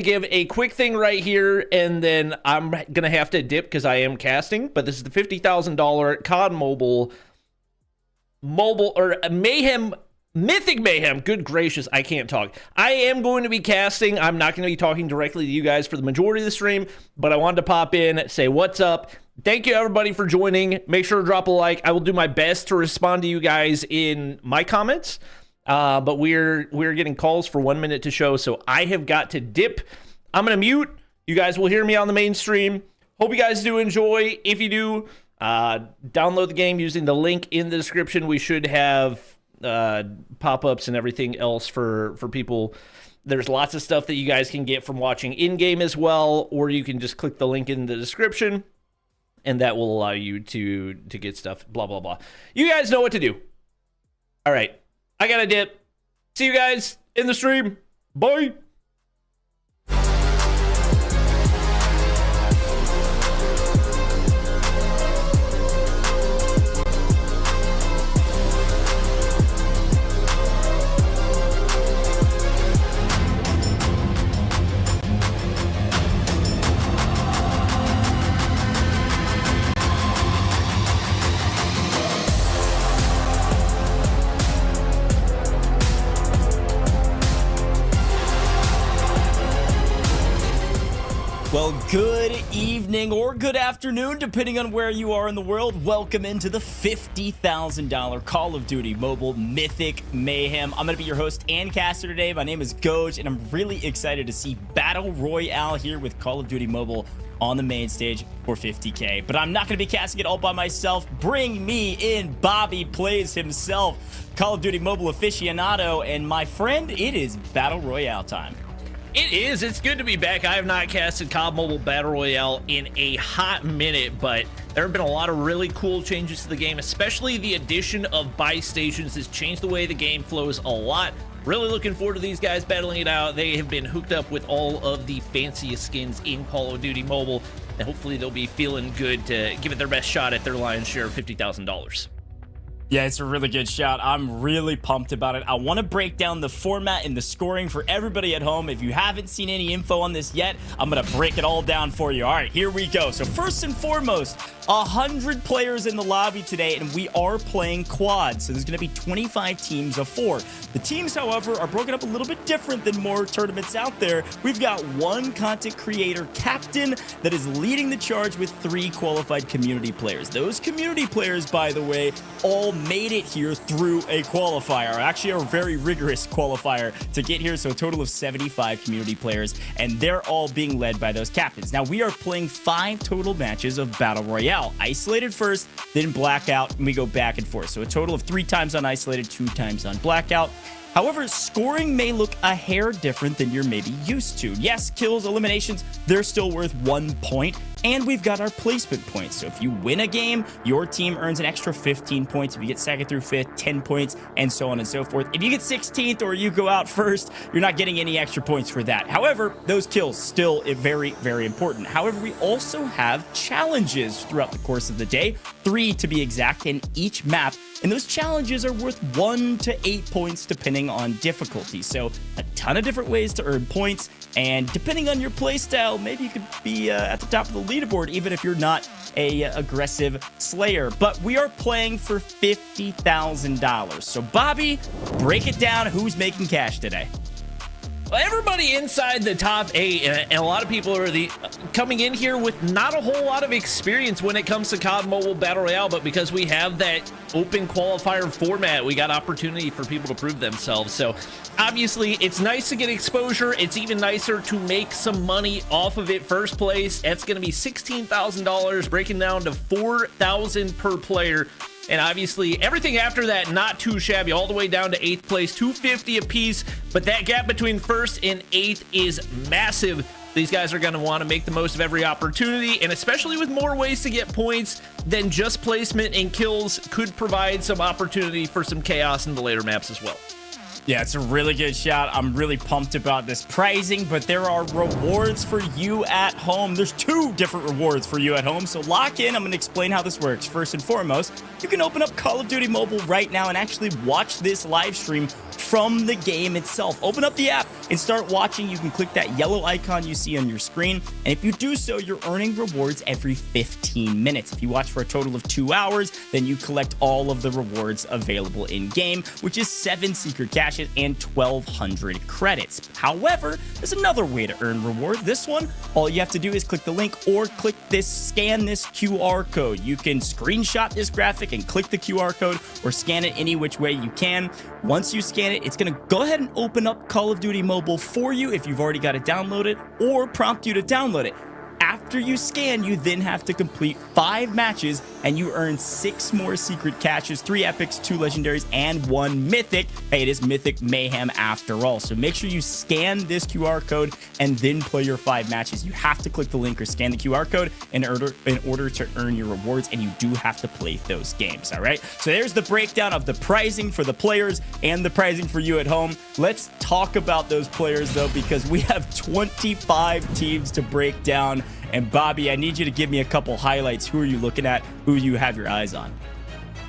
give a quick thing right here, and then I'm gonna have to dip because I am casting. But this is the $50,000 COD mobile or Mayhem, Mythic Mayhem. Good gracious, I can't talk. I am going to be casting. I'm not going to be talking directly to you guys for the majority of the stream, but I wanted to pop in, say what's up. Thank you everybody for joining. Make sure to drop a like. I will do my best to respond to you guys in my comments. But we're getting calls for 1 minute to show, so I have got to dip. I'm gonna mute. You guys will hear me on the main stream. Hope you guys do enjoy. If you do, download the game using the link in the description. We should have pop-ups and everything else for people. There's lots of stuff that you guys can get from watching in-game as well, or you can just click the link in the description, and that will allow you to get stuff. Blah blah blah. You guys know what to do. All right. I gotta dip. See you guys in the stream. Bye. Well, good evening or good afternoon, depending on where you are in the world. Welcome into the $50,000 Call of Duty Mobile Mythic Mayhem. I'm going to be your host and caster today. My name is Goj, and I'm really excited to see Battle Royale here with Call of Duty Mobile on the main stage for 50K. But I'm not going to be casting it all by myself. Bring me in Bobby Plays himself, Call of Duty Mobile aficionado, and my friend, it is Battle Royale time. It is. It's good to be back. I have not casted COD Mobile Battle Royale in a hot minute, but there have been a lot of really cool changes to the game, especially the addition of buy stations has changed the way the game flows a lot. Really looking forward to these guys battling it out. They have been hooked up with all of the fanciest skins in Call of Duty Mobile, and hopefully they'll be feeling good to give it their best shot at their lion's share of $50,000. Yeah, it's a really good shout. I'm really pumped about it. I want to break down the format and the scoring for everybody at home. If you haven't seen any info on this yet, I'm going to break it all down for you. All right, here we go. So first and foremost, 100 players in the lobby today, and we are playing quads. So there's going to be 25 teams of 4. The teams, however, are broken up a little bit different than more tournaments out there. We've got one content creator captain that is leading the charge with 3 qualified community players. Those community players, by the way, all made it here through a qualifier, actually a very rigorous qualifier to get here. So a total of 75 community players, and they're all being led by those captains. Now we are playing 5 total matches of Battle Royale. Isolated first, then Blackout, and we go back and forth. So a total of 3 times on Isolated, 2 times on Blackout. However, scoring may look a hair different than you're maybe used to. Yes, kills, eliminations, they're still worth 1 point. And we've got our placement points. So if you win a game, your team earns an extra 15 points. If you get 2nd through 5th, 10 points, and so on and so forth. If you get 16th or you go out first, you're not getting any extra points for that. However, those kills still very, very important. However, we also have challenges throughout the course of the day, 3 to be exact, in each map. And those challenges are worth 1 to 8 points depending on difficulty. So a ton of different ways to earn points. And depending on your playstyle, maybe you could be at the top of the leaderboard, even if you're not a aggressive slayer. But we are playing for $50,000. So Bobby, break it down. Who's making cash today? Well, everybody inside the top 8, and a lot of people are coming in here with not a whole lot of experience when it comes to COD Mobile Battle Royale, but because we have that open qualifier format, we got opportunity for people to prove themselves. So obviously it's nice to get exposure. It's even nicer to make some money off of it. First place, it's going to be $16,000, breaking down to $4,000 per player. And obviously everything after that, not too shabby, all the way down to 8th place, $250 apiece. But that gap between 1st and 8th is massive. These guys are going to want to make the most of every opportunity, and especially with more ways to get points than just placement and kills, could provide some opportunity for some chaos in the later maps as well. Yeah, it's a really good shout. I'm really pumped about this pricing, but there are rewards for you at home. There's 2 different rewards for you at home, so lock in. I'm going to explain how this works. First and foremost, you can open up Call of Duty Mobile right now and actually watch this live stream from the game itself. Open up the app and start watching. You can click that yellow icon you see on your screen, and if you do so, you're earning rewards every 15 minutes. If you watch for a total of 2 hours, then you collect all of the rewards available in game, which is 7 secret caches and 1,200 credits. However, there's another way to earn rewards. This one, all you have to do is click the link or scan this QR code. You can screenshot this graphic and click the QR code or scan it any which way you can. Once you scan it, it's going to go ahead and open up Call of Duty Mobile for you if you've already got it downloaded, or prompt you to download it. After you scan, you then have to complete 5 matches and you earn 6 more secret caches, 3 epics, 2 legendaries, and 1 mythic. Hey, it is Mythic Mayhem after all. So make sure you scan this QR code and then play your 5 matches. You have to click the link or scan the QR code in order to earn your rewards, and you do have to play those games, all right? So there's the breakdown of the pricing for the players and the pricing for you at home. Let's talk about those players, though, because we have 25 teams to break down. And Bobby, I need you to give me a couple highlights. Who are you looking at? Who you have your eyes on?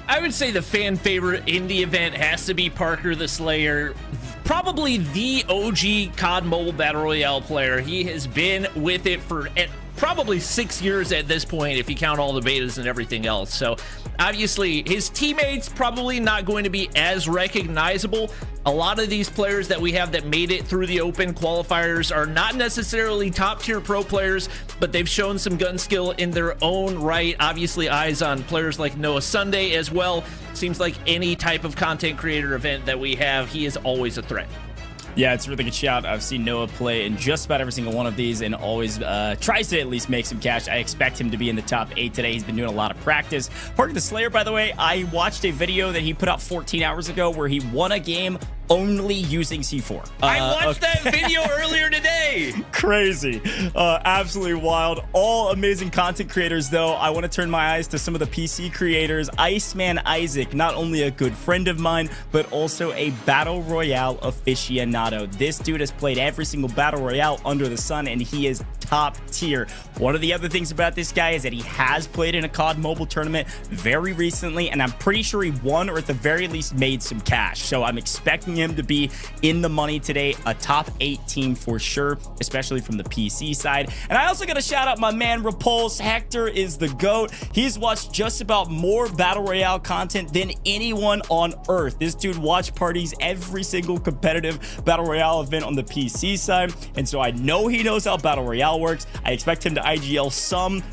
I would say the fan favorite in the event has to be Parker the Slayer. Probably the OG COD Mobile Battle Royale player. He has been with it for probably 6 years at this point, if you count all the betas and everything else. So obviously his teammates probably not going to be as recognizable. A lot of these players that we have that made it through the open qualifiers are not necessarily top tier pro players, but they've shown some gun skill in their own right. Obviously eyes on players like Noah Sunday as well. Seems like any type of content creator event that we have, he is always a threat. Yeah, it's a really good shout. I've seen Noah play in just about every single one of these and always tries to at least make some cash. I expect him to be in the top 8 today. He's been doing a lot of practice. Parker the Slayer, by the way, I watched a video that he put out 14 hours ago where he won a game only using C4. I watched that video earlier today. Crazy. Absolutely wild. All amazing content creators, though. I want to turn my eyes to some of the PC creators. Iceman Isaac, not only a good friend of mine, but also a Battle Royale aficionado. This dude has played every single Battle Royale under the sun, and he is top tier. One of the other things about this guy is that he has played in a COD Mobile tournament very recently, and I'm pretty sure he won or at the very least made some cash. So I'm expecting him to be in the money today, a top 8 team for sure, especially from the PC side. And I also got to shout out my man Repulse. Hector is the GOAT. He's watched just about more Battle Royale content than anyone on earth. This dude watch parties every single competitive Battle Royale event on the PC side, and so I know he knows how Battle Royale works. I expect him to IGL some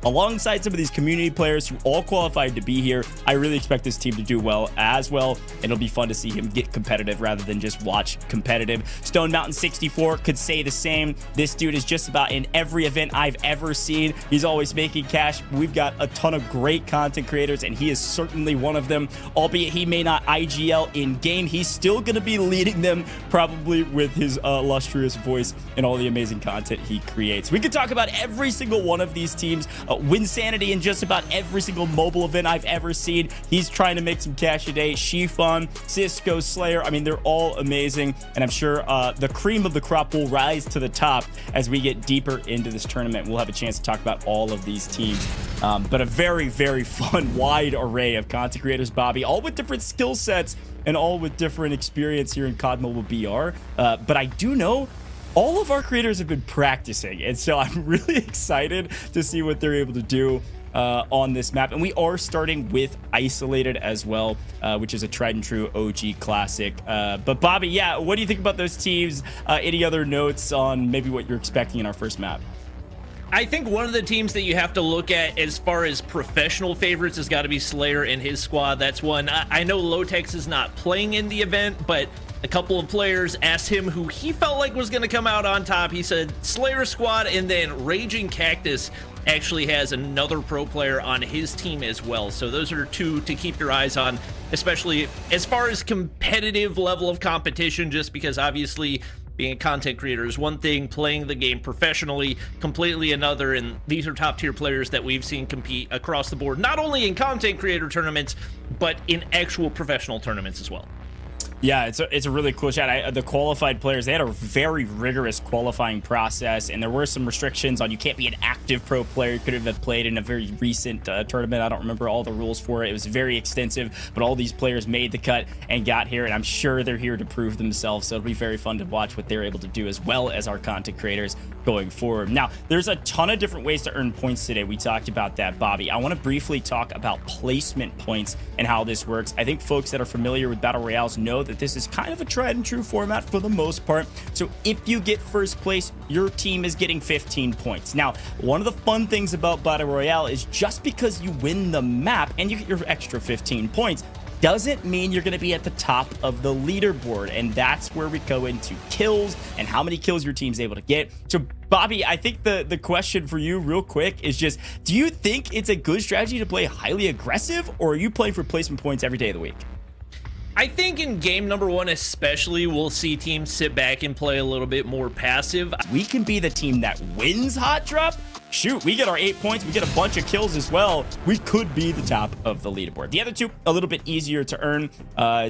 alongside some of these community players who all qualified to be here. I really expect this team to do well as well. It'll be fun to see him get competitive rather than just watch competitive. Stone Mountain 64 could say the same. This dude is just about in every event I've ever seen. He's always making cash. We've got a ton of great content creators, and he is certainly one of them. Albeit he may not IGL in game, he's still going to be leading them, probably with his illustrious voice and all the amazing content he creates. We could talk about every single one of these teams. Winsanity in just about every single mobile event I've ever seen. He's trying to make some cash today. Shifun, Cisco, Slayer. I mean, they're all amazing, and I'm sure the cream of the crop will rise to the top as we get deeper into this tournament. We'll have a chance to talk about all of these teams, but a very, very fun, wide array of content creators, Bobby, all with different skill sets and all with different experience here in COD Mobile BR. But I do know all of our creators have been practicing, and so I'm really excited to see what they're able to do on this map. And we are starting with Isolated as well, which is a tried and true OG classic. But Bobby, yeah, what do you think about those teams? Any other notes on maybe what you're expecting in our first map? I think one of the teams that you have to look at as far as professional favorites has got to be Slayer and his squad. That's one. I know Lotex is not playing in the event, but a couple of players asked him who he felt like was going to come out on top. He said Slayer squad, and then Raging Cactus actually has another pro player on his team as well. So those are two to keep your eyes on, especially as far as competitive level of competition, just because obviously being a content creator is one thing, playing the game professionally completely another, and these are top tier players that we've seen compete across the board, not only in content creator tournaments, but in actual professional tournaments as well. Yeah, it's a really cool shot. The qualified players, they had a very rigorous qualifying process, and there were some restrictions on you can't be an active pro player. You could have played in a very recent tournament. I don't remember all the rules for it. It was very extensive, but all these players made the cut and got here, and I'm sure they're here to prove themselves, so it'll be very fun to watch what they're able to do, as well as our content creators going forward. Now, there's a ton of different ways to earn points today. We talked about that, Bobby. I want to briefly talk about placement points and how this works. I think folks that are familiar with Battle Royales know that this is kind of a tried and true format for the most part. So if you get first place, your team is getting 15 points. Now, one of the fun things about Battle Royale is just because you win the map and you get your extra 15 points, doesn't mean you're going to be at the top of the leaderboard. And that's where we go into kills and how many kills your team's able to get. So Bobby, I think the question for you real quick is just, do you think it's a good strategy to play highly aggressive, or are you playing for placement points every day of the week? I think in game number 1 especially, we'll see teams sit back and play a little bit more passive. We can be the team that wins Hot Drop. Shoot, we get our 8 points. We get a bunch of kills as well. We could be the top of the leaderboard. The other two, a little bit easier to earn.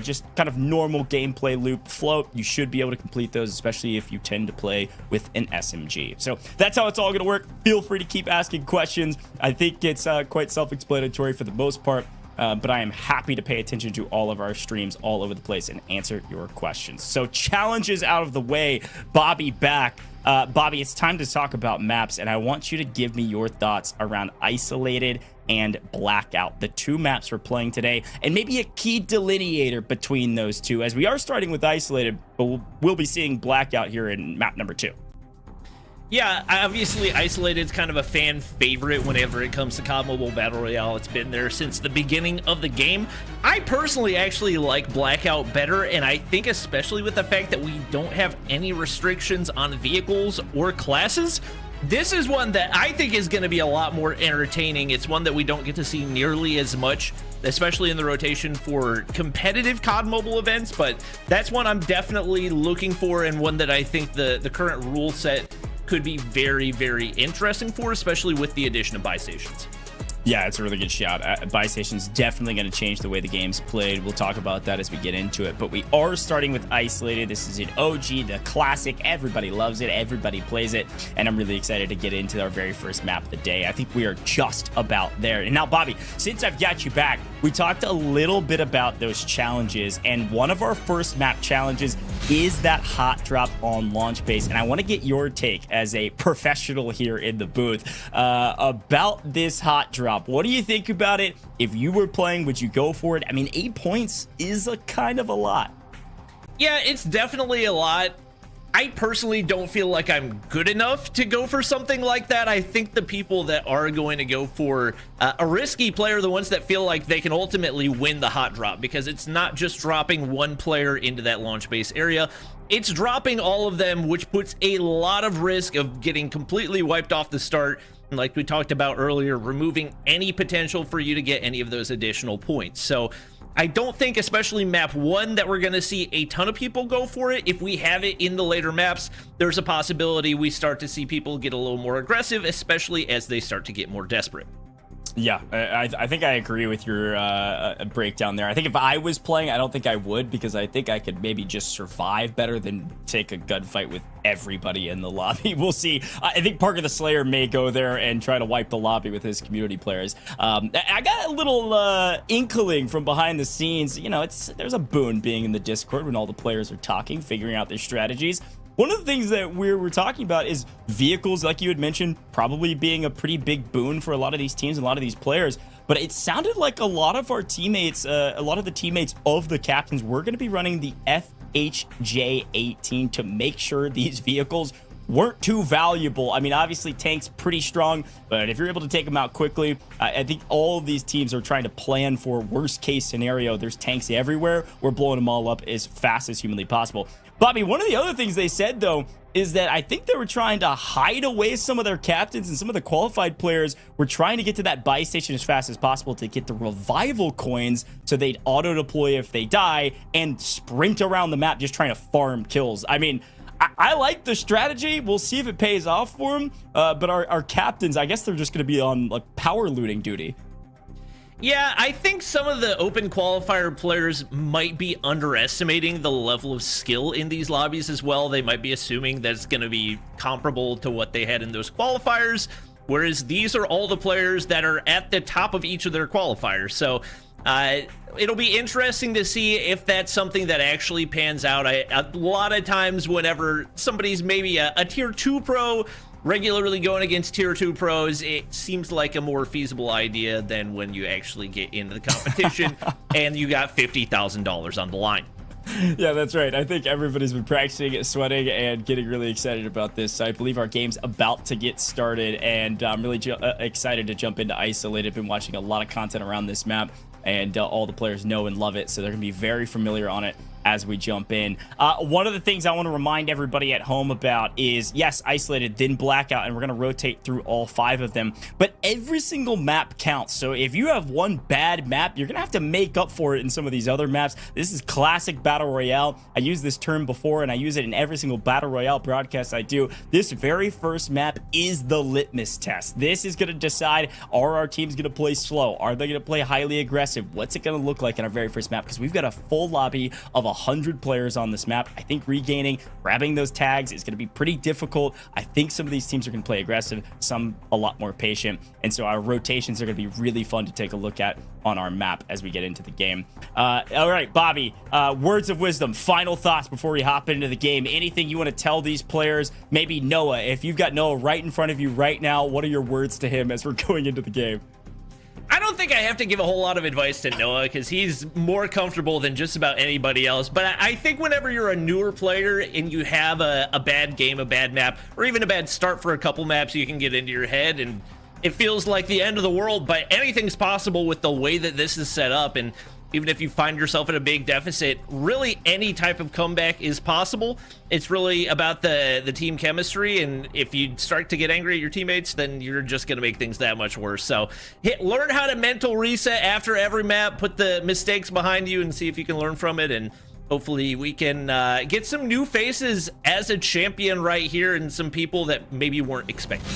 Just kind of normal gameplay loop float. You should be able to complete those, especially if you tend to play with an SMG. So that's how it's all going to work. Feel free to keep asking questions. I think it's quite self-explanatory for the most part. But I am happy to pay attention to all of our streams all over the place and answer your questions. So challenges out of the way, Bobby back. Bobby, it's time to talk about maps, and I want you to give me your thoughts around Isolated and Blackout, the two maps we're playing today, and maybe a key delineator between those two, as we are starting with Isolated, but we'll be seeing Blackout here in map number 2. Yeah, obviously Isolated is kind of a fan favorite whenever it comes to COD Mobile Battle Royale. It's been there since the beginning of the game. I personally actually like Blackout better, and I think especially with the fact that we don't have any restrictions on vehicles or classes, this is one that I think is going to be a lot more entertaining. It's one that we don't get to see nearly as much, especially in the rotation for competitive COD Mobile events, but that's one I'm definitely looking for, and one that I think the current rule set could be very, very interesting for, especially with the addition of buy stations. Yeah, it's a really good shout. Buy station's definitely going to change the way the game's played. We'll talk about that as we get into it. But we are starting with Isolated. This is an OG, the classic. Everybody loves it. Everybody plays it. And I'm really excited to get into our very first map of the day. I think we are just about there. And now, Bobby, since I've got you back, we talked a little bit about those challenges. And one of our first map challenges is that hot drop on launch base. And I want to get your take as a professional here in the booth about this hot drop. What do you think about it? If you were playing, would you go for it? I mean, 8 points is a kind of a lot. Yeah, it's definitely a lot. I personally don't feel like I'm good enough to go for something like that. I think the people that are going to go for a risky player are the ones that feel like they can ultimately win the hot drop, because it's not just dropping one player into that launch base area. It's dropping all of them, which puts a lot of risk of getting completely wiped off the start. And like we talked about earlier, removing any potential for you to get any of those additional points. So I don't think, especially map 1, that we're going to see a ton of people go for it. If we have it in the later maps, there's a possibility we start to see people get a little more aggressive, especially as they start to get more desperate. Yeah, I think I agree with your breakdown there. I think if I was playing, I don't think I would, because I think I could maybe just survive better than take a gunfight with everybody in the lobby. We'll see. I think Parker the Slayer may go there and try to wipe the lobby with his community players. I got a little inkling from behind the scenes. You know, there's a boon being in the Discord when all the players are talking, figuring out their strategies. One of the things that we're talking about is vehicles, like you had mentioned, probably being a pretty big boon for a lot of these teams and a lot of these players. But it sounded like a lot of our teammates, a lot of the teammates of the captains, were going to be running the FHJ-18 to make sure these vehicles weren't too valuable. I mean, obviously tank's pretty strong, but if you're able to take them out quickly, I think all of these teams are trying to plan for worst case scenario. There's tanks everywhere. We're blowing them all up as fast as humanly possible. Bobby, one of the other things they said, though, is that I think they were trying to hide away some of their captains, and some of the qualified players were trying to get to that buy station as fast as possible to get the revival coins so they'd auto deploy if they die and sprint around the map just trying to farm kills. I mean, I like the strategy. We'll see if it pays off for them. But our captains, I guess they're just going to be on like power looting duty. Yeah, I think some of the open qualifier players might be underestimating the level of skill in these lobbies as well. They might be assuming that it's going to be comparable to what they had in those qualifiers, whereas these are all the players that are at the top of each of their qualifiers. So it'll be interesting to see if that's something that actually pans out. A lot of times whenever somebody's maybe a tier 2 pro regularly going against tier 2 pros, it seems like a more feasible idea than when you actually get into the competition and you got $50,000 on the line. Yeah, that's right. I think everybody's been practicing, sweating, and getting really excited about this. I believe our game's about to get started, and I'm really excited to jump into Isolated. Been watching a lot of content around this map, and all the players know and love it, so they're going to be very familiar on it as we jump in. One of the things I want to remind everybody at home about is, yes, Isolated, then Blackout, and we're going to rotate through all 5 of them, but every single map counts. So if you have one bad map, you're going to have to make up for it in some of these other maps. This is classic Battle Royale. I used this term before, and I use it in every single Battle Royale broadcast I do. This very first map is the litmus test. This is going to decide, are our teams going to play slow? Are they going to play highly aggressive? What's it going to look like in our very first map? Because we've got a full lobby of 100 players on this map. I think grabbing those tags is going to be pretty difficult. I think some of these teams are going to play aggressive, some a lot more patient, and so our rotations are going to be really fun to take a look at on our map as we get into the game. All right, Bobby, words of wisdom, final thoughts before we hop into the game. Anything you want to tell these players? Maybe Noah, if you've got Noah right in front of you right now, what are your words to him as we're going into the game? I don't think I have to give a whole lot of advice to Noah because he's more comfortable than just about anybody else. But I think whenever you're a newer player and you have a bad game, a bad map, or even a bad start for a couple maps, you can get into your head and it feels like the end of the world. But anything's possible with the way that this is set up. And even if you find yourself in a big deficit, really any type of comeback is possible. It's really about the team chemistry, and if you start to get angry at your teammates, then you're just going to make things that much worse. So learn how to mental reset after every map, put the mistakes behind you, and see if you can learn from it, and hopefully we can get some new faces as a champion right here, and some people that maybe weren't expecting.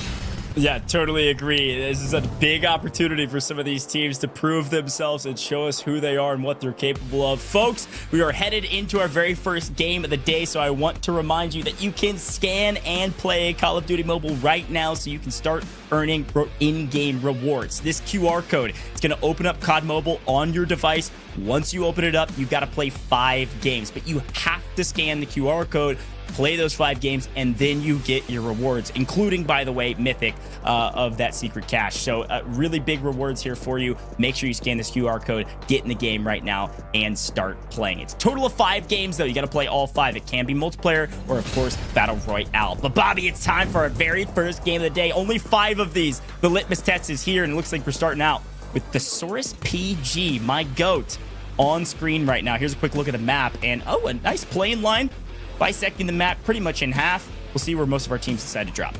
Yeah, totally agree. This is a big opportunity for some of these teams to prove themselves and show us who they are and what they're capable of. Folks, we are headed into our very first game of the day, so I want to remind you that you can scan and play Call of Duty Mobile right now so you can start earning in-game rewards. This QR code is going to open up COD Mobile on your device. Once you open it up, you've got to play 5 games, but you have to scan the QR code, play those 5 games, and then you get your rewards, including, by the way, Mythic of that secret cash. So really big rewards here for you. Make sure you scan this QR code, get in the game right now, and start playing. It's a total of 5 games, though. You got to play all 5. It can be multiplayer or, of course, Battle Royale. But, Bobby, it's time for our very first game of the day. Only 5 of these. The litmus test is here, and it looks like we're starting out with Thesaurus PG, my GOAT, on screen right now. Here's a quick look at the map, and a nice playing line, bisecting the map pretty much in half. We'll see where most of our teams decide to drop.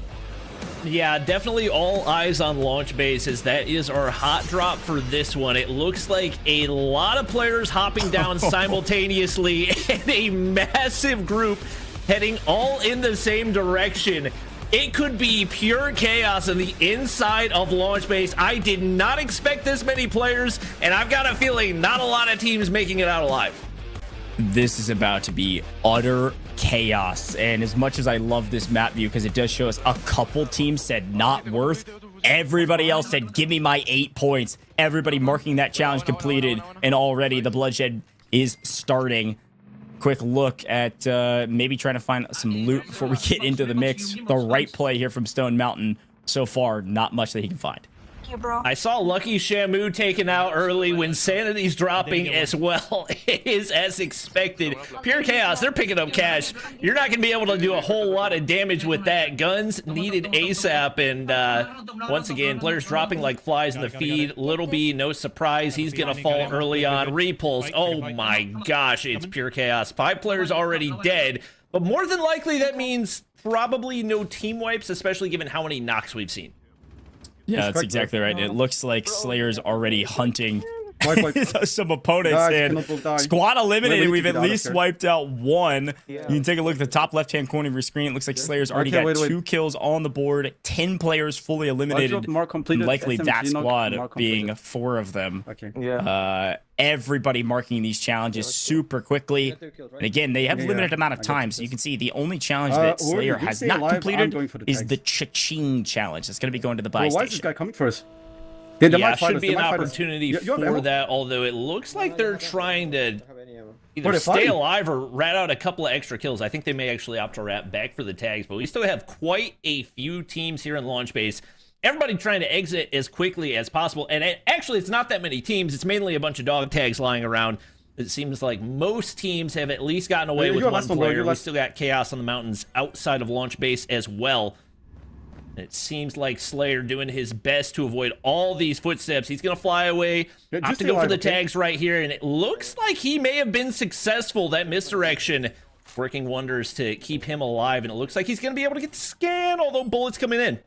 Yeah, definitely all eyes on launch base, as that is our hot drop for this one. It looks like a lot of players hopping down simultaneously and a massive group heading all in the same direction. It could be pure chaos on the inside of launch base. I did not expect this many players, and I've got a feeling not a lot of teams making it out alive. This is about to be utter chaos, and as much as I love this map view because it does show us a couple teams said not worth, everybody else said give me my 8 points. Everybody marking that challenge completed, and already the bloodshed is starting. Quick look at maybe trying to find some loot before we get into the mix. The right play here from Stone Mountain. So far, not much that he can find. You, bro. I saw Lucky Shamu taken out early when Sanity's dropping as well. It is as expected. Pure chaos, they're picking up cash. You're not going to be able to do a whole lot of damage with that. Guns needed ASAP, and once again, players dropping like flies in the feed. Little B, no surprise, he's going to fall early on. Repulse, oh my gosh, it's pure chaos. 5 players already dead, but more than likely that means probably no team wipes, especially given how many knocks we've seen. Yeah, that's exactly right. It looks like Slayer's already hunting some opponents, and squad eliminated. We've at least wiped out one. You can take a look at the top left-hand corner of your screen. It looks like Slayer's already got 2 kills on the board, 10 players fully eliminated, and likely that squad being 4 of them. Everybody marking these challenges super quickly. And again, they have limited amount of time, so you can see the only challenge that Slayer has not completed is the Cha-Ching challenge. It's going to be going to the buy station. Why is this guy coming first? Yeah, should be an opportunity for that, although it looks like they're trying to either stay alive or rat out a couple of extra kills. I think they may actually opt to rat back for the tags, but we still have quite a few teams here in launch base. Everybody trying to exit as quickly as possible, and actually it's not that many teams. It's mainly a bunch of dog tags lying around. It seems like most teams have at least gotten away with one player. We still got Chaos on the mountains outside of launch base as well. It seems like Slayer doing his best to avoid all these footsteps. He's going to fly away, opt to go for the tags right here, and it looks like he may have been successful. That misdirection working wonders to keep him alive, and it looks like he's going to be able to get the scan, although bullets coming in.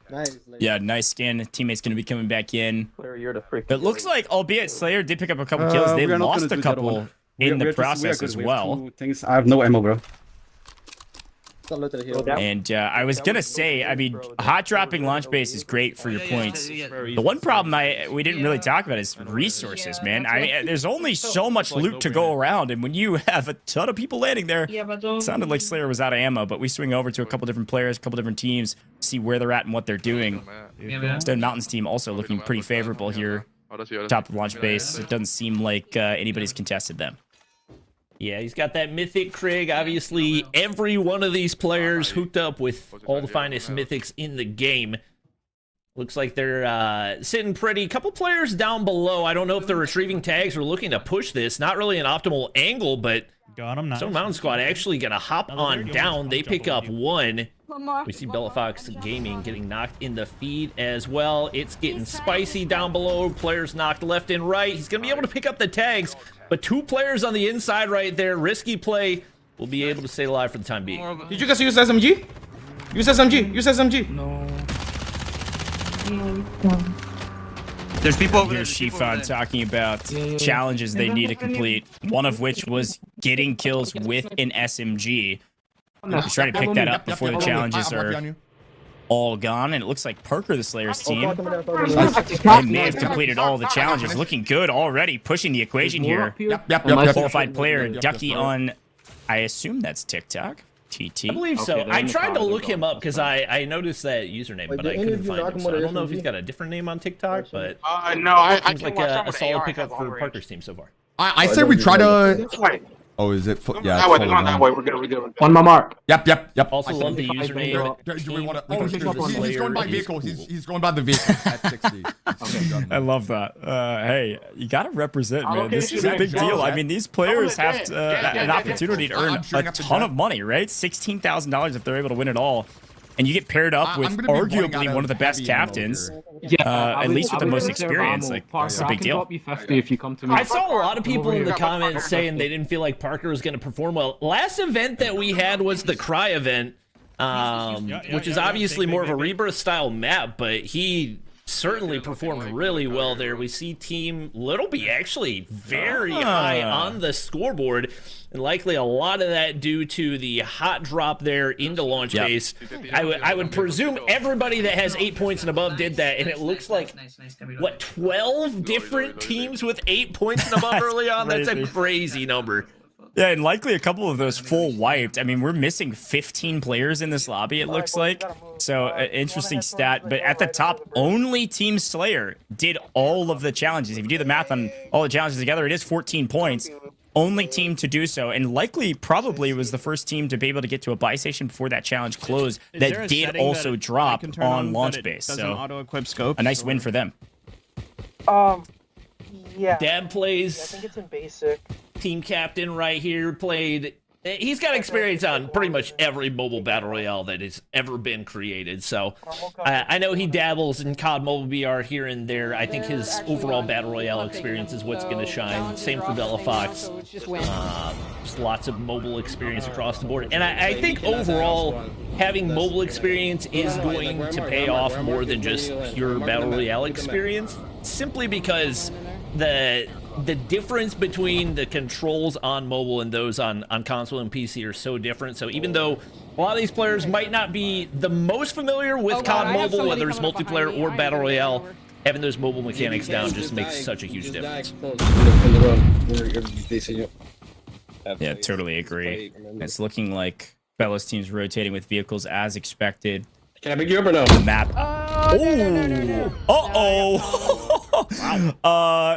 Nice. Yeah, nice scan. Teammate's going to be coming back in. It looks like, albeit Slayer did pick up a couple kills, they lost a couple in the process as well. I have no ammo, bro. And I was gonna say, I mean, hot dropping launch base is great for your points. The one problem we didn't really talk about is resources, man. I mean, there's only so much loot to go around, and when you have a ton of people landing there, it sounded like Slayer was out of ammo. But we swing over to a couple different players, a couple different teams, see where they're at and what they're doing. Stone Mountain's team also looking pretty favorable here. Top of launch base. It doesn't seem like anybody's contested them. Yeah, he's got that Mythic Craig. Obviously, every one of these players hooked up with all the finest Mythics in the game. Looks like they're sitting pretty. A couple players down below. I don't know if they're retrieving tags or looking to push this. Not really an optimal angle, but Stone Mountain Squad actually going to hop on down. They pick up 1. We see Bella Fox Gaming getting knocked in the feed as well. It's getting spicy down below. Players knocked left and right. He's going to be able to pick up the tags, but 2 players on the inside right there. Risky play. Will be able to stay alive for the time being. Did you guys use SMG? Use SMG. Use SMG. No. There's people over there. Here's Shifan talking about challenges they need to complete. One of which was getting kills with an SMG. He's trying to pick that up before the challenges are all gone, and it looks like Parker, the Slayer's team, they may have completed all the challenges. Looking good already, pushing the equation here. Qualified player, Ducky on, I assume that's TikTok. TT. I believe so. I tried to look him up because I noticed that username, but I couldn't find him. So I don't know if he's got a different name on TikTok, but no, I seems like a solid pickup for Parker's team so far. I say we try to. Oh, is it? Yeah. That way, they're going that way. We're good. We're good. On my mark. Yep. Also love the username. Do we want to? He's going by vehicle. He's going by the vehicle at 60. I love that. Hey, you gotta represent, man. This is a big deal. I mean, these players have an opportunity to earn a ton of money, right? $16,000 if they're able to win it all. And you get paired up with arguably one of the best captains, at least with the most experience. Like, it's a big deal. I saw a lot of people in the comments saying they didn't feel like Parker was going to perform well. Last event that we had was the Cry event, which is obviously more of a Rebirth style map, but he certainly performed really well there. We see Team Littleby actually very high on the scoreboard, and likely a lot of that due to the hot drop there into launch base. I would presume everybody that has 8 points and above did that, and it looks like what, 12 different teams with 8 points and above early on. That's a crazy number. Yeah, and likely a couple of those full wiped. I mean, we're missing 15 players in this lobby, it looks like. So, interesting stat. But at the top, only Team Slayer did all of the challenges. If you do the math on all the challenges together, it is 14 points. Only team to do so, and likely probably was the first team to be able to get to a buy station before that challenge closed that did also drop on launch base. So, a nice win for them. Yeah. Dad plays. I think it's in basic. Team captain right here played. He's got experience on pretty much every mobile battle royale that has ever been created. So I know he dabbles in COD Mobile BR here and there. I think his overall battle royale experience is what's going to shine. Same for Bella Fox. Just lots of mobile experience across the board. And I think overall, having mobile experience is going to pay off more than just pure battle royale experience. Simply because the difference between the controls on mobile and those on console and PC are so different. So even though a lot of these players might not be the most familiar with COD Mobile, whether it's multiplayer or Battle Royale, having those mobile mechanics down just makes such a huge difference. Yeah, totally agree. It's looking like Bella's team's rotating with vehicles as expected. Can I pick you up or no? The map.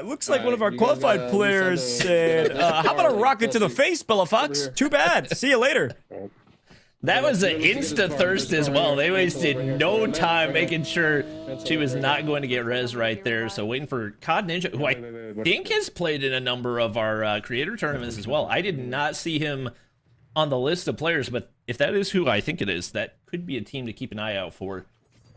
Looks like one of our qualified players said, how about a rocket to the face, Bella Fox? Too bad. See you later. That was an insta-thirst as well. They wasted no time making sure she was not going to get res right there. So waiting for COD Ninja, who I think has played in a number of our creator tournaments as well. I did not see him on the list of players, but if that is who I think it is, that could be a team to keep an eye out for.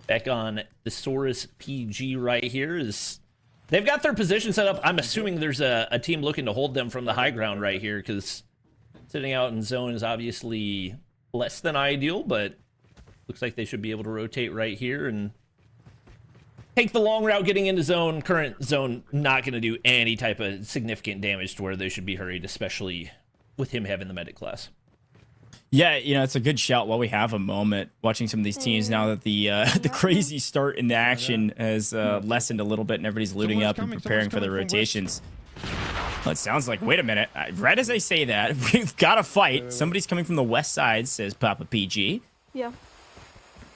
Back on the Saurus PG right here is... They've got their position set up. I'm assuming there's a team looking to hold them from the high ground right here, because sitting out in zone is obviously less than ideal, but looks like they should be able to rotate right here and take the long route getting into zone. Current zone not going to do any type of significant damage to where they should be hurried, especially with him having the medic class. Yeah, you know, it's a good shout while we have a moment watching some of these teams now that the crazy start in the action has lessened a little bit and everybody's looting up and preparing for their rotations. Well, it sounds like, wait a minute, right as I say that, we've got to fight. Somebody's coming from the west side, says Papa PG. Yeah.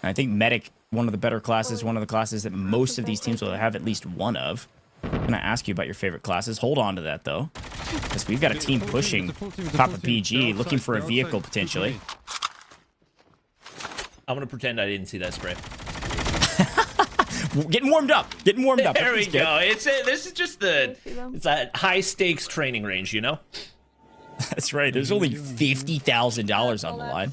I think Medic, one of the better classes, one of the classes that most of these teams will have at least one of. I'm going to ask you about your favorite classes. Hold on to that, though, because we've got a team pushing Papa PG, looking for a vehicle, potentially. I'm going to pretend I didn't see that spray. Getting warmed up. Getting warmed up. There we go. This is just it's a high-stakes training range, you know? That's right. There's only $50,000 on the line.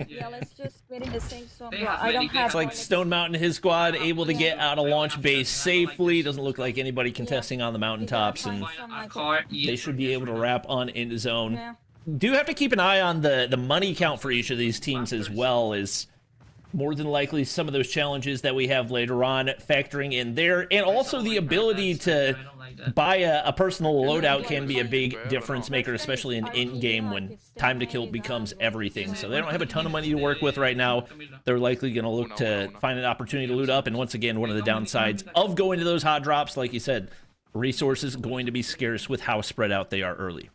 Yeah, let's just wait in the same zone. I don't have. It's like Stone Mountain and his squad able to get out of launch base safely. Doesn't look like anybody contesting on the mountaintops, and they should be able to wrap on into zone. Yeah. Do have to keep an eye on the money count for each of these teams as well, as more than likely some of those challenges that we have later on factoring in there, and also the ability to buy a personal loadout can be a big difference maker, especially in in-game when time to kill becomes everything. So they don't have a ton of money to work with right now. They're likely going to look to find an opportunity to loot up, and once again, one of the downsides of going to those hot drops, like you said, resources going to be scarce with how spread out they are early.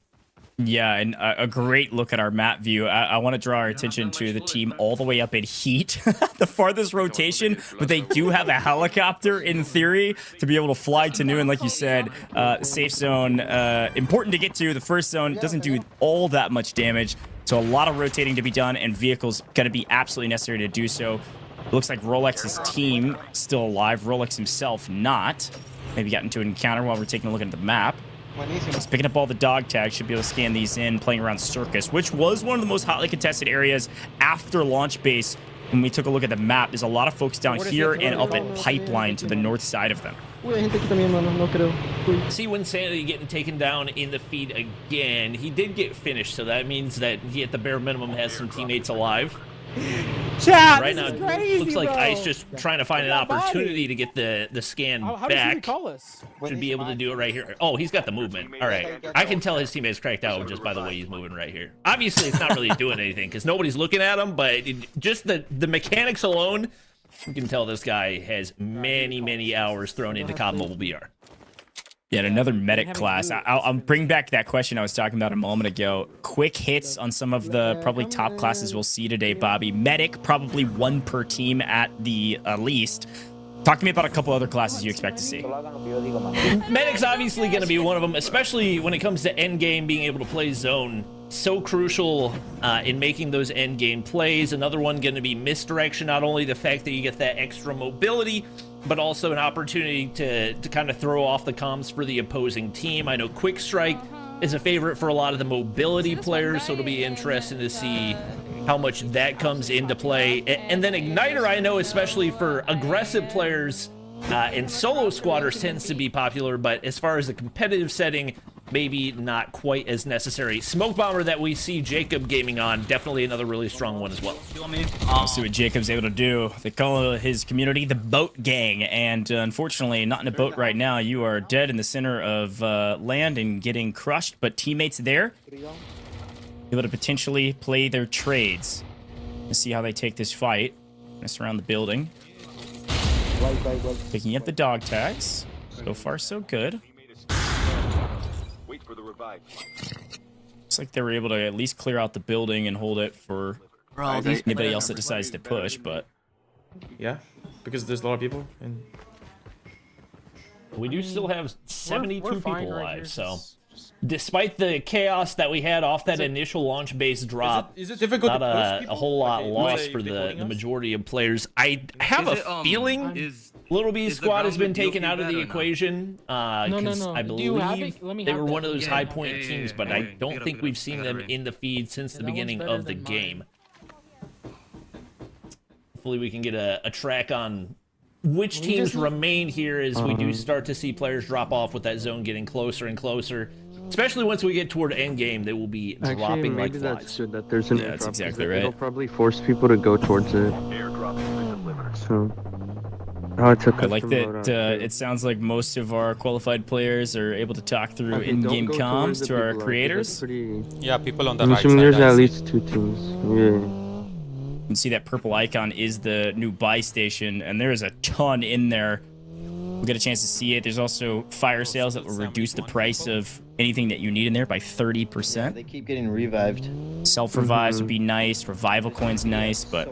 Yeah, and a great look at our map view. I want to draw our attention to the team all the way up in heat, the farthest rotation, but they do have a helicopter in theory to be able to fly to new. And like you said, safe zone, important to get to. The first zone doesn't do all that much damage, so a lot of rotating to be done, and vehicles going to be absolutely necessary to do so. It looks like Rolex's team still alive. Rolex himself not. Maybe got into an encounter while we're taking a look at the map. He's picking up all the dog tags, should be able to scan these in, playing around Circus, which was one of the most hotly contested areas after launch base. When we took a look at the map, there's a lot of folks down here and up at Pipeline to the north side of them. See when Sanity getting taken down in the feed again. He did get finished, so that means that he at the bare minimum has some teammates alive. Chat, right now, it looks like Ice just trying to find an opportunity to get the scan back. Should be able to do it right here. Oh, he's got the movement. All right. I can tell his teammate's cracked out just by the way he's moving right here. Obviously, it's not really doing anything because nobody's looking at him, but just the mechanics alone, you can tell this guy has many, many hours thrown into COD Mobile VR. Yeah, another medic class. I'll bring back that question I was talking about a moment ago. Quick hits on some of the probably top classes we'll see today, Bobby. Medic, probably one per team at the least. Talk to me about a couple other classes you expect to see. Medic's obviously going to be one of them, especially when it comes to endgame, being able to play zone. So crucial in making those endgame plays. Another one going to be misdirection. Not only the fact that you get that extra mobility, but also an opportunity to kind of throw off the comms for the opposing team. I know Quick Strike is a favorite for a lot of the mobility players, so it'll be interesting to see how much that comes into play. And then Igniter, I know, especially for aggressive players and solo squatters, tends to be popular, but as far as the competitive setting, maybe not quite as necessary. Smoke Bomber that we see Jacob gaming on, definitely another really strong one as well. Let's see what Jacob's able to do. They call his community the Boat Gang, and unfortunately, not in a boat right now. You are dead in the center of land and getting crushed, but teammates there able to potentially play their trades. Let's see how they take this fight. Gonna surround the building. Picking up the dog tags. So far, so good. Wait for the revive. Looks like they were able to at least clear out the building and hold it for anybody else that decides to push, but... Yeah, because there's a lot of people. And We do still have 72 people alive, so... Despite the chaos that we had off that initial launch base drop, is it difficult not to push a whole lot lost for the majority of players. I have a feeling Little B Squad has been taken out of the equation. Because I believe they were one of those high point teams, but I don't think we've seen them in the feed since the beginning of the game. Hopefully we can get a track on which teams remain here as we do start to see players drop off with that zone getting closer and closer. Especially once we get toward end game, they will be dropping like flies. That's good that there's an airdrop. That's exactly right. It'll probably force people to go towards it. So, I like that it sounds like most of our qualified players are able to talk through in-game comms to our creators. Yeah, people on the I'm right assuming side. there's at least 2 teams. Yeah. You can see that purple icon is the new buy station, and there is a ton in there. We'll get a chance to see it. There's also fire sales that will reduce the price of anything that you need in there by 30%. Yeah, they keep getting revived. Self-revives would be nice. Revival coins nice, but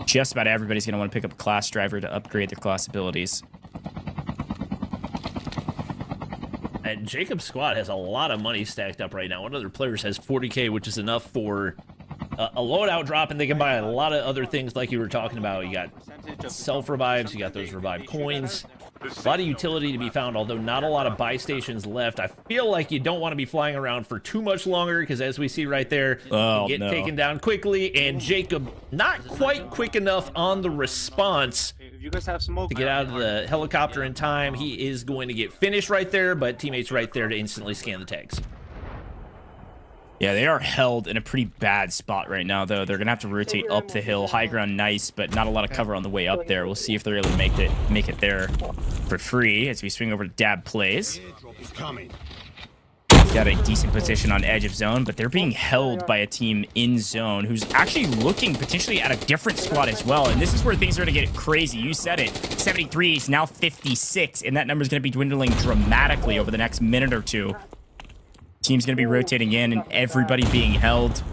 just about everybody's going to want to pick up a class driver to upgrade their class abilities. And Jacob's squad has a lot of money stacked up right now. One of their players has 40k, which is enough for a loadout drop, and they can buy a lot of other things like you were talking about. You got self-revives, you got those revived coins. A lot of utility to be found, although not a lot of buy stations left. I feel like you don't want to be flying around for too much longer, because as we see right there, you get taken down quickly, and Jacob not quite quick enough on the response to get out of the helicopter in time. He is going to get finished right there, but teammates right there to instantly scan the tags. Yeah, they are held in a pretty bad spot right now, though. They're going to have to rotate up the hill. High ground, nice, but not a lot of cover on the way up there. We'll see if they're able to make it there for free as we swing over to Dab Plays. Got a decent position on edge of zone, but they're being held by a team in zone who's actually looking potentially at a different squad as well. And this is where things are going to get crazy. You said it. 73 is now 56, and that number is going to be dwindling dramatically over the next minute or two. Team's going to be rotating in and everybody being held.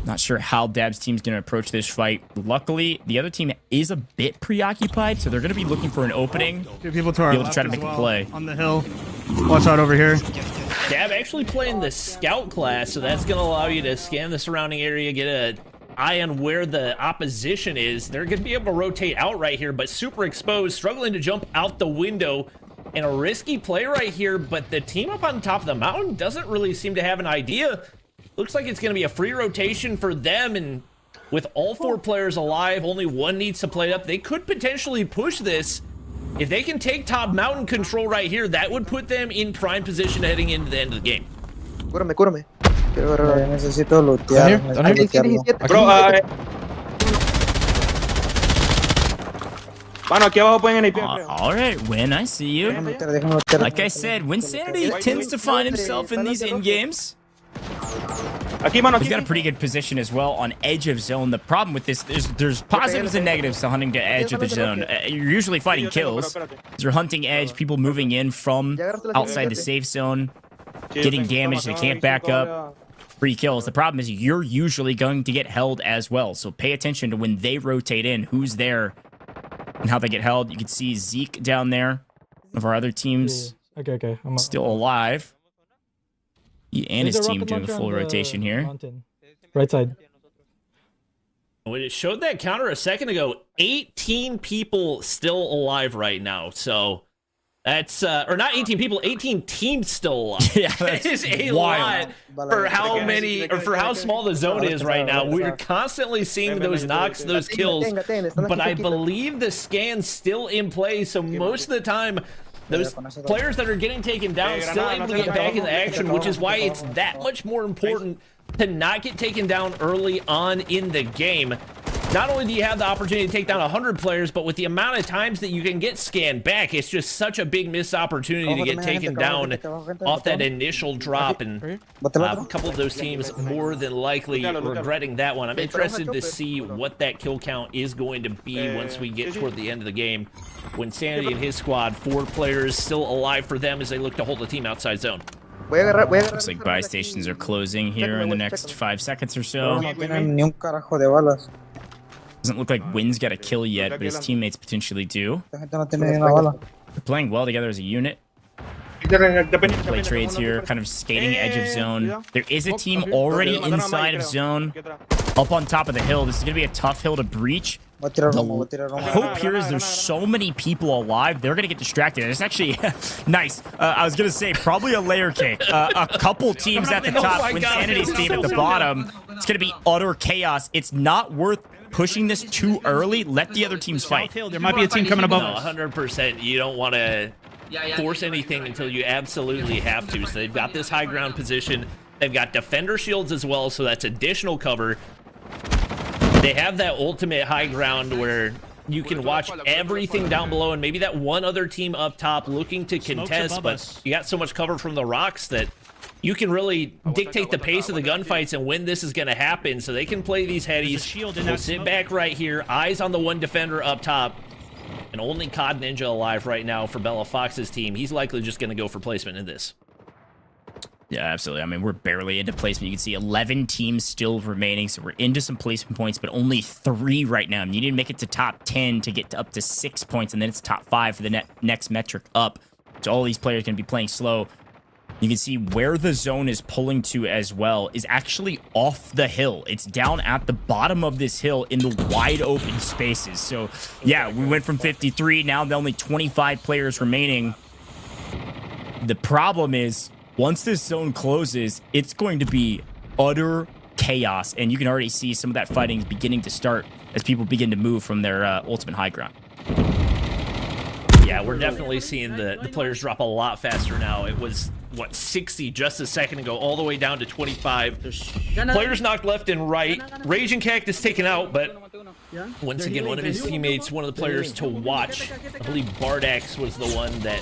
Not sure how Dab's team's going to approach this fight. Luckily, the other team is a bit preoccupied, so they're going to be looking for an opening. Two people to our be able to try to make a play. On the hill. Watch out over here. Dab actually playing the scout class, so that's going to allow you to scan the surrounding area, get an eye on where the opposition is. They're going to be able to rotate out right here, but super exposed, struggling to jump out the window. And a risky play right here, but the team up on top of the mountain doesn't really seem to have an idea. Looks like it's going to be a free rotation for them, and with all 4 players alive, only one needs to play up. They could potentially push this. If they can take top mountain control right here, that would put them in prime position heading into the end of the game. Cúrame. Necesito lootear. Bro, All right, Win, I see you. Like I said, Winsanity tends to find himself in these in-games. We've got a pretty good position as well on edge of zone. The problem with this is there's positives and negatives to hunting to edge of the zone. You're usually fighting kills. You're hunting edge, people moving in from outside the safe zone, getting damaged, they can't back up. Free kills. The problem is you're usually going to get held as well. So pay attention to when they rotate in, who's there, and how they get held. You can see Zeke down there, one of our other teams, Okay. I'm still alive. He and his team doing a full rotation here. Mountain. Right side. When it showed that counter a second ago, 18 people still alive right now. So that's, or not 18 people, 18 teams still alive. Yeah, that is a lot for how many, or for how small the zone is right now. We're constantly seeing those knocks, those kills, but I believe the scan's still in play. So most of the time, those players that are getting taken down still able to get back in the action, which is why it's that much more important to not get taken down early on in the game. Not only do you have the opportunity to take down 100 players, but with the amount of times that you can get scanned back, it's just such a big missed opportunity to get taken down off that initial drop. And a couple of those teams more than likely regretting that one. I'm interested to see what that kill count is going to be once we get toward the end of the game. When Sanity and his squad, 4 players still alive for them as they look to hold the team outside zone. Looks like buy stations are closing here in the next 5 seconds or so. Doesn't look like Wynn's got a kill yet, but his teammates potentially do. They're playing well together as a unit. Play trades here, kind of skating edge of zone. There is a team already inside of zone, up on top of the hill. This is going to be a tough hill to breach. The hope here is there's so many people alive, they're going to get distracted. And it's actually nice. I was going to say, probably a layer cake. A couple teams at the top, Win Sanity's team at the bottom. It's going to be utter chaos. It's not worth pushing this too early. Let the other teams fight. There might be a team coming above us. 100%. You don't want to force anything until you absolutely have to. So they've got this high ground position. They've got defender shields as well, so that's additional cover. They have that ultimate high ground where you can watch everything down below, and maybe that one other team up top looking to contest, but you got so much cover from the rocks that you can really dictate the pace of the gunfights and when this is going to happen, so they can play these headies. We'll sit back right here, eyes on the one defender up top, and only COD Ninja alive right now for Bella Fox's team. He's likely just going to go for placement in this. Yeah, absolutely. I mean, we're barely into placement. You can see 11 teams still remaining, so we're into some placement points, but only 3 right now. And you need to make it to top 10 to get to up to 6 points, and then it's top 5 for the next metric up. So all these players are going to be playing slow. You can see where the zone is pulling to as well is actually off the hill. It's down at the bottom of this hill in the wide open spaces. So, yeah, we went from 53. Now there are only 25 players remaining. The problem is, once this zone closes, it's going to be utter chaos. And you can already see some of that fighting beginning to start as people begin to move from their ultimate high ground. Yeah, we're definitely seeing the players drop a lot faster now. It was, what, 60 just a second ago, all the way down to 25. Players knocked left and right. Raging Cactus taken out, but once again, one of his teammates, one of the players to watch, I believe Bardax was the one that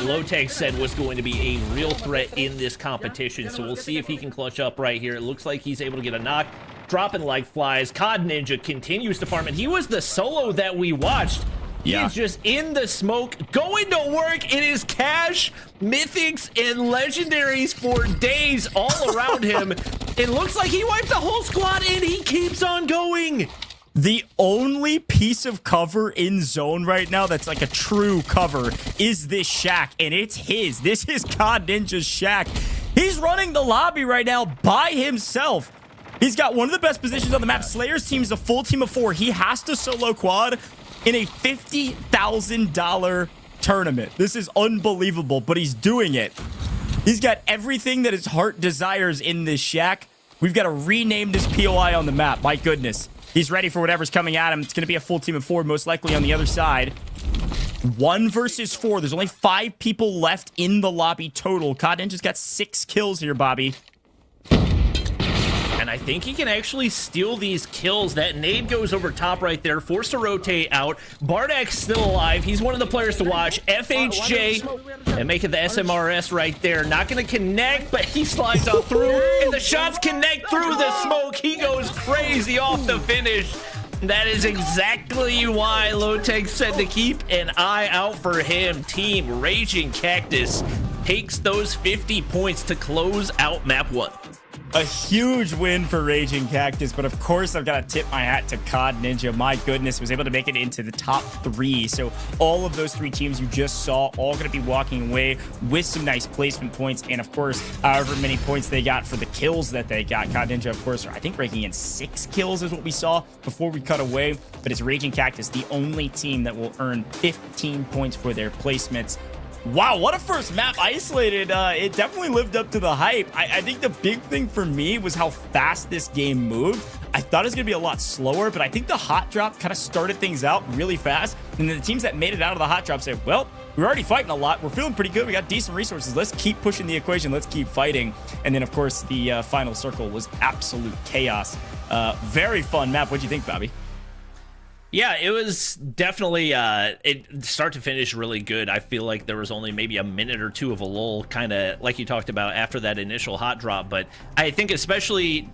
Lotec said was going to be a real threat in this competition. So we'll see if he can clutch up right here. It looks like he's able to get a knock, dropping like flies. COD Ninja continues to farm, and he was the solo that we watched. He's just in the smoke, going to work. It is cash, mythics, and legendaries for days all around him. It looks like he wiped the whole squad, and he keeps on going. The only piece of cover in zone right now that's like a true cover is this shack, and it's his. This is COD Ninja's shack. He's running the lobby right now by himself. He's got one of the best positions on the map. Slayer's team is a full team of 4. He has to solo quad in a $50,000 tournament. This is unbelievable, but he's doing it. He's got everything that his heart desires in this shack. We've got to rename this POI on the map. My goodness. He's ready for whatever's coming at him. It's going to be a full team of 4, most likely on the other side. 1 versus 4. There's only 5 people left in the lobby total. COD Ninja's got 6 kills here, Bobby. And I think he can actually steal these kills. That nade goes over top right there, forced to rotate out. Bardak's still alive. He's one of the players to watch. FHJ, and making the SMRS right there. Not going to connect, but he slides on through, and the shots connect through the smoke. He goes crazy off the finish. That is exactly why Lotec said to keep an eye out for him. Team Raging Cactus takes those 50 points to close out map 1. A huge win for Raging Cactus, but of course I've got to tip my hat to COD Ninja. My goodness, was able to make it into the top 3. So all of those 3 teams you just saw, all going to be walking away with some nice placement points. And of course, however many points they got for the kills that they got. COD Ninja, of course, I think raking in 6 kills is what we saw before we cut away. But it's Raging Cactus, the only team that will earn 15 points for their placements. Wow, what a first map. Isolated. It definitely lived up to the hype. I think the big thing for me was how fast this game moved. I thought it was going to be a lot slower, but I think the hot drop kind of started things out really fast. And then the teams that made it out of the hot drop said, well, we're already fighting a lot. We're feeling pretty good. We got decent resources. Let's keep pushing the equation. Let's keep fighting. And then, of course, the final circle was absolute chaos. Very fun map. What'd you think, Bobby? Yeah, it was definitely it start to finish really good. I feel like there was only maybe a minute or two of a lull, kind of like you talked about after that initial hot drop. But I think especially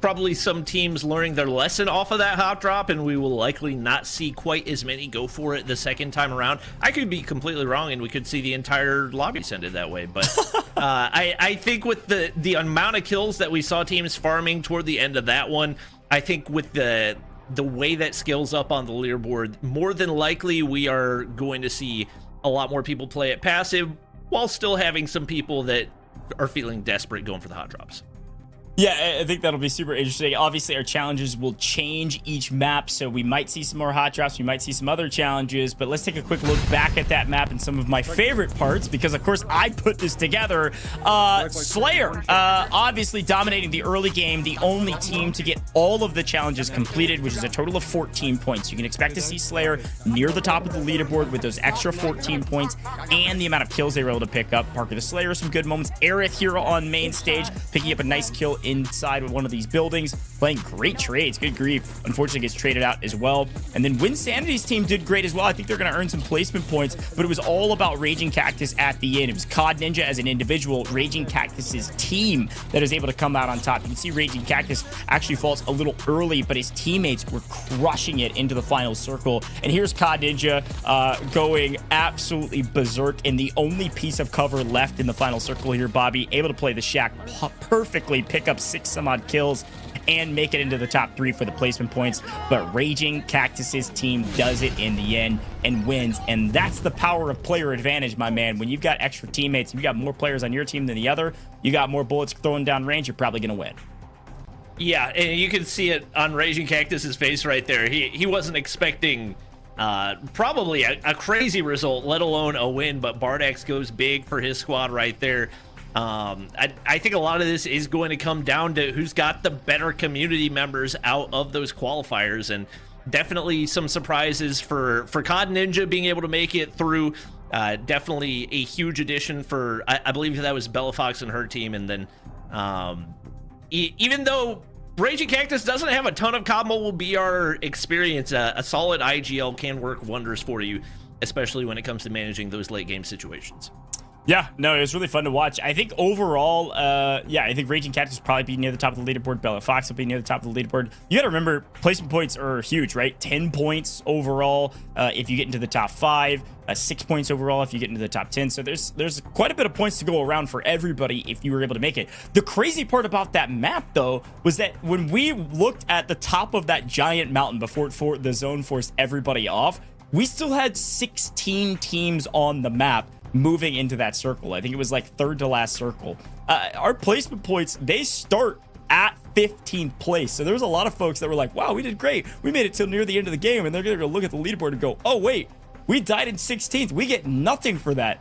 probably some teams learning their lesson off of that hot drop, and we will likely not see quite as many go for it the second time around. I could be completely wrong, and we could see the entire lobby send it that way. But I think with the amount of kills that we saw teams farming toward the end of that one, I think with the way that scales up on the leaderboard, more than likely we are going to see a lot more people play it passive while still having some people that are feeling desperate going for the hot drops. Yeah, I think that'll be super interesting. Obviously, our challenges will change each map, so we might see some more hot drops, we might see some other challenges, but let's take a quick look back at that map and some of my favorite parts, because, of course, I put this together. Slayer, obviously dominating the early game, the only team to get all of the challenges completed, which is a total of 14 points. You can expect to see Slayer near the top of the leaderboard with those extra 14 points and the amount of kills they were able to pick up. Parker the Slayer, some good moments. Aerith here on main stage, picking up a nice kill inside of one of these buildings, playing great trades. Good grief. Unfortunately gets traded out as well. And then Winsanity's team did great as well. I think they're going to earn some placement points, but it was all about Raging Cactus at the end. It was COD Ninja as an individual, Raging Cactus's team that is able to come out on top. You can see Raging Cactus actually falls a little early, but his teammates were crushing it into the final circle. And here's COD Ninja going absolutely berserk, and the only piece of cover left in the final circle here, Bobby, able to play the shack perfectly, pick up 6 some odd kills and make it into the top 3 for the placement points. But Raging Cactus's team does it in the end and wins, and that's the power of player advantage, my man. When you've got extra teammates, you got more players on your team than the other, you got more bullets throwing down range, you're probably gonna win. Yeah, and you can see it on Raging Cactus's face right there. He wasn't expecting probably a crazy result, let alone a win, but Bardax goes big for his squad right there. I think a lot of this is going to come down to who's got the better community members out of those qualifiers, and definitely some surprises for COD Ninja being able to make it through. Definitely a huge addition for, I believe that was Bella Fox and her team. And then even though Raging Cactus doesn't have a ton of COD Mobile BR experience, a solid IGL can work wonders for you, especially when it comes to managing those late game situations. Yeah, no, it was really fun to watch. I think overall, yeah, I think Raging Cactus will probably be near the top of the leaderboard. Bella Fox will be near the top of the leaderboard. You got to remember, placement points are huge, right? 10 points overall if you get into the top 5, 6 points overall if you get into the top 10. So there's quite a bit of points to go around for everybody if you were able to make it. The crazy part about that map, though, was that when we looked at the top of that giant mountain before the zone forced everybody off, we still had 16 teams on the map moving into that circle. I think it was like third to last circle. Our placement points, they start at 15th place. So there was a lot of folks that were like, wow, we did great. We made it till near the end of the game. And they're going to go look at the leaderboard and go, oh, wait, we died in 16th. We get nothing for that.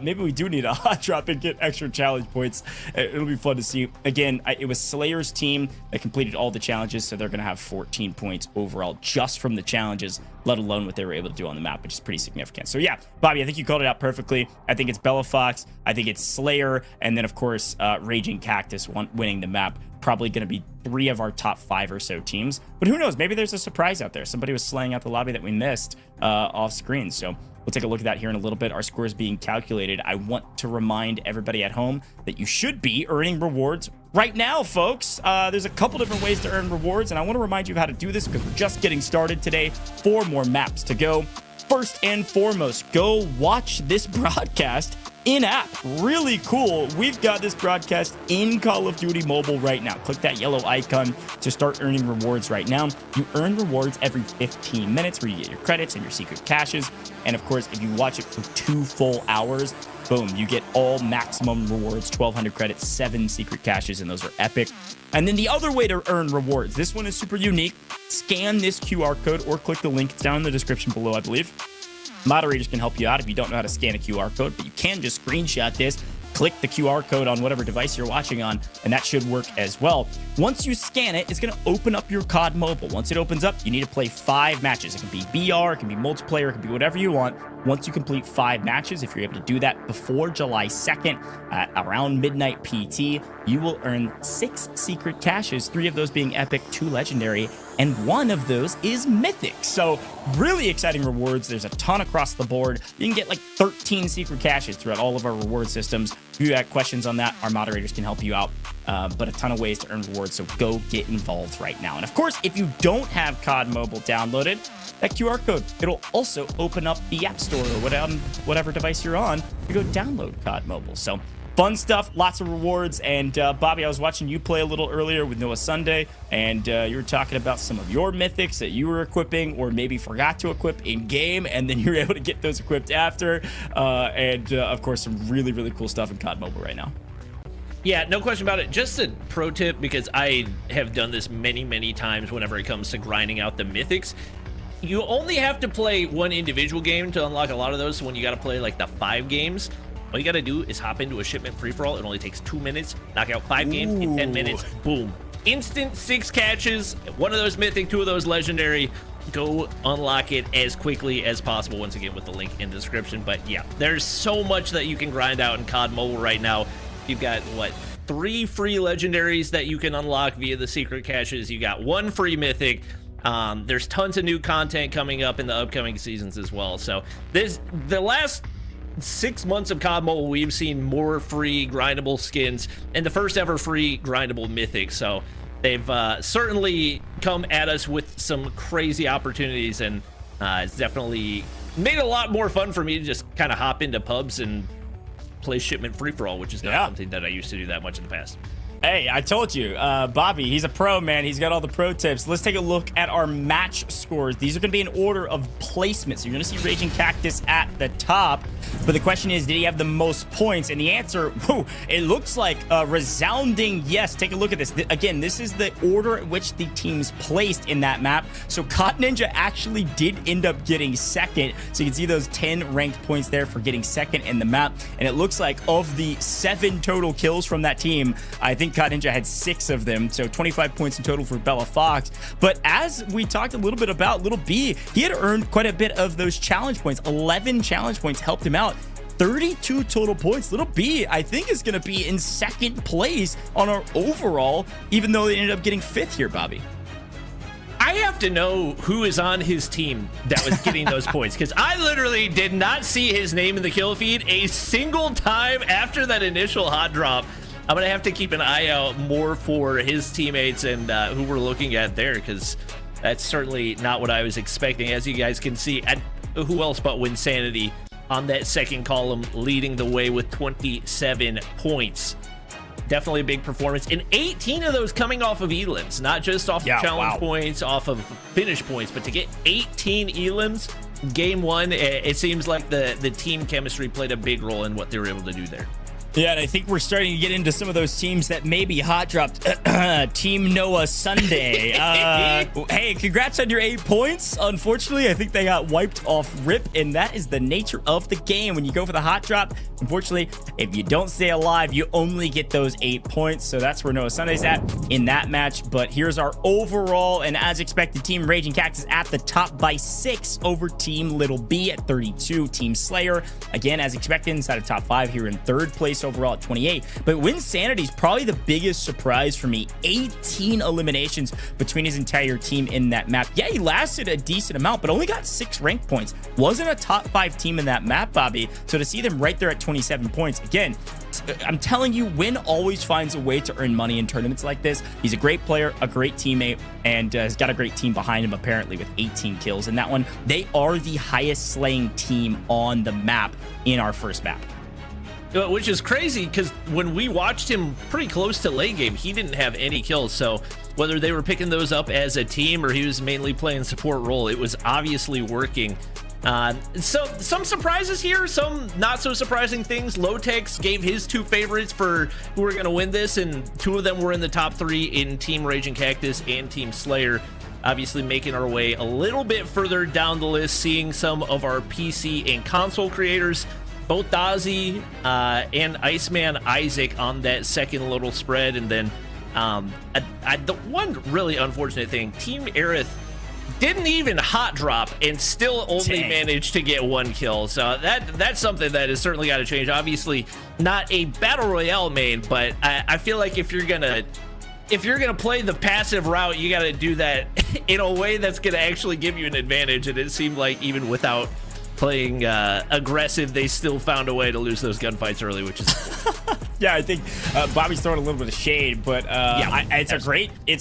Maybe we do need a hot drop and get extra challenge points. It'll be fun to see. Again, it was Slayer's team that completed all the challenges, so they're going to have 14 points overall just from the challenges, let alone what they were able to do on the map, which is pretty significant. So yeah, Bobby, I think you called it out perfectly. I think it's Bella Fox. I think it's Slayer. And then, of course, Raging Cactus winning the map. Probably going to be 3 of our top 5 or so teams. But who knows? Maybe there's a surprise out there. Somebody was slaying out the lobby that we missed off screen. So we'll take a look at that here in a little bit. Our score is being calculated. I want to remind everybody at home that you should be earning rewards right now, folks. There's a couple different ways to earn rewards, and I want to remind you of how to do this because we're just getting started today. 4 more maps to go. First and foremost, go watch this broadcast in-app. Really cool. We've got this broadcast in Call of Duty Mobile right now. Click that yellow icon to start earning rewards right now. You earn rewards every 15 minutes where you get your credits and your secret caches. And of course, if you watch it for 2 full hours, boom, you get all maximum rewards, 1,200 credits, 7 secret caches, and those are epic. And then the other way to earn rewards, this one is super unique. Scan this QR code or click the link. It's down in the description below, I believe. Moderators can help you out if you don't know how to scan a QR code, but you can just screenshot this, click the QR code on whatever device you're watching on, and that should work as well. Once you scan it, it's going to open up your COD Mobile. Once it opens up, you need to play 5 matches. It can be BR, it can be multiplayer, it can be whatever you want. Once you complete 5 matches, if you're able to do that before July 2nd at around midnight PT, you will earn 6 secret caches, 3 of those being epic, 2 legendary, and 1 of those is mythic. So really exciting rewards. There's a ton across the board. You can get like 13 secret caches throughout all of our reward systems. If you have questions on that, our moderators can help you out. But a ton of ways to earn rewards, so go get involved right now. And of course, if you don't have COD Mobile downloaded, that QR code, it'll also open up the App Store or whatever device you're on to go download COD Mobile. So fun stuff, lots of rewards. And Bobby, I was watching you play a little earlier with Noah Sunday, and you were talking about some of your mythics that you were equipping or maybe forgot to equip in game, and then you were able to get those equipped after. Of course, some really, really cool stuff in COD Mobile right now. Yeah, no question about it. Just a pro tip, because I have done this many, many times whenever it comes to grinding out the mythics. You only have to play 1 individual game to unlock a lot of those. So when you got to play like the 5 games, all you got to do is hop into a shipment free-for-all. It only takes 2 minutes. Knock out 5 games in 10 minutes. Boom. Instant 6 catches. 1 of those mythic, 2 of those legendary. Go unlock it as quickly as possible. Once again, with the link in the description. But yeah, there's so much that you can grind out in COD Mobile right now. You've got, what, 3 free legendaries that you can unlock via the secret caches. You got 1 free mythic. There's tons of new content coming up in the upcoming seasons as well. So the last 6 months of COD Mobile, we've seen more free grindable skins and the first ever free grindable mythic. So they've certainly come at us with some crazy opportunities, and it's definitely made it a lot more fun for me to just kind of hop into pubs and play shipment free-for-all, which is not something that I used to do that much in the past. Hey, I told you, Bobby, he's a pro, man. He's got all the pro tips. Let's take a look at our match scores. These are going to be in order of placement. So you're going to see Raging Cactus at the top. But the question is, did he have the most points? And the answer, it looks like a resounding yes. Take a look at this. Again, this is the order at which the teams placed in that map. So COD Ninja actually did end up getting second. So you can see those 10 ranked points there for getting second in the map. And it looks like of the 7 total kills from that team, I think COD Ninja had 6 of them, so 25 points in total for Bella Fox. But as we talked a little bit about Little B, he had earned quite a bit of those challenge points. 11 challenge points helped him out. 32 total points. Little B, I think, is going to be in second place on our overall, even though they ended up getting 5th here, Bobby. I have to know who is on his team that was getting those points, because I literally did not see his name in the kill feed a single time after that initial hot drop. I'm going to have to keep an eye out more for his teammates and who we're looking at there, because that's certainly not what I was expecting. As you guys can see, who else but Winsanity on that second column, leading the way with 27 points. Definitely a big performance. And 18 of those coming off of elims, not just off of challenge points, off of finish points, but to get 18 elims game 1, it seems like the team chemistry played a big role in what they were able to do there. Yeah, and I think we're starting to get into some of those teams that maybe hot dropped. Team Noah Sunday. Hey, congrats on your 8 points. Unfortunately, I think they got wiped off rip, and that is the nature of the game. When you go for the hot drop, unfortunately, if you don't stay alive, you only get those 8 points. So that's where Noah Sunday's at in that match. But here's our overall, and as expected, Team Raging Cactus at the top by 6 over Team Little B at 32. Team Slayer, again, as expected, inside of top 5 here in 3rd place overall at 28. But Winsanity is probably the biggest surprise for me. 18 eliminations between his entire team in that map. Yeah, he lasted a decent amount, but only got 6 rank points. Wasn't a top 5 team in that map, Bobby. So to see them right there at 27 points, again, I'm telling you, Win always finds a way to earn money in tournaments like this. He's a great player, a great teammate, and has got a great team behind him, apparently, with 18 kills in that one. They are the highest slaying team on the map in our first map. Which is crazy, because when we watched him pretty close to late game, he didn't have any kills. So whether they were picking those up as a team or he was mainly playing support role, it was obviously working. So some surprises here, some not so surprising things. Lotex gave his 2 favorites for who are going to win this, and 2 of them were in the top 3 in Team Raging Cactus and Team Slayer. Obviously making our way a little bit further down the list, seeing some of our PC and console creators both Dazzy and Iceman Isaac on that second little spread. And then the one really unfortunate thing, Team Aerith didn't even hot drop and still only managed to get 1 kill. So that's something that has certainly got to change. Obviously not a battle royale main, but I feel like if you're gonna play the passive route, you got to do that in a way that's gonna actually give you an advantage. And it seemed like even without playing aggressive, they still found a way to lose those gunfights early, which is yeah, I think Bobby's throwing a little bit of shade, but yeah, it's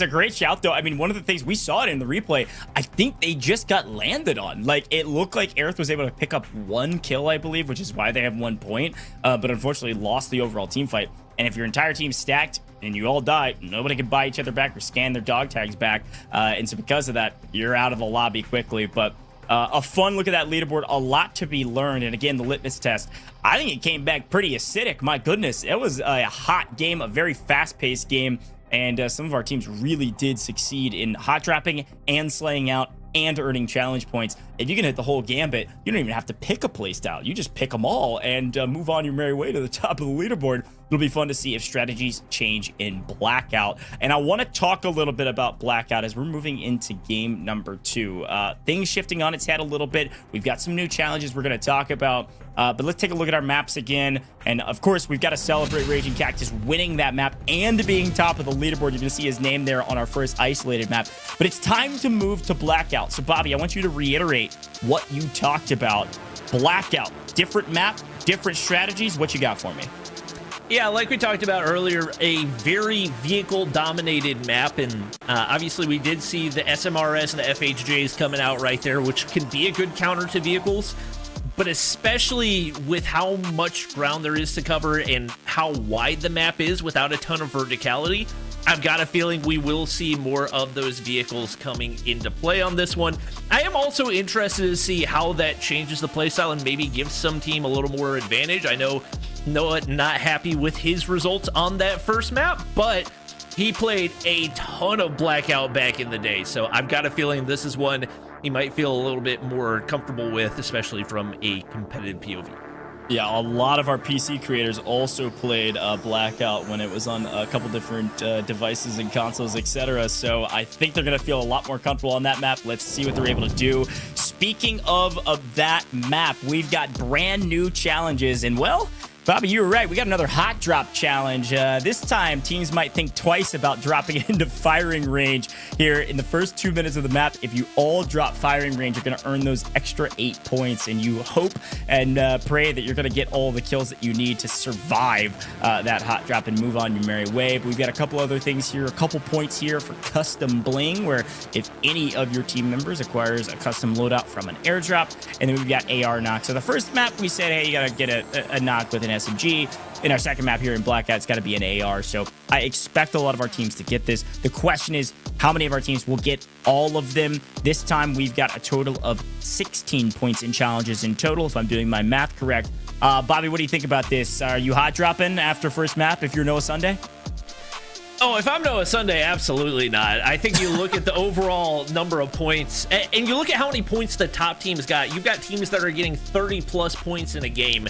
a great shout though. I mean, one of the things we saw it in the replay, I think they just got landed on. Like, it looked like Aerith was able to pick up 1 kill, I believe, which is why they have 1 point, but unfortunately lost the overall team fight. And if your entire team's stacked and you all die, nobody can buy each other back or scan their dog tags back, and so because of that, you're out of the lobby quickly. But a fun look at that leaderboard, a lot to be learned. And again, the litmus test, I think it came back pretty acidic. My goodness, it was a hot game, a very fast-paced game, and some of our teams really did succeed in hot dropping and slaying out and earning challenge points. If you can hit the whole gambit, you don't even have to pick a playstyle. You just pick them all and move on your merry way to the top of the leaderboard. It'll be fun to see if strategies change in Blackout. And I want to talk a little bit about Blackout as we're moving into game number 2. Things shifting on its head a little bit. We've got some new challenges we're going to talk about. But let's take a look at our maps again. And of course, we've got to celebrate Raging Cactus winning that map and being top of the leaderboard. You're going to see his name there on our first isolated map. But it's time to move to Blackout. So Bobby, I want you to reiterate what you talked about. Blackout, different map, different strategies. What you got for me? Yeah, like we talked about earlier, a very vehicle-dominated map, and obviously we did see the SMRS and the FHJs coming out right there, which can be a good counter to vehicles, but especially with how much ground there is to cover and how wide the map is without a ton of verticality, I've got a feeling we will see more of those vehicles coming into play on this one. I am also interested to see how that changes the playstyle and maybe gives some team a little more advantage. I know Noah not happy with his results on that first map, but he played a ton of Blackout back in the day, so I've got a feeling this is one he might feel a little bit more comfortable with, especially from a competitive POV. Yeah, a lot of our PC creators also played Blackout when it was on a couple different devices and consoles, etc. So I think they're going to feel a lot more comfortable on that map. Let's see what they're able to do. Speaking of that map, we've got brand new challenges, and well, Bobby, you were right. We got another hot drop challenge. This time, teams might think twice about dropping into firing range here in the first 2 minutes of the map. If you all drop firing range, you're going to earn those extra 8 points, and you hope and pray that you're going to get all the kills that you need to survive that hot drop and move on your merry way. But we've got a couple other things here, a couple points here for custom bling, where if any of your team members acquires a custom loadout from an airdrop, and then we've got AR knock. So the first map, we said, hey, you got to get a knock with an SMG. In our second map here in Blackout, it's got to be an AR. So I expect a lot of our teams to get this. The question is, how many of our teams will get all of them? This time, we've got a total of 16 points in challenges in total, if I'm doing my math correct. Bobby, what do you think about this? Are you hot dropping after first map if you're Noah Sunday? Oh, if I'm Noah Sunday, absolutely not. I think you look at the overall number of points, and you look at how many points the top teams got. You've got teams that are getting 30-plus points in a game.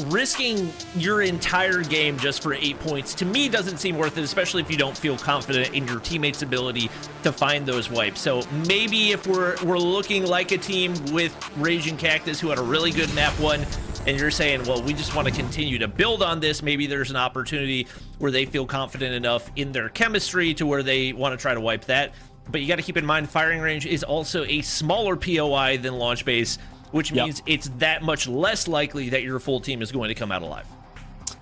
Risking your entire game just for 8 points, to me, doesn't seem worth it, especially if you don't feel confident in your teammates' ability to find those wipes. So maybe if we're looking like a team with Raging Cactus, who had a really good map 1, and you're saying, well, we just want to continue to build on this, maybe there's an opportunity where they feel confident enough in their chemistry to where they want to try to wipe that. But you got to keep in mind, firing range is also a smaller POI than launch base, which means it's that much less likely that your full team is going to come out alive.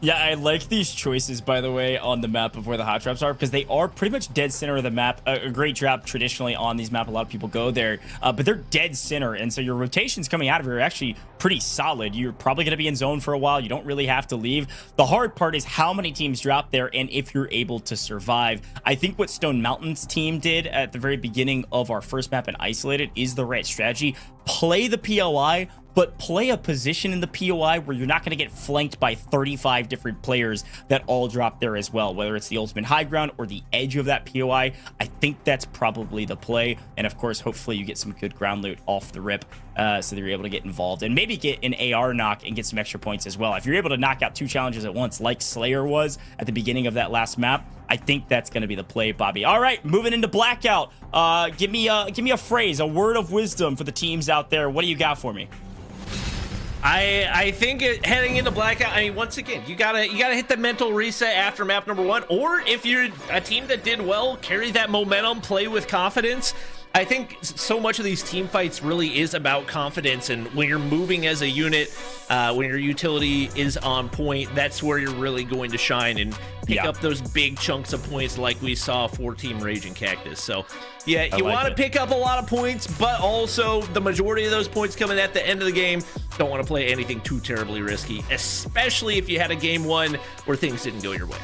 Yeah, I like these choices, by the way, on the map of where the hot drops are, because they are pretty much dead center of the map. A great drop traditionally on these maps. A lot of people go there, but they're dead center. And so your rotations coming out of here are actually pretty solid. You're probably going to be in zone for a while. You don't really have to leave. The hard part is how many teams drop there and if you're able to survive. I think what Stone Mountain's team did at the very beginning of our first map and Isolated is the right strategy. Play the POI, but play a position in the POI where you're not going to get flanked by 35 different players that all drop there as well, whether it's the ultimate high ground or the edge of that POI. I think that's probably the play. And of course, hopefully you get some good ground loot off the rip so that you're able to get involved and maybe get an AR knock and get some extra points as well. If you're able to knock out 2 challenges at once, like Slayer was at the beginning of that last map, I think that's going to be the play, Bobby. All right, moving into Blackout. Give me a phrase, a word of wisdom for the teams out there. What do you got for me? I think heading into Blackout, I mean, once again, you gotta hit the mental reset after map number 1, or if you're a team that did well, carry that momentum, play with confidence. I think so much of these team fights really is about confidence, and when you're moving as a unit, when your utility is on point, that's where you're really going to shine and pick up those big chunks of points like we saw for Team Rage and Cactus. So yeah, you want to pick up a lot of points, but also the majority of those points coming at the end of the game. Don't want to play anything too terribly risky, especially if you had a game 1 where things didn't go your way.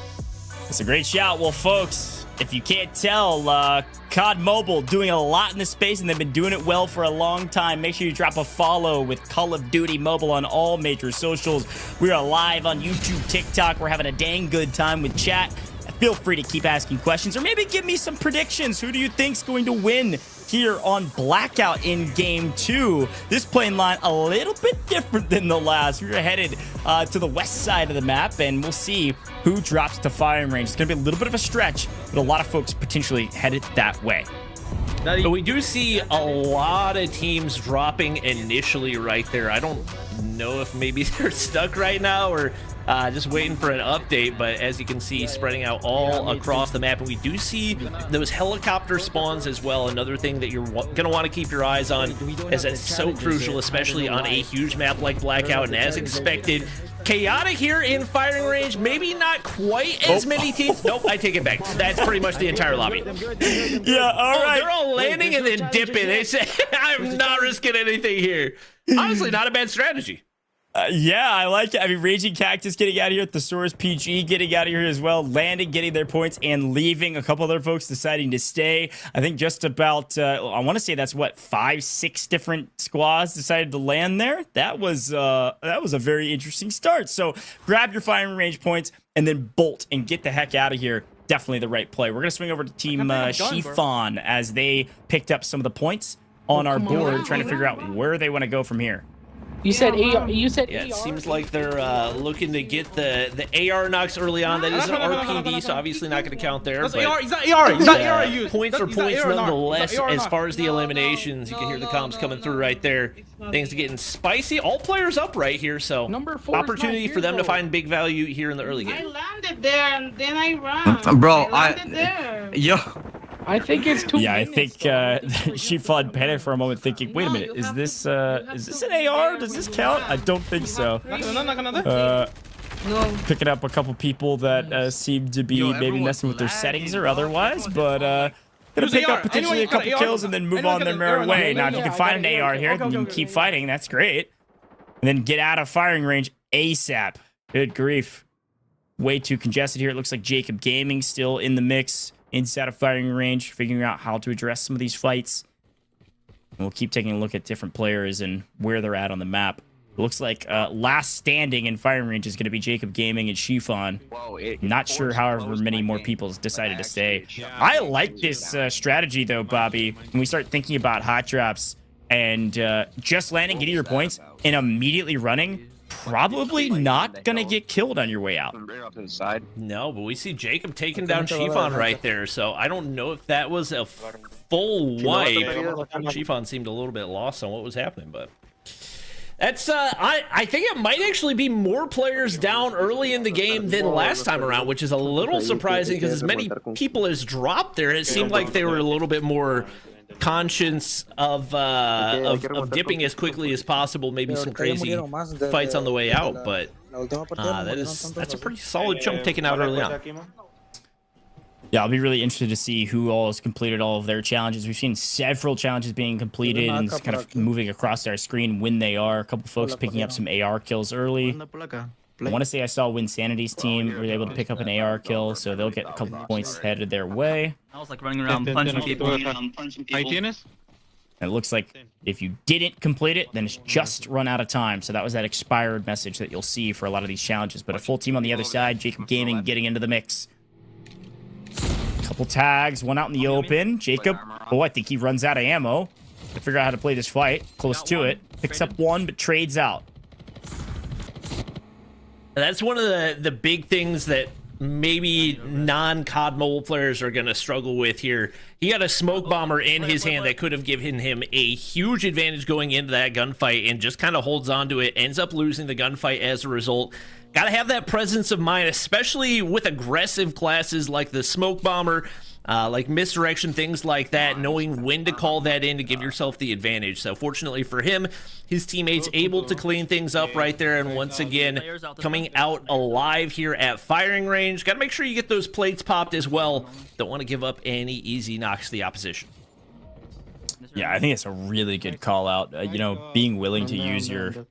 That's a great shout. Well, folks, if you can't tell, COD Mobile doing a lot in this space, and they've been doing it well for a long time. Make sure you drop a follow with Call of Duty Mobile on all major socials. We are live on YouTube, TikTok. We're having a dang good time with chat. Feel free to keep asking questions, or maybe give me some predictions. Who do you think's going to win here on Blackout in Game 2? This playing line a little bit different than the last. We're headed to the west side of the map, and we'll see who drops to firing range. It's going to be a little bit of a stretch, but a lot of folks potentially headed that way. But we do see a lot of teams dropping initially right there. I don't know if maybe they're stuck right now or just waiting for an update, but as you can see, spreading out all across the map. And we do see those helicopter spawns as well. Another thing that you're going to want to keep your eyes on, as it's so crucial, especially on a huge map like Blackout. And as expected, chaotic here in firing range. Maybe not quite as many teams. Nope, I take it back. That's pretty much the entire lobby. Yeah, all right. They're all landing and then dipping. They say, I'm not risking anything here. Honestly, not a bad strategy. Yeah, I like it. I mean, Raging Cactus getting out of here, Thesaurus PG getting out of here as well, landing, getting their points, and leaving. A couple other folks deciding to stay. I think just about, I want to say that's what, 5, 6 different squads decided to land there. That was a very interesting start. So grab your firing range points and then bolt and get the heck out of here. Definitely the right play. We're going to swing over to Team Chiffon as they picked up some of the points on our board, trying to figure out where they want to go from here. You said AR. You said yeah, AR. it seems like they're looking to get the AR knocks early on. That is an RPD, so obviously not going to count there. That's but, AR. He's not AR. He's not AR used. Points are points nonetheless. AR As far as the eliminations, you can hear the comms coming through right there. Things are getting spicy. All players up right here, so opportunity for them to find big value here in the early game. I landed there and then I ran. Bro, I think it's 2 Yeah, I minutes. think she fought panic for a moment, thinking, "Wait a minute, is this an AR? Does this count?" I don't think so. Picking up a couple people that seem to be maybe messing with their settings or otherwise, but gonna pick up potentially a couple kills and then move on their merry way. Now, if you can find an AR here, you can keep fighting. That's great. And then get out of firing range ASAP. Good grief. Way too congested here. It looks like Jacob Gaming still in the mix. Inside of firing range, figuring out how to address some of these fights. And we'll keep taking a look at different players and where they're at on the map. It looks like last standing in firing range is going to be Jacob Gaming and Chiffon. Not sure however many more people decided to stay. I like this strategy, though, Bobby. When we start thinking about hot drops and just landing, getting your points, and immediately running, probably not gonna get killed on your way out. No, but we see Jacob taking down Chiffon right there, so I don't know if that was a full wipe. Chiffon seemed a little bit lost on what was happening, but that's I think it might actually be more players down early in the game than last time around, which is a little surprising because as many people as dropped there, it seemed like they were a little bit more conscious of dipping as quickly as possible. Maybe some crazy fights on the way out, but that's a pretty solid chunk taken out early on. Yeah, I'll be really interested to see who all has completed all of their challenges. We've seen several challenges being completed and kind of moving across our screen when they are. A couple folks picking up some AR kills early. I want to say I saw Winsanity's team were able to pick up an AR kill, so they'll get a couple points headed their way. I was like running around punching people. And it looks like if you didn't complete it, then it's just run out of time. So that was that expired message that you'll see for a lot of these challenges. But a full team on the other side, Jacob Gaming getting into the mix. Couple tags, one out in the open. Jacob, oh, I think he runs out of ammo. To figure out how to play this fight. Close to it. Picks up one, but trades out. That's one of the big things that maybe non-COD mobile players are going to struggle with here. He got a smoke bomber in his hand that could have given him a huge advantage going into that gunfight and just kind of holds on to it, ends up losing the gunfight as a result. Got to have that presence of mind, especially with aggressive classes like the smoke bomber, like misdirection, things like that, knowing when to call that in to give yourself the advantage. So fortunately for him, his teammates able to clean things up right there, and once again coming out alive here at firing range. Got to make sure you get those plates popped as well. Don't want to give up any easy knocks to the opposition. Yeah, I think it's a really good call out. You know, being willing to use your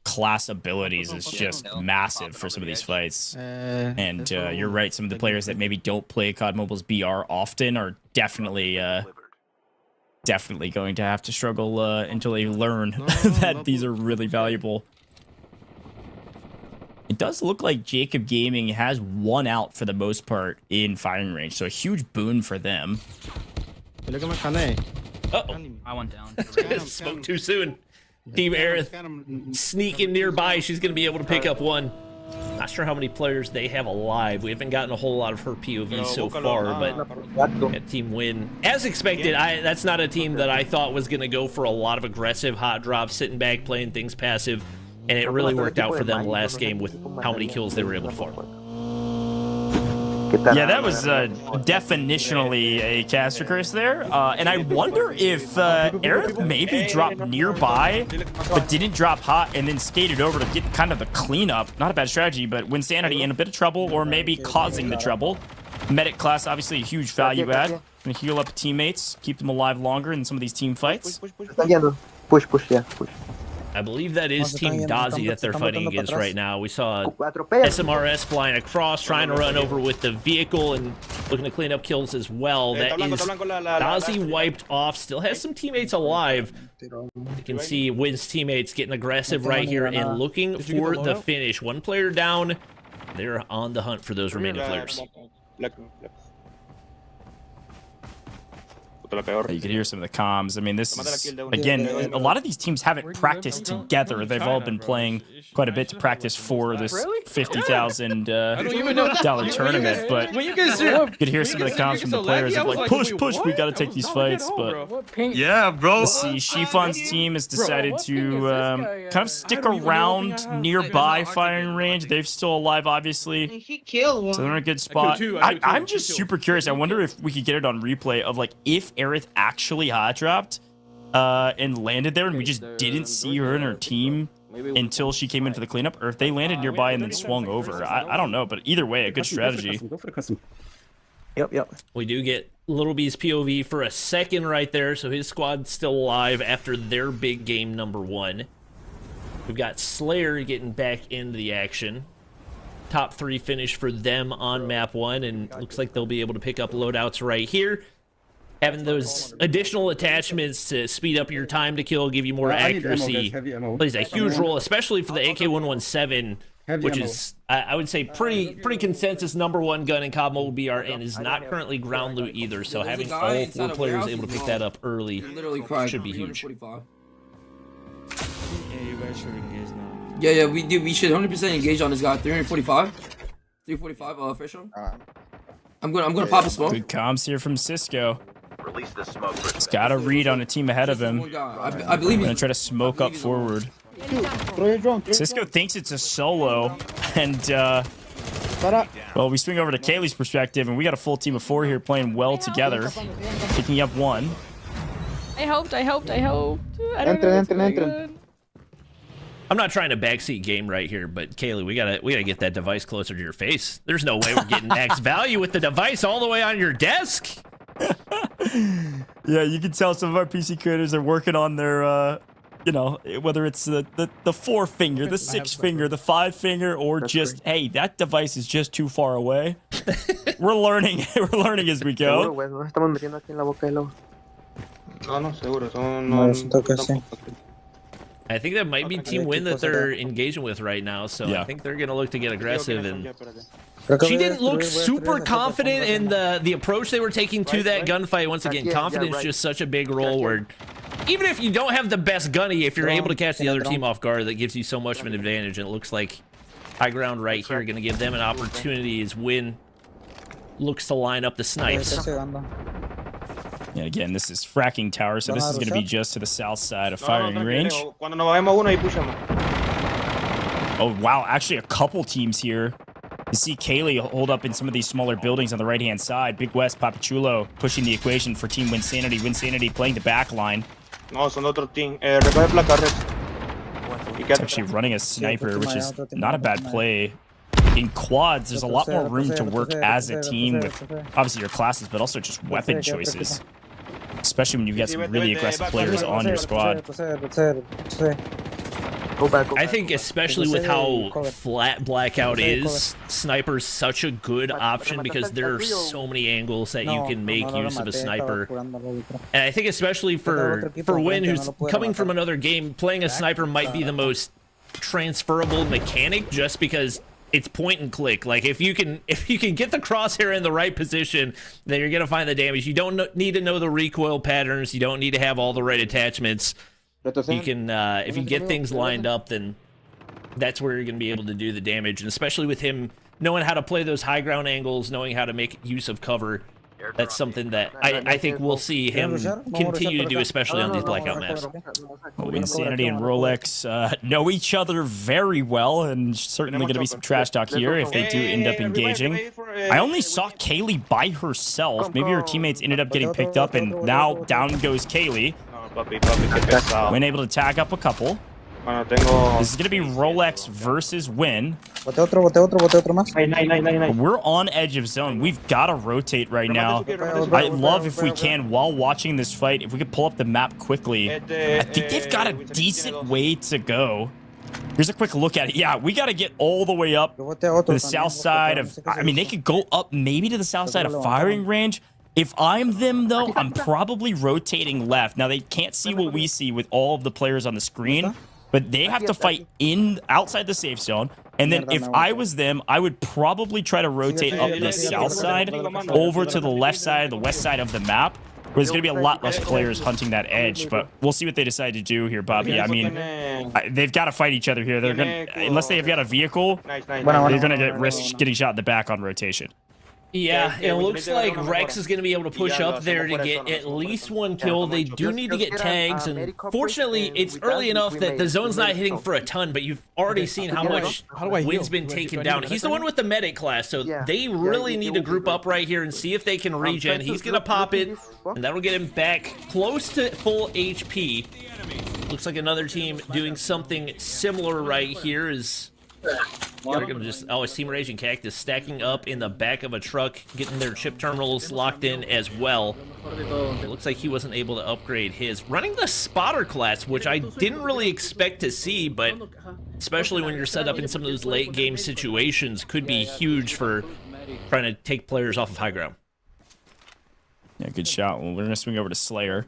class abilities is just massive for some of these fights. And you're right, some of the players that maybe don't play COD Mobile's BR often are definitely going to have to struggle until they learn that these are really valuable. It does look like Jacob Gaming has one out for the most part in firing range, so a huge boon for them. Uh-oh. I went down. Spoke too soon. Team Aerith sneaking nearby. She's going to be able to pick up one. Not sure how many players they have alive. We haven't gotten a whole lot of her POV so far, but that team win. As expected, that's not a team that I thought was going to go for a lot of aggressive hot drops, sitting back, playing things passive, and it really worked out for them last game with how many kills they were able to farm. Yeah, that was definitionally a caster curse there. And I wonder if Aerith maybe dropped nearby, but didn't drop hot and then skated over to get kind of the cleanup. Not a bad strategy, but when Sanity in a bit of trouble or maybe causing the trouble. Medic class, obviously a huge value add. Gonna heal up teammates, keep them alive longer in some of these team fights. Push, yeah, push. I believe that is Team Dazi that they're fighting against right now. We saw SMRS flying across, trying to run over with the vehicle and looking to clean up kills as well. That is Dazi wiped off, still has some teammates alive. You can see Win's teammates getting aggressive right here and looking for the finish. One player down. They're on the hunt for those remaining players. You can hear some of the comms. I mean, this is, again, a lot of these teams haven't practiced together. They've all been playing quite a bit to practice for this $50,000 tournament. But you could hear some of the comms from the players of like, push, we got to take these fights. But yeah, bro. Let's see, Shifon's team has decided to kind of stick around nearby firing range. They're still alive, obviously. So they're in a good spot. I'm just super curious. I wonder if we could get it on replay of like if Aerith actually hot dropped and landed there and we just didn't see her and her team until she came in for the cleanup, or if they landed nearby and then swung over. I don't know, but either way, a good strategy. Go for the custom. Yep. We do get Little B's POV for a second right there, so his squad's still alive after their big game #1. We've got Slayer getting back into the action. Top 3 finish for them on map 1, and looks like they'll be able to pick up loadouts right here. Having those additional attachments to speed up your time to kill, give you more accuracy, plays a huge role, especially for the AK-117, which is, I would say, pretty consensus #1 gun in COD Mobile BR, and is not currently ground loot either, so having all 4 players able to pick that up early should be huge. Yeah, we should 100% engage on this guy. 345? 345 official. I'm gonna pop a smoke. Good comms here from Cisco. Release the smoke. He's got a read on a team ahead of him. I believe he's gonna try to smoke up forward. Cisco thinks it's a solo, and well, we swing over to Kaylee's perspective, and we got a full team of 4 here playing well together, picking up 1. I hoped. I don't Enter. I'm not trying to backseat game right here, but Kaylee, we gotta get that device closer to your face. There's no way we're getting max value with the device all the way on your desk. Yeah, you can tell some of our PC creators are working on their, you know, whether it's the 4-finger, the 6-finger, the 5-finger, or just, hey, that device is just too far away. We're learning as we go. I think that might be Team Win that they're engaging with right now, so I think they're gonna look to get aggressive. And she didn't look super confident in the approach they were taking to that gunfight. Once again, confidence is just such a big role where even if you don't have the best gunny, if you're able to catch the other team off guard, that gives you so much of an advantage. And it looks like high ground right here gonna give them an opportunity as Win looks to line up the snipes. Yeah, again, this is fracking tower, so this is going to be just to the south side of firing range. Oh, wow. Actually, a couple teams here. You see Kaylee hold up in some of these smaller buildings on the right-hand side. Big West, Papachulo pushing the equation for Team Winsanity. Winsanity playing the back line. It's actually running a sniper, which is not a bad play. In quads, there's a lot more room to work as a team with obviously your classes, but also just weapon choices. Especially when you've got some really aggressive players on your squad. I think especially with how flat Blackout is, Sniper's such a good option because there are so many angles that you can make use of a sniper. And I think especially for Win, who's coming from another game, playing a sniper might be the most transferable mechanic just because it's point and click. Like if you can get the crosshair in the right position, then you're gonna find the damage. You don't need to know the recoil patterns. You don't need to have all the right attachments. You can if you get things lined up, then that's where you're gonna be able to do the damage. And especially with him knowing how to play those high ground angles, knowing how to make use of cover, that's something that I think we'll see him continue to do, especially on these Blackout maps. Well, Insanity and Rolex know each other very well, and certainly going to be some trash talk here if they do end up engaging. I only saw Kaylee by herself. Maybe her teammates ended up getting picked up, and now down goes Kaylee. Win able to tag up a couple. This is going to be Rolex versus Win. We're on edge of zone. We've got to rotate right now. I love if we can, while watching this fight, if we could pull up the map quickly. I think they've got a decent way to go. Here's a quick look at it. Yeah, we got to get all the way up to the south side of... I mean, they could go up maybe to the south side of firing range. If I'm them, though, I'm probably rotating left. Now, they can't see what we see with all of the players on the screen, but they have to fight outside the safe zone. And then if I was them, I would probably try to rotate up the south side over to the left side, the west side of the map, where there's going to be a lot less players hunting that edge. But we'll see what they decide to do here, Bobby. I mean, they've got to fight each other here. They're going to, unless they've got a vehicle, they're going to get risk getting shot in the back on rotation. Yeah, it looks like Rex is going to be able to push up there to get at least one kill. They do need to get tags, and fortunately, it's early enough that the zone's not hitting for a ton, but you've already seen how much Win's been taken down. He's the one with the medic class, so they really need to group up right here and see if they can regen. He's going to pop it, and that'll get him back close to full HP. Looks like another team doing something similar right here is... They're gonna just it's Team Raging Cactus stacking up in the back of a truck, getting their chip terminals locked in as well. It looks like he wasn't able to upgrade his. Running the spotter class, which I didn't really expect to see, but especially when you're set up in some of those late game situations, could be huge for trying to take players off of high ground. Yeah, good shot. Well, we're gonna swing over to Slayer.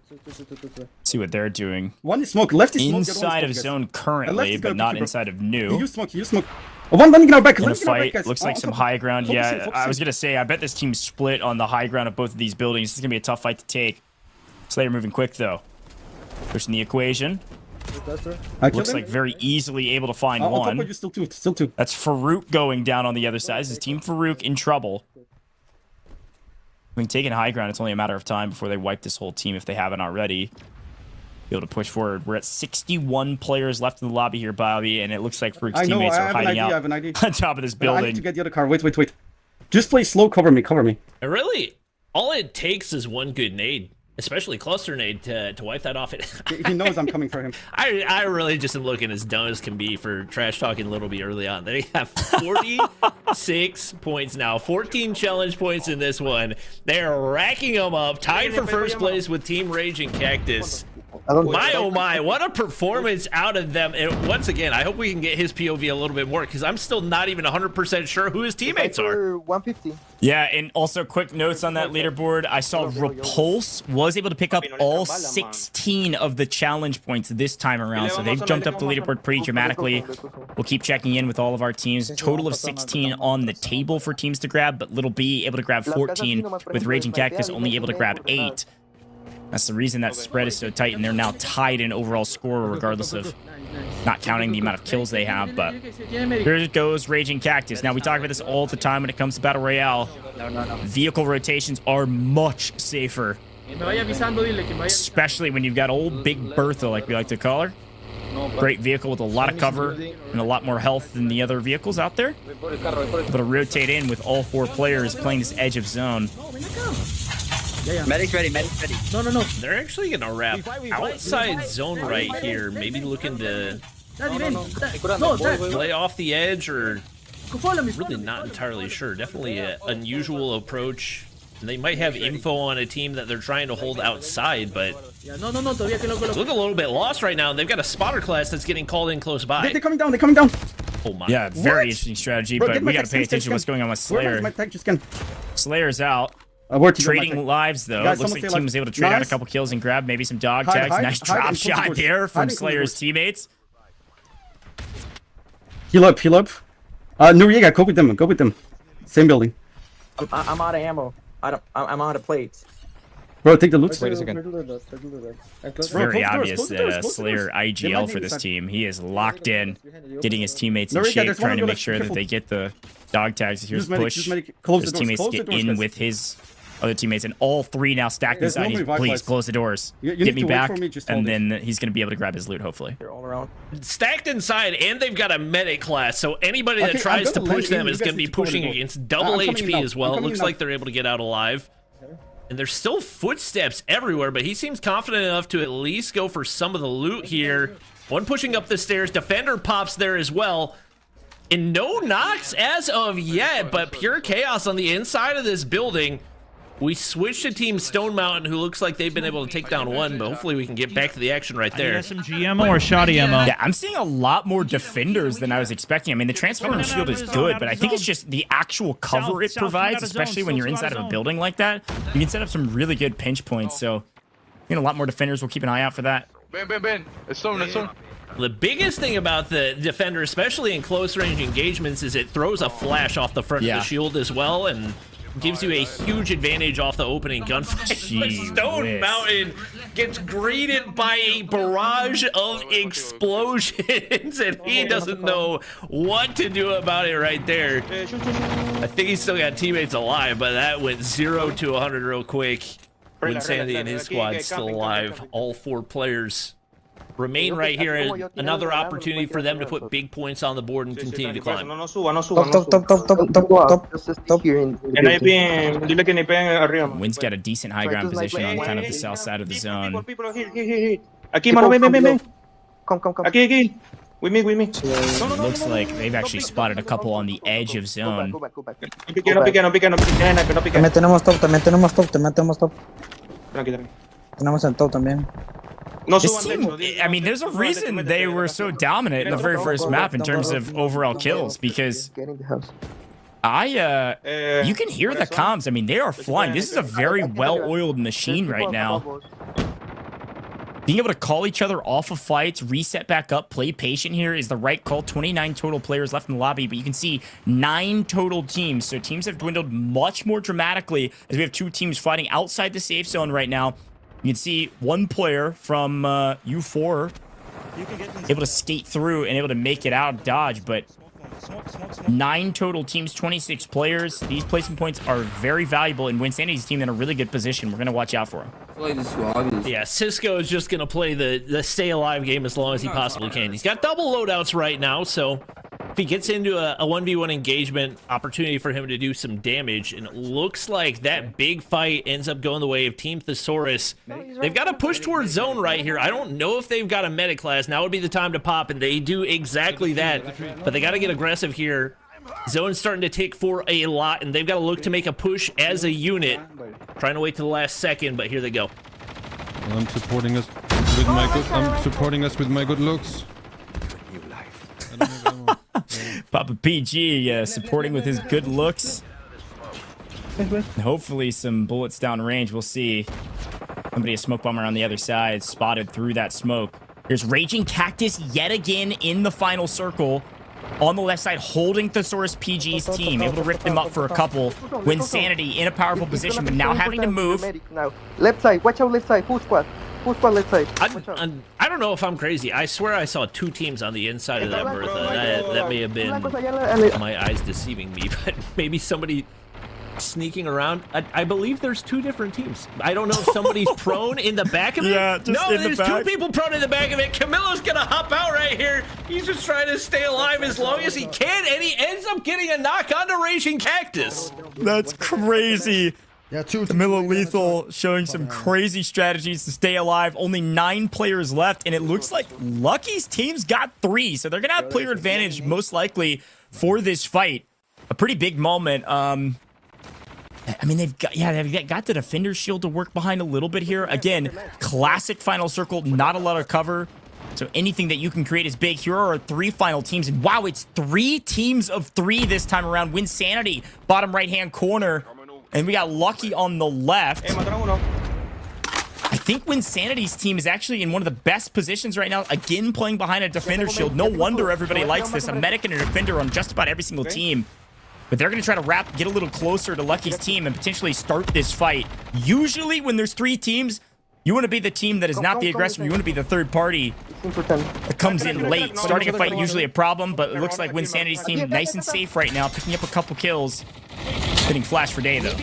See what they're doing. One is smoke, left is smoke. Inside of zone currently, but not inside of new. You smoke, you smoke. One running out back. In a fight, looks like some high ground. Yeah, I was gonna say, I bet this team's split on the high ground of both of these buildings. This is gonna be a tough fight to take. Slayer moving quick though. Pushing the equation. Looks like very easily able to find one. Still two. That's Farouk going down on the other side. This is Team Farouk in trouble. I mean, taking high ground, it's only a matter of time before they wipe this whole team if they haven't already. Be able to push forward. We're at 61 players left in the lobby here, Bobby, and it looks like Farouk's teammates are hiding out on top of this building. I need to get the other car. Wait. Just play slow. Cover me. Really, all it takes is one good nade, especially cluster nade, to wipe that off. He knows I'm coming for him. I really just am looking as dumb as can be for trash talking Little B early on. They have 46 points now, 14 challenge points in this one. They're racking them up, tied for first place with Team Raging Cactus. My oh my, what a performance out of them. And once again, I hope we can get his POV a little bit more because I'm still not even 100% sure who his teammates are. 150. Yeah, and also quick notes on that leaderboard. I saw Repulse was able to pick up all 16 of the challenge points this time around. So they've jumped up the leaderboard pretty dramatically. We'll keep checking in with all of our teams. Total of 16 on the table for teams to grab, but Little B able to grab 14 with Raging Cactus only able to grab 8. That's the reason that spread is so tight, and they're now tied in overall score regardless of not counting the amount of kills they have. But here goes Raging Cactus. Now, we talk about this all the time when it comes to Battle Royale. Vehicle rotations are much safer, especially when you've got old Big Bertha, like we like to call her. Great vehicle with a lot of cover and a lot more health than the other vehicles out there. Able to rotate in with all 4 players playing this edge of zone. Medic's ready, medic's ready. No. They're actually going to wrap outside zone right here. Maybe looking to play off the edge, or really not entirely sure. Definitely an unusual approach. And they might have info on a team that they're trying to hold outside, but look a little bit lost right now. They've got a spotter class that's getting called in close by. They're coming down. They're coming down. Oh my. Yeah, very interesting strategy, Bro, but we got to pay attention to what's going on with Slayer. Slayer's out. Trading lives, though. Guys, looks like the team was able to trade out a couple kills and grab maybe some dog tags. Nice drop shot there from Slayer's teammates. Heal up, heal up. Noriega, go with them. Go with them. Same building. I'm out of ammo. I'm out of plates. Bro, take the loot. Wait a second. It's very obvious that Slayer IGL for this team. He is locked in, getting his teammates in shape, trying to make sure that they get the dog tags. Here's push. His teammates get in with his other teammates, and all 3 now stacked inside. Please close the doors. Get me back, and then he's going to be able to grab his loot, hopefully. They're all around. Stacked inside, and they've got a medic class, so anybody that tries to push them is going to be pushing against double HP as well. It looks like they're able to get out alive. And there's still footsteps everywhere, but he seems confident enough to at least go for some of the loot here. One pushing up the stairs. Defender pops there as well. And no knocks as of yet, but pure chaos on the inside of this building. We switched to Team Stone Mountain, who looks like they've been able to take down one, but hopefully we can get back to the action right there. SMG ammo or shoddy ammo? Yeah, I'm seeing a lot more defenders than I was expecting. I mean, the Transformer Shield is good, but I think it's just the actual cover it provides, especially when you're inside of a building like that. You can set up some really good pinch points, so a lot more defenders. We'll keep an eye out for that. Ben. It's soon. The biggest thing about the defender, especially in close range engagements, is it throws a flash off the front of the shield as well, and gives you a huge advantage off the opening gunfight. Stone Mountain gets greeted by a barrage of explosions, and he doesn't know what to do about it right there. I think he's still got teammates alive, but that went 0 to 100 real quick. Winsanity and his squad still alive. All 4 players remain right here, and another opportunity for them to put big points on the board and continue to climb. Wynn's got a decent high ground position on kind of the south side of the zone. Looks like they've actually spotted a couple on the edge of zone. This team, I mean, there's a reason they were so dominant in the very first map in terms of overall kills, because you can hear the comms. I mean, they are flying. This is a very well-oiled machine right now. Being able to call each other off of fights, reset back up, play patient here is the right call. 29 total players left in the lobby, but you can see 9 total teams. So teams have dwindled much more dramatically as we have 2 teams fighting outside the safe zone right now. You can see 1 player from U4 able to skate through and able to make it out of dodge, but 9 total teams, 26 players. These placement points are very valuable, and Winsanity's team in a really good position. We're going to watch out for him. Yeah, Cisco is just going to play the stay alive game as long as he possibly can. He's got double loadouts right now, so if he gets into a 1v1 engagement, opportunity for him to do some damage, and it looks like that big fight ends up going the way of Team Thesaurus. They've got to push towards zone right here. I don't know if they've got a medic class. Now would be the time to pop, and they do exactly that, but they got to get aggressive here. Zone's starting to tick for a lot, and they've got to look to make a push as a unit. Trying to wait to the last second, but here they go. I'm supporting us. with my good. I'm supporting us with my good looks. Papa PG supporting with his good looks. And hopefully some bullets down range. We'll see. Somebody, a smoke bomber on the other side, spotted through that smoke. There's Raging Cactus yet again in the final circle. On the left side, holding Thesaurus PG's team, able to rip them up for a couple. Winsanity in a powerful position, but now having to move. Left side, watch out left side, full squad. Full squad left side. I don't know if I'm crazy. I swear I saw 2 teams on the inside of that Bertha. That may have been my eyes deceiving me, but maybe somebody sneaking around. I believe there's 2 different teams. I don't know if somebody's prone in the back of it. Yeah, no, there's 2 people prone in the back of it. Camillo's gonna hop out right here. He's just trying to stay alive as long as he can, and he ends up getting a knock onto Raging Cactus. That's crazy. Yeah, 2. Camillo Lethal showing some crazy strategies to stay alive. Only 9 players left, and it looks like Lucky's team's got 3, so they're gonna have player advantage most likely for this fight. A pretty big moment. I mean, they've got the defender shield to work behind a little bit here. Again, classic final circle, not a lot of cover. So anything that you can create is big. Here are 3 final teams. And wow, it's 3 teams of 3 this time around. Winsanity, bottom right-hand corner. And we got Lucky on the left. I think Winsanity's team is actually in one of the best positions right now. Again, playing behind a defender shield. No wonder everybody likes this. A medic and a defender on just about every single team. But they're going to try to get a little closer to Lucky's team and potentially start this fight. Usually when there's 3 teams, you want to be the team that is not the aggressor. You want to be the third party that comes in late. Starting a fight usually a problem, but it looks like Winsanity's team nice and safe right now, picking up a couple kills. Hitting flash for day, though.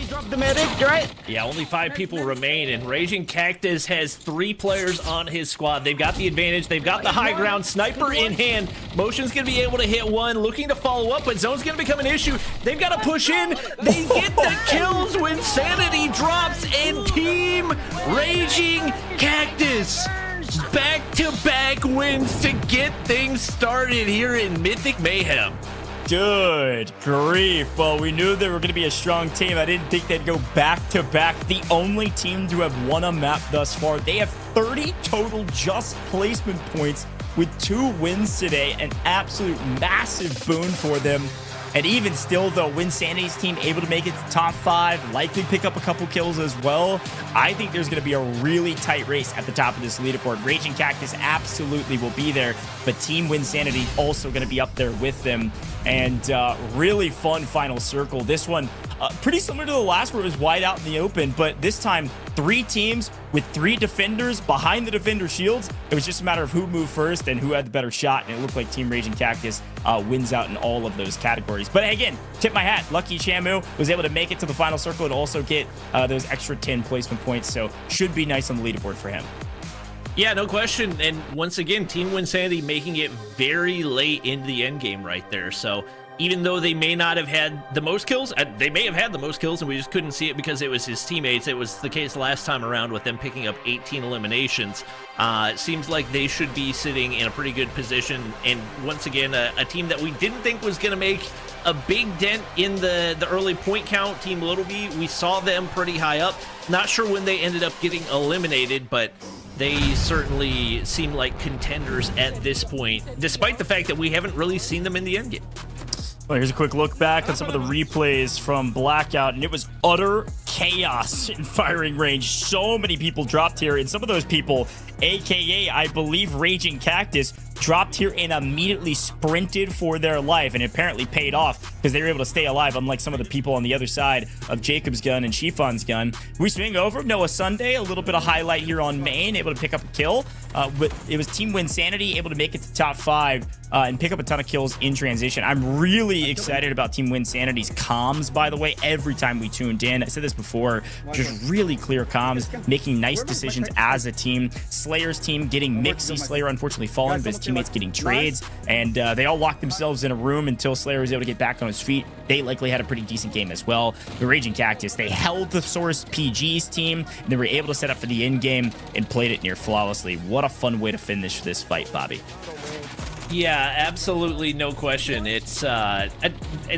Yeah, only 5 people remain, and Raging Cactus has 3 players on his squad. They've got the advantage. They've got the high ground. Sniper in hand. Motion's going to be able to hit one. Looking to follow up, but zone's going to become an issue. They've got to push in. They get the kills when Sanity drops, and Team Raging Cactus back-to-back wins to get things started here in Mythic Mayhem. Good grief. Well, we knew they were going to be a strong team. I didn't think they'd go back-to-back. The only team to have won a map thus far. They have 30 total just placement points with 2 wins today. An absolute massive boon for them. And even still, though, Winsanity's team able to make it to top 5, likely pick up a couple kills as well. I think there's going to be a really tight race at the top of this leaderboard. Raging Cactus absolutely will be there, but Team Winsanity also going to be up there with them. And really fun final circle. This one, pretty similar to the last where it was wide out in the open, but this time 3 teams with 3 defenders behind the defender shields. It was just a matter of who moved first and who had the better shot, and it looked like Team Raging Cactus wins out in all of those categories. But again, tip my hat, Lucky Shamu was able to make it to the final circle and also get those extra 10 placement points, so should be nice on the leaderboard for him. Yeah, no question. And once again, Team Winsanity making it very late into the end game right there. So even though they may not have had the most kills, they may have had the most kills and we just couldn't see it because it was his teammates. It was the case last time around with them picking up 18 eliminations. It seems like they should be sitting in a pretty good position. And once again, a team that we didn't think was going to make a big dent in the early point count, Team Little B, we saw them pretty high up. Not sure when they ended up getting eliminated, but they certainly seem like contenders at this point, despite the fact that we haven't really seen them in the endgame. Well, here's a quick look back on some of the replays from Blackout, and it was utter chaos in firing range. So many people dropped here, and some of those people, aka I believe Raging Cactus, dropped here and immediately sprinted for their life, and it apparently paid off because they were able to stay alive, unlike some of the people on the other side of Jacob's gun and Chiffon's gun. We swing over Noah Sunday, a little bit of highlight here on main, able to pick up a kill. But it was Team Winsanity able to make it to top 5 and pick up a ton of kills in transition. I'm really excited about Team Winsanity's comms, by the way, every time we tuned in. I said this before, just really clear comms, making nice decisions as a team. Slayer's team getting Mixie, Slayer unfortunately falling, but his teammates getting trades, and they all locked themselves in a room until Slayer was able to get back on his feet. They likely had a pretty decent game as well. The Raging Cactus, they held the Source PG's team, and they were able to set up for the end game and played it near flawlessly. What a fun way to finish this fight, Bobby. Yeah, absolutely, no question. It's and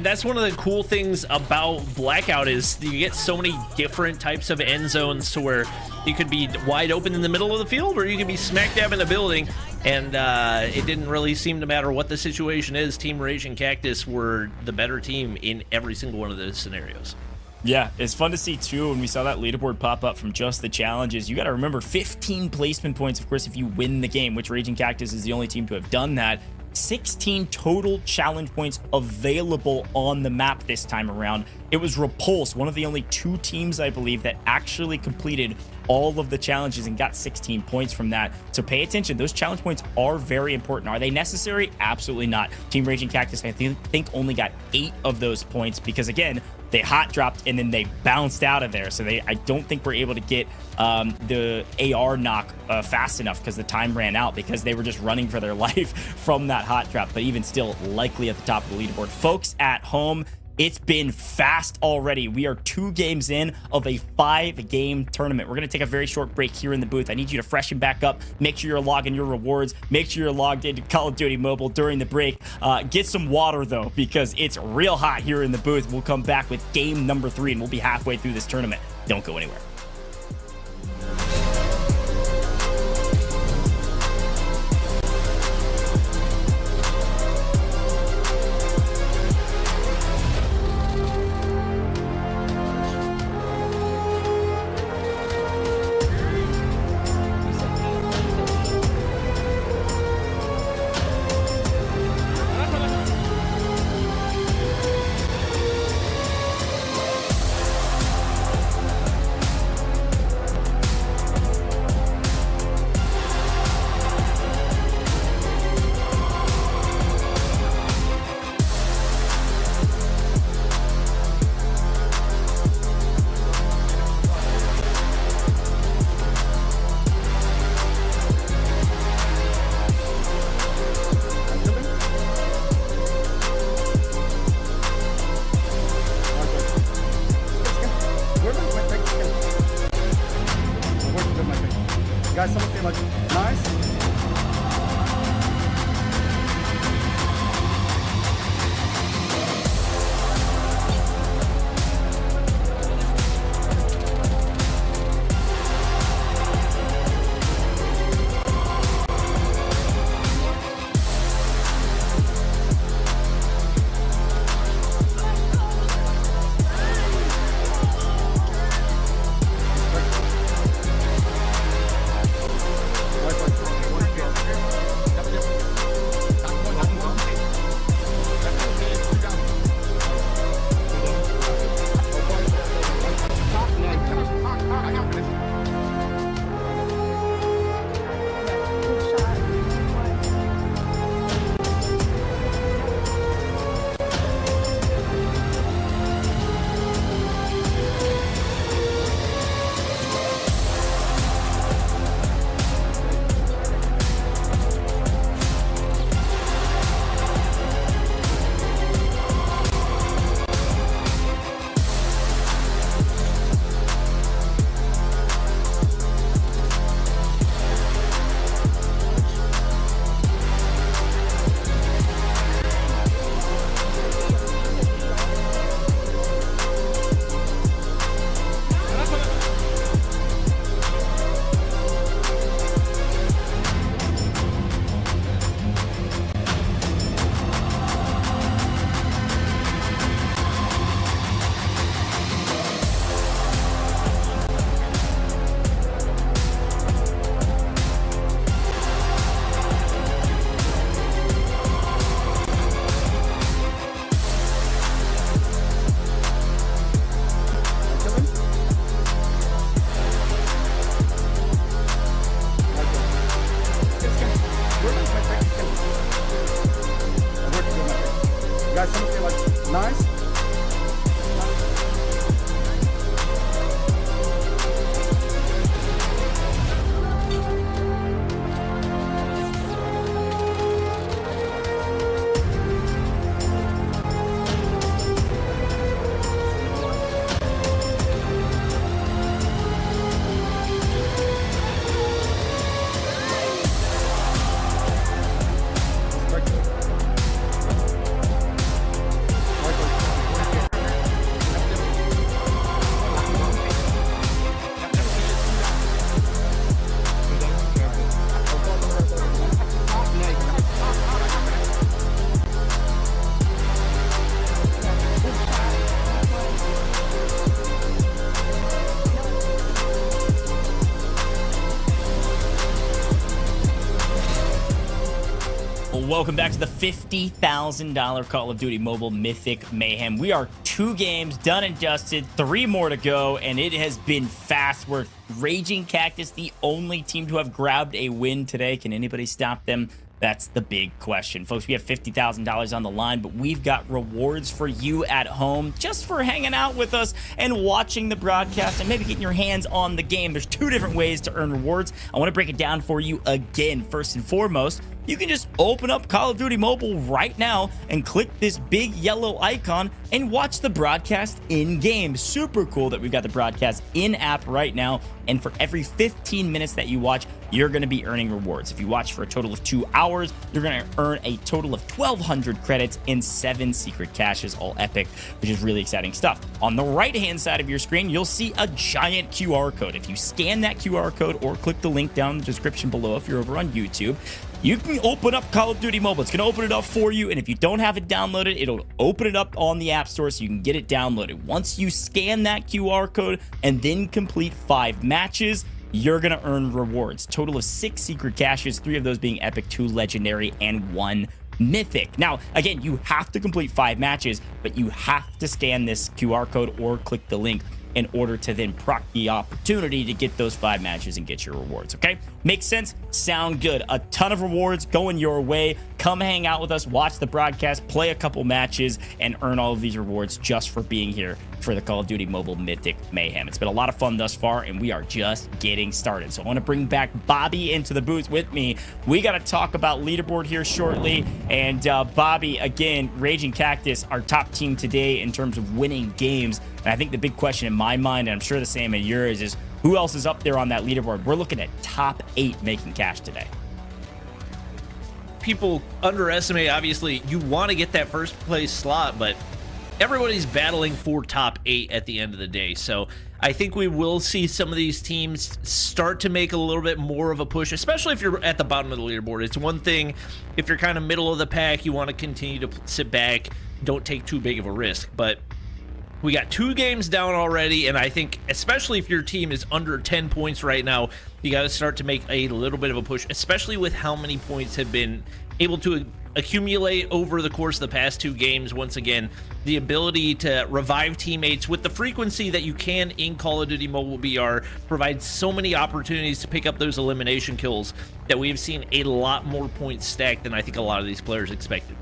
that's one of the cool things about Blackout is you get so many different types of end zones to where You could be wide open in the middle of the field, or you could be smack dab in the building, and it didn't really seem to matter what the situation is. Team Rage and Cactus were the better team in every single one of those scenarios. Yeah, it's fun to see too when we saw that leaderboard pop up from just the challenges. You got to remember 15 placement points, of course, if you win the game, which Raging Cactus is the only team to have done that. 16 total challenge points available on the map this time around. It was Repulse, one of the only 2 teams, I believe, that actually completed all of the challenges and got 16 points from that. So pay attention. Those challenge points are very important. Are they necessary? Absolutely not. Team Raging Cactus, I think only got 8 of those points because, again, they hot dropped and then they bounced out of there. So I don't think we're able to get the AR knock fast enough because the time ran out because they were just running for their life from that hot drop. But even still, likely at the top of the leaderboard. Folks at home, it's been fast already. We are 2 games in of a 5-game tournament. We're going to take a very short break here in the booth. I need you to freshen back up. Make sure you're logging your rewards. Make sure you're logged into Call of Duty Mobile during the break. Get some water, though, because it's real hot here in the booth. We'll come back with game number 3, and we'll be halfway through this tournament. Don't go anywhere. Guys, someone feel like nice. welcome back to the $50,000 Call of Duty Mobile Mythic Mayhem. We are 2 games done and dusted, 3 more to go, and it has been fast. We're Raging Cactus, the only team to have grabbed a win today. Can anybody stop them? That's the big question. Folks, we have $50,000 on the line, but we've got rewards for you at home just for hanging out with us and watching the broadcast and maybe getting your hands on the game. There's 2 different ways to earn rewards. I want to break it down for you again. First and foremost, you can just open up Call of Duty Mobile right now and click this big yellow icon and watch the broadcast in-game. Super cool that we've got the broadcast in-app right now. And for every 15 minutes that you watch, you're going to be earning rewards. If you watch for a total of 2 hours, you're going to earn a total of 1,200 credits and 7 secret caches, all epic, which is really exciting stuff. On the right-hand side of your screen, you'll see a giant QR code. If you scan that QR code or click the link down in the description below if you're over on YouTube, you can open up Call of Duty Mobile. It's going to open it up for you, and if you don't have it downloaded, it'll open it up on the App Store so you can get it downloaded. Once you scan that QR code and then complete 5 matches, you're going to earn rewards. Total of 6 secret caches, 3 of those being epic, 2 legendary, and 1 mythic. Now, again, you have to complete 5 matches, but you have to scan this QR code or click the link in order to then proc the opportunity to get those 5 matches and get your rewards, okay? Makes sense? Sound good. A ton of rewards going your way. Come hang out with us, watch the broadcast, play a couple matches, and earn all of these rewards just for being here for the Call of Duty Mobile Mythic Mayhem. It's been a lot of fun thus far, and we are just getting started. So I want to bring back Bobby into the booth with me. We got to talk about Leaderboard here shortly. And Bobby, again, Raging Cactus, our top team today in terms of winning games. And I think the big question in my mind, and I'm sure the same in yours, is who else is up there on that leaderboard? We're looking at top 8 making cash today. People underestimate, obviously, you want to get that first place slot, but everybody's battling for top 8 at the end of the day. So I think we will see some of these teams start to make a little bit more of a push, especially if you're at the bottom of the leaderboard. It's one thing if you're kind of middle of the pack, you want to continue to sit back, don't take too big of a risk. But we got 2 games down already, and I think especially if your team is under 10 points right now, you got to start to make a little bit of a push, especially with how many points have been able to accumulate over the course of the past 2 games. Once again, the ability to revive teammates with the frequency that you can in Call of Duty Mobile BR provides so many opportunities to pick up those elimination kills that we have seen a lot more points stacked than I think a lot of these players expected.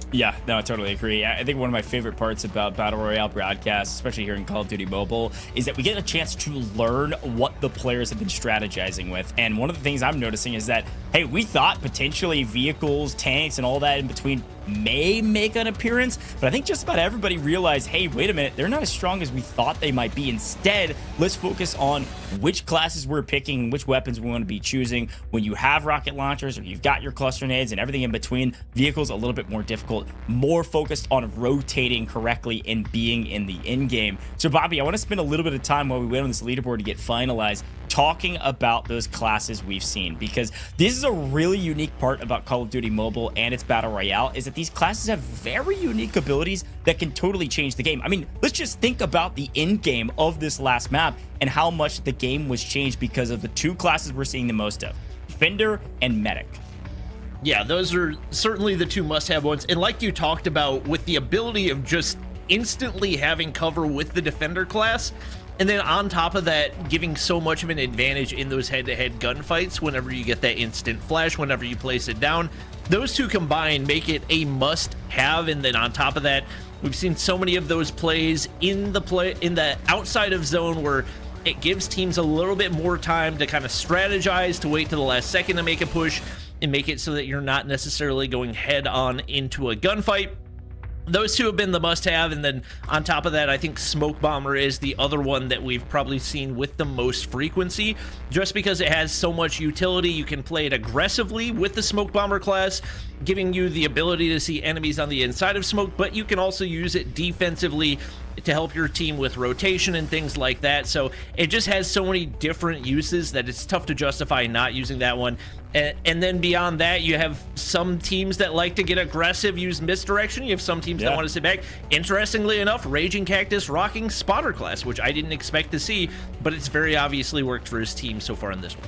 Yeah, no, I totally agree. I think one of my favorite parts about Battle Royale broadcasts, especially here in Call of Duty Mobile, is that we get a chance to learn what the players have been strategizing with. And one of the things I'm noticing is that, hey, we thought potentially vehicles, tanks, and all that in between may make an appearance, but I think just about everybody realized, hey, wait a minute, they're not as strong as we thought they might be. Instead, let's focus on which classes we're picking, which weapons we want to be choosing. When you have rocket launchers or you've got your cluster nades and everything in between, vehicles a little bit more difficult, more focused on rotating correctly and being in the end game. So Bobby, I want to spend a little bit of time while we wait on this leaderboard to get finalized talking about those classes we've seen, because this is a really unique part about Call of Duty Mobile and its Battle Royale, is that these classes have very unique abilities that can totally change the game. I mean, let's just think about the end game of this last map and how much the game was changed because of the 2 classes we're seeing the most of, Defender and Medic. Yeah, those are certainly the 2 must-have ones. And like you talked about, with the ability of just instantly having cover with the Defender class, and then on top of that, giving so much of an advantage in those head-to-head gunfights whenever you get that instant flash, whenever you place it down, those 2 combined make it a must-have. And then on top of that, we've seen so many of those plays in the outside of zone where it gives teams a little bit more time to kind of strategize, to wait to the last second to make a push, and make it so that you're not necessarily going head-on into a gunfight. Those 2 have been the must-have, and then on top of that, I think Smoke Bomber is the other one that we've probably seen with the most frequency, just because it has so much utility. You can play it aggressively with the Smoke Bomber class, giving you the ability to see enemies on the inside of smoke, but you can also use it defensively to help your team with rotation and things like that. So it just has so many different uses that it's tough to justify not using that one. And then beyond that, you have some teams that like to get aggressive, use misdirection. You have some teams that want to sit back. Interestingly enough, Raging Cactus rocking Spotter class, which I didn't expect to see, but it's very obviously worked for his team so far in this one.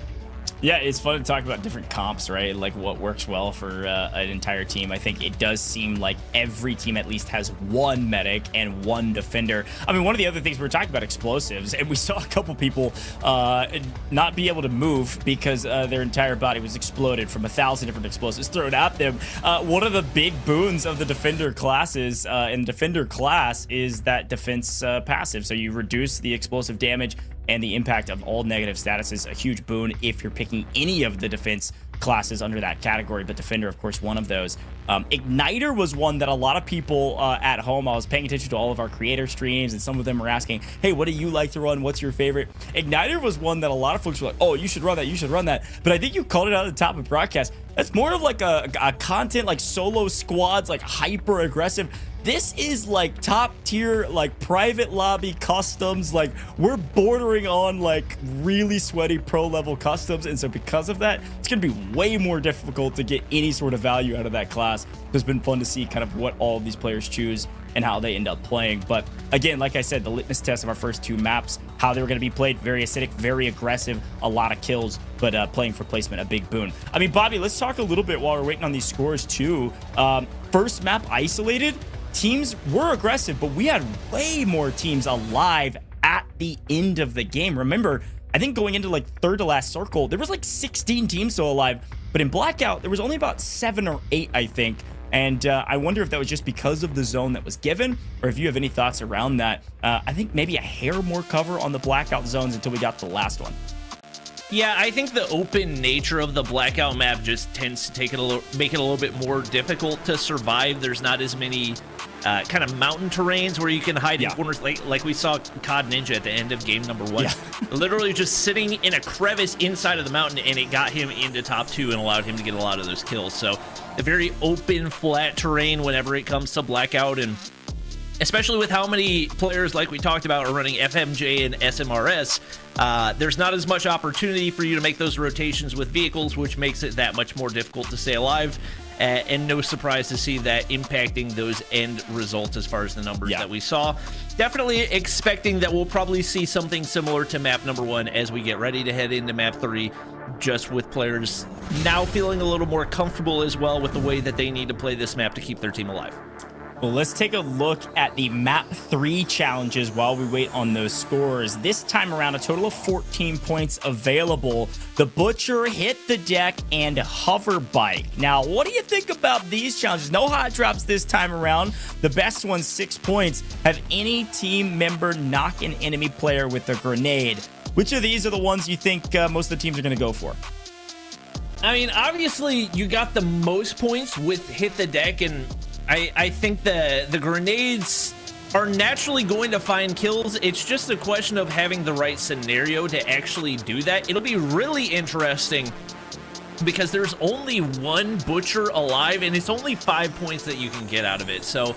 Yeah, it's fun to talk about different comps, right? Like what works well for an entire team. I think it does seem like every team at least has one medic and one defender. I mean, one of the other things we were talking about explosives, and we saw a couple people not be able to move because their entire body was exploded from 1,000 different explosives thrown at them. One of the big boons of the defender classes in defender class is that defense passive. So you reduce the explosive damage and the impact of all negative statuses, a huge boon if you're picking any of the defense classes under that category, but defender, of course, one of those. Igniter was one that a lot of people at home, I was paying attention to all of our creator streams, and some of them were asking, hey, what do you like to run? What's your favorite? Igniter was one that a lot of folks were like, oh, you should run that, you should run that. But I think you called it out at the top of the broadcast. That's more of like a content, like solo squads, like hyper aggressive. This is like top tier, like private lobby customs. Like we're bordering on like really sweaty pro level customs. And so because of that, it's going to be way more difficult to get any sort of value out of that class. It's been fun to see kind of what all of these players choose and how they end up playing. But again, like I said, the litmus test of our first two maps, how they were going to be played, very acidic, very aggressive, a lot of kills, but playing for placement, a big boon. I mean, Bobby, let's talk a little bit while we're waiting on these scores too. First map isolated, teams were aggressive, but we had way more teams alive at the end of the game. Remember, I think going into like third to last circle, there was like 16 teams still alive, but in Blackout, there was only about 7 or 8, I think. And I wonder if that was just because of the zone that was given, or if you have any thoughts around that. I think maybe a hair more cover on the Blackout zones until we got to the last one. Yeah, I think the open nature of the Blackout map just tends to make it a little bit more difficult to survive. There's not as many kind of mountain terrains where you can hide in corners, like we saw COD Ninja at the end of game number 1. Literally just sitting in a crevice inside of the mountain, and it got him into top 2 and allowed him to get a lot of those kills. So a very open, flat terrain whenever it comes to Blackout, and especially with how many players, like we talked about, are running FMJ and SMRS, there's not as much opportunity for you to make those rotations with vehicles, which makes it that much more difficult to stay alive. And no surprise to see that impacting those end results as far as the numbers that we saw. Definitely expecting that we'll probably see something similar to map number 1 as we get ready to head into map 3, just with players now feeling a little more comfortable as well with the way that they need to play this map to keep their team alive. Well, let's take a look at the map 3 challenges while we wait on those scores. This time around, a total of 14 points available. The Butcher, Hit the Deck, and Hover Bike. Now, what do you think about these challenges? No hot drops this time around. The best one's 6 points. Have any team member knock an enemy player with a grenade? Which of these are the ones you think most of the teams are going to go for? I mean, obviously, you got the most points with Hit the Deck, and I think the grenades are naturally going to find kills. It's just a question of having the right scenario to actually do that. It'll be really interesting because there's only one Butcher alive, and it's only 5 points that you can get out of it. So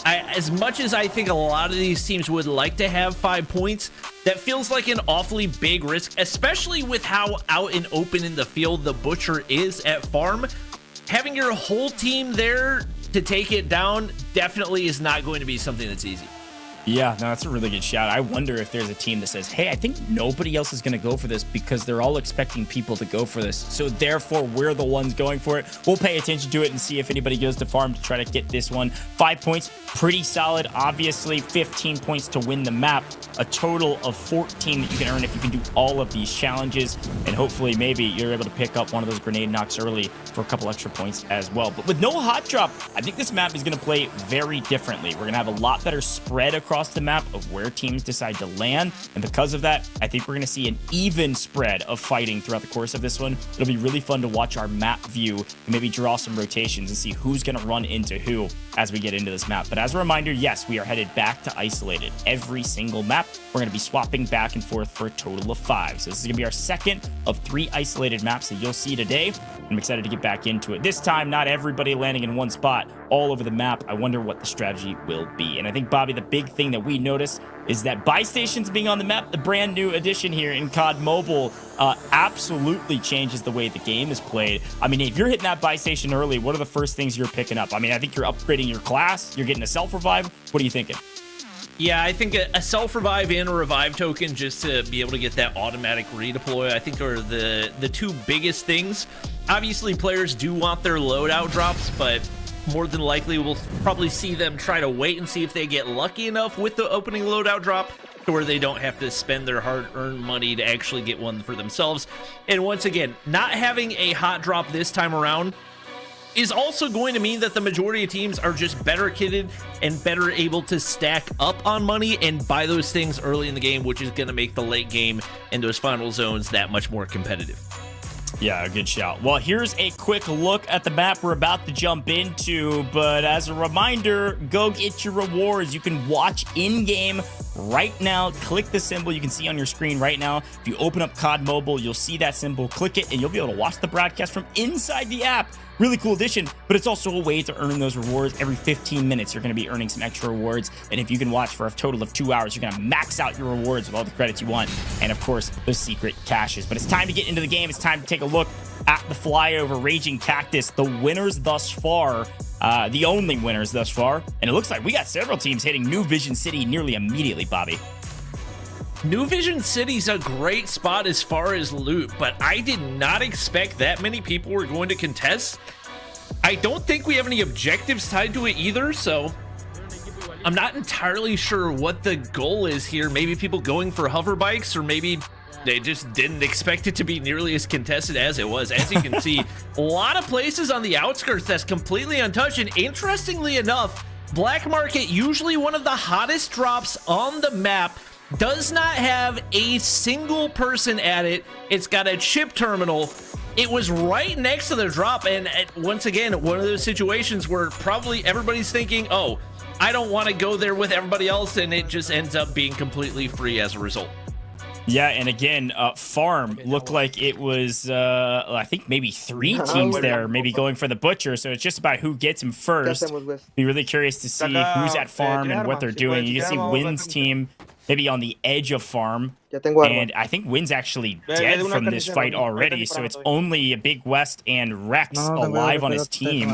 as much as I think a lot of these teams would like to have 5 points, that feels like an awfully big risk, especially with how out and open in the field the Butcher is at farm. Having your whole team there to take it down definitely is not going to be something that's easy. Yeah, no, that's a really good shout. I wonder if there's a team that says, hey, I think nobody else is going to go for this because they're all expecting people to go for this. So therefore, we're the ones going for it. We'll pay attention to it and see if anybody goes to farm to try to get this one. 5 points, pretty solid. Obviously, 15 points to win the map. A total of 14 that you can earn if you can do all of these challenges. And hopefully, maybe you're able to pick up one of those grenade knocks early for a couple extra points as well. But with no hot drop, I think this map is going to play very differently. We're going to have a lot better spread across the map of where teams decide to land, and because of that, I think we're going to see an even spread of fighting throughout the course of this one. It'll be really fun to watch our map view and maybe draw some rotations and see who's going to run into who as we get into this map. But as a reminder, yes, we are headed back to isolated. Every single map, we're going to be swapping back and forth for a total of 5. So this is going to be our second of 3 isolated maps that you'll see today. I'm excited to get back into it. This time, not everybody landing in one spot all over the map. I wonder what the strategy will be. And I think, Bobby, the big thing that we noticed is that buy stations being on the map, the brand new addition here in COD Mobile, absolutely changes the way the game is played. I mean, if you're hitting that buy station early, what are the first things you're picking up? I mean, I think you're upgrading your class. You're getting a self-revive. What are you thinking? Yeah, I think a self-revive and a revive token just to be able to get that automatic redeploy, I think are the two biggest things. Obviously, players do want their loadout drops, but more than likely we'll probably see them try to wait and see if they get lucky enough with the opening loadout drop to where they don't have to spend their hard-earned money to actually get one for themselves. And once again, not having a hot drop this time around is also going to mean that the majority of teams are just better kitted and better able to stack up on money and buy those things early in the game, which is going to make the late game and those final zones that much more competitive. Yeah, good shout. Well, here's a quick look at the map we're about to jump into, but as a reminder, go get your rewards. You can watch in-game right now. Click the symbol you can see on your screen right now. If you open up COD Mobile, you'll see that symbol. Click it, and you'll be able to watch the broadcast from inside the app. Really cool addition, but it's also a way to earn those rewards. Every 15 minutes, you're going to be earning some extra rewards, and if you can watch for a total of 2 hours, you're going to max out your rewards with all the credits you want, and of course, those secret caches. But it's time to get into the game. It's time to take a look at the flyover Raging Cactus, the winners thus far, the only winners thus far, and it looks like we got several teams hitting New Vision City nearly immediately, Bobby. New Vision City's a great spot as far as loot, but I did not expect that many people were going to contest. I don't think we have any objectives tied to it either, so I'm not entirely sure what the goal is here. Maybe people going for hover bikes, or maybe they just didn't expect it to be nearly as contested as it was. As you can see, a lot of places on the outskirts that's completely untouched, and interestingly enough, Black Market, usually one of the hottest drops on the map, does not have a single person at it. It's got a chip terminal. It was right next to the drop, and once again, one of those situations where probably everybody's thinking, oh, I don't want to go there with everybody else, and it just ends up being completely free as a result. Yeah, and again, Farm looked like it was, I think maybe 3 teams there, maybe going for the Butcher, so it's just about who gets him first. Be really curious to see who's at Farm and what they're doing. You can see Wynn's team maybe on the edge of Farm, and I think Wynn's actually dead from this fight already, so it's only a Big West and Rex alive on his team.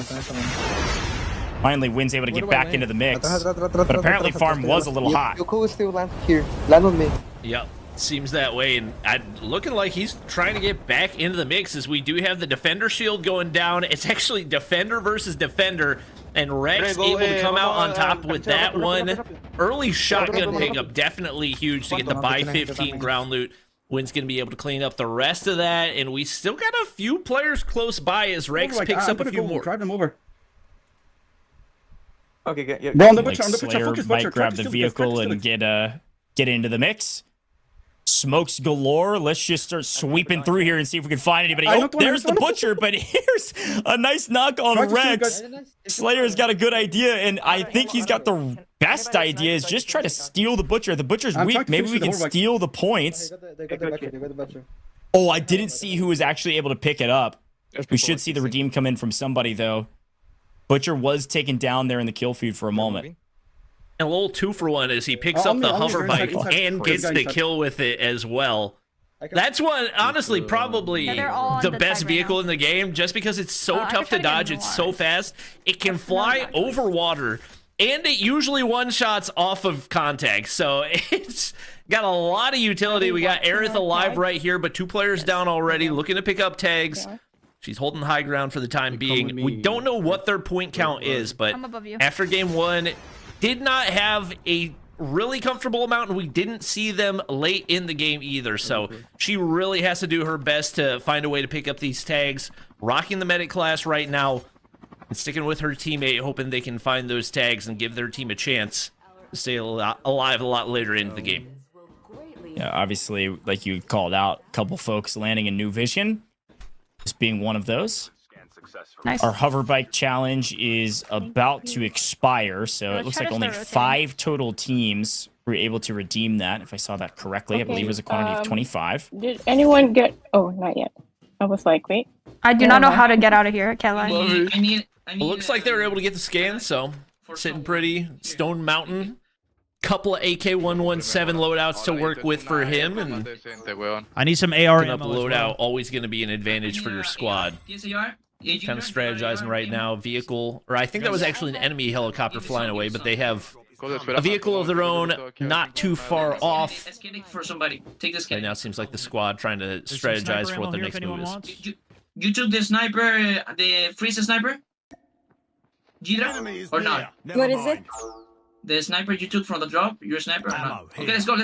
Finally, Wynn's able to get back into the mix, but apparently Farm was a little hot. Yep, seems that way, and looking like he's trying to get back into the mix as we do have the Defender shield going down. It's actually Defender versus Defender, and Rex able to come out on top with that one. Early shotgun pickup, definitely huge to get the buy 15 ground loot. Wynn's going to be able to clean up the rest of that, and we still got a few players close by as Rex picks up a few more. Drive them over. Okay, good. Yeah. Bro, on the Like butcher, on the butcher, Slayer focus, might butcher. grab the vehicle and get into the mix. Smokes galore. Let's just start sweeping through here and see if we can find anybody. Oh, there's the Butcher, but here's a nice knock on Rex. Slayer's got a good idea, and I think he's got the best idea is just try to steal the Butcher. The Butcher's weak. Maybe we can steal the points. Oh, I didn't see who was actually able to pick it up. We should see the redeem come in from somebody, though. Butcher was taken down there in the kill feed for a moment. And a little 2-for-1 as he picks up the hover bike and gets the kill with it as well. That's one, honestly, probably the best vehicle in the game, just because it's so tough to dodge. It's so fast. It can fly over water, and it usually one-shots off of contact. So it's got a lot of utility. We got Aerith alive right here, but 2 players down already, looking to pick up tags. She's holding high ground for the time being. We don't know what their point count is, but after game 1, did not have a really comfortable amount, and we didn't see them late in the game either. So she really has to do her best to find a way to pick up these tags. Rocking the medic class right now and sticking with her teammate, hoping they can find those tags and give their team a chance to stay alive a lot later into the game. Yeah, obviously, like you called out, a couple folks landing in New Vision, this being one of those. Nice. Our hover bike challenge is about to expire, so it looks like only 5 total teams were able to redeem that, if I saw that correctly. I believe it was a quantity of 25. Did anyone get... Oh, not yet. I was like, wait. I do not know how to get out of here, can't lie. It looks like they were able to get the scan, so sitting pretty. Stone Mountain. Couple of AK-117 loadouts to work with for him, and I need some AR up ammo loadout, always going to be an advantage for your squad. Kind of strategizing right now. Vehicle, or I think that was actually an enemy helicopter flying away, but they have a vehicle of their own, not too far off. For somebody. Take this Right now seems like the squad trying to strategize for what their next move is. You took the sniper, the freeze sniper? Gidra? Or not? What is it? The sniper you took from the drop? Your sniper or not? Okay, let's go.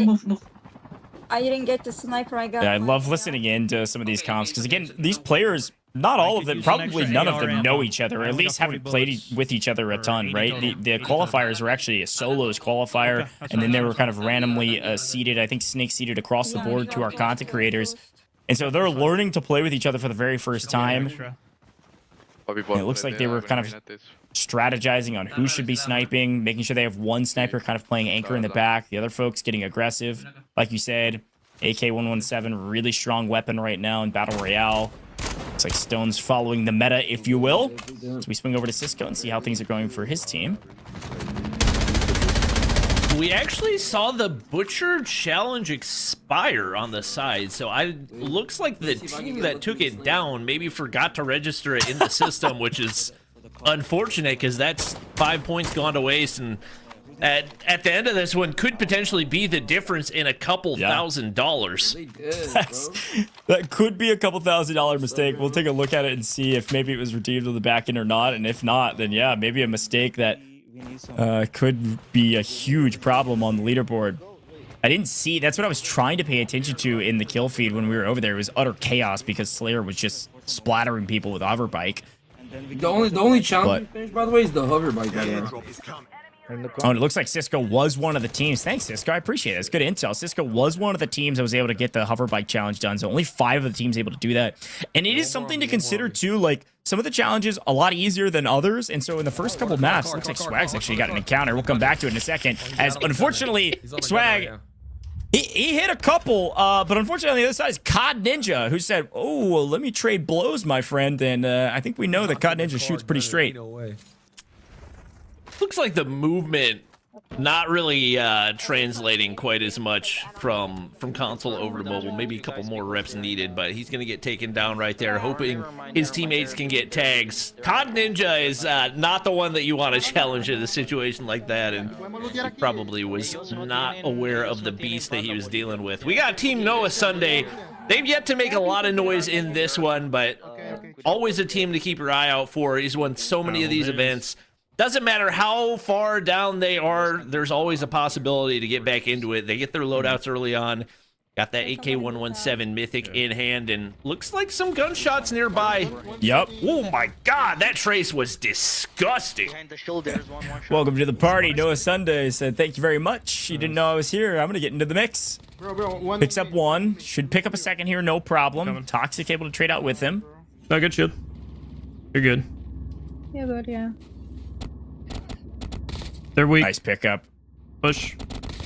Move. I didn't get the sniper. I got. Yeah, I love listening in to some of these comps because again, these players, not all of them, probably none of them know each other, or at least haven't played with each other a ton, right? The qualifiers were actually a solos qualifier, and then they were kind of randomly seeded. I think snake seeded across the board to our content creators, and so they're learning to play with each other for the very first time. And it looks like they were kind of strategizing on who should be sniping, making sure they have one sniper kind of playing anchor in the back, the other folks getting aggressive. Like you said, AK-117, really strong weapon right now in Battle Royale. Looks like Stone's following the meta, if you will. So we swing over to Cisco and see how things are going for his team. We actually saw the Butcher challenge expire on the side, so looks like the team that took it down maybe forgot to register it in the system, which is unfortunate because that's 5 points gone to waste, and at the end of this one could potentially be the difference in a couple $1,000s. That could be a couple $1,000 mistake. We'll take a look at it and see if maybe it was redeemed on the back end or not, and if not, then yeah, maybe a mistake that could be a huge problem on the leaderboard. I didn't see, that's what I was trying to pay attention to in the kill feed when we were over there. It was utter chaos because Slayer was just splattering people with hover bike. The only challenge finish, by the way, is the hover bike. Oh, and it looks like Cisco was one of the teams. Thanks, Cisco. I appreciate it. It's good intel. Cisco was one of the teams that was able to get the hover bike challenge done. So only 5 of the teams able to do that. And it is something to consider too. Like some of the challenges a lot easier than others. And so in the first couple maps, looks like Swag's actually got an encounter. We'll come back to it in a second. As unfortunately, Swag, he hit a couple, but unfortunately on the other side is COD Ninja, who said, "Oh, well, let me trade blows, my friend." And I think we know that COD Ninja shoots pretty straight. Looks like the movement not really translating quite as much from console over to mobile. Maybe a couple more reps needed, but he's going to get taken down right there, hoping his teammates can get tags. COD Ninja is not the one that you want to challenge in a situation like that, and he probably was not aware of the beast that he was dealing with. We got Team Noah Sunday. They've yet to make a lot of noise in this one, but always a team to keep your eye out for. He's won so many of these events. Doesn't matter how far down they are, there's always a possibility to get back into it. They get their loadouts early on. Got that AK-117 Mythic in hand, and looks like some gunshots nearby. Yep. Oh my god, that trace was disgusting. Welcome to the party. Noah Sunday said, "Thank you very much. You didn't know I was here. I'm going to get into the mix." Picks up one. Should pick up a second here, no problem. Toxic able to trade out with him. No, good shield. You're good. Yeah, good, yeah. They're weak. Nice pickup. Push.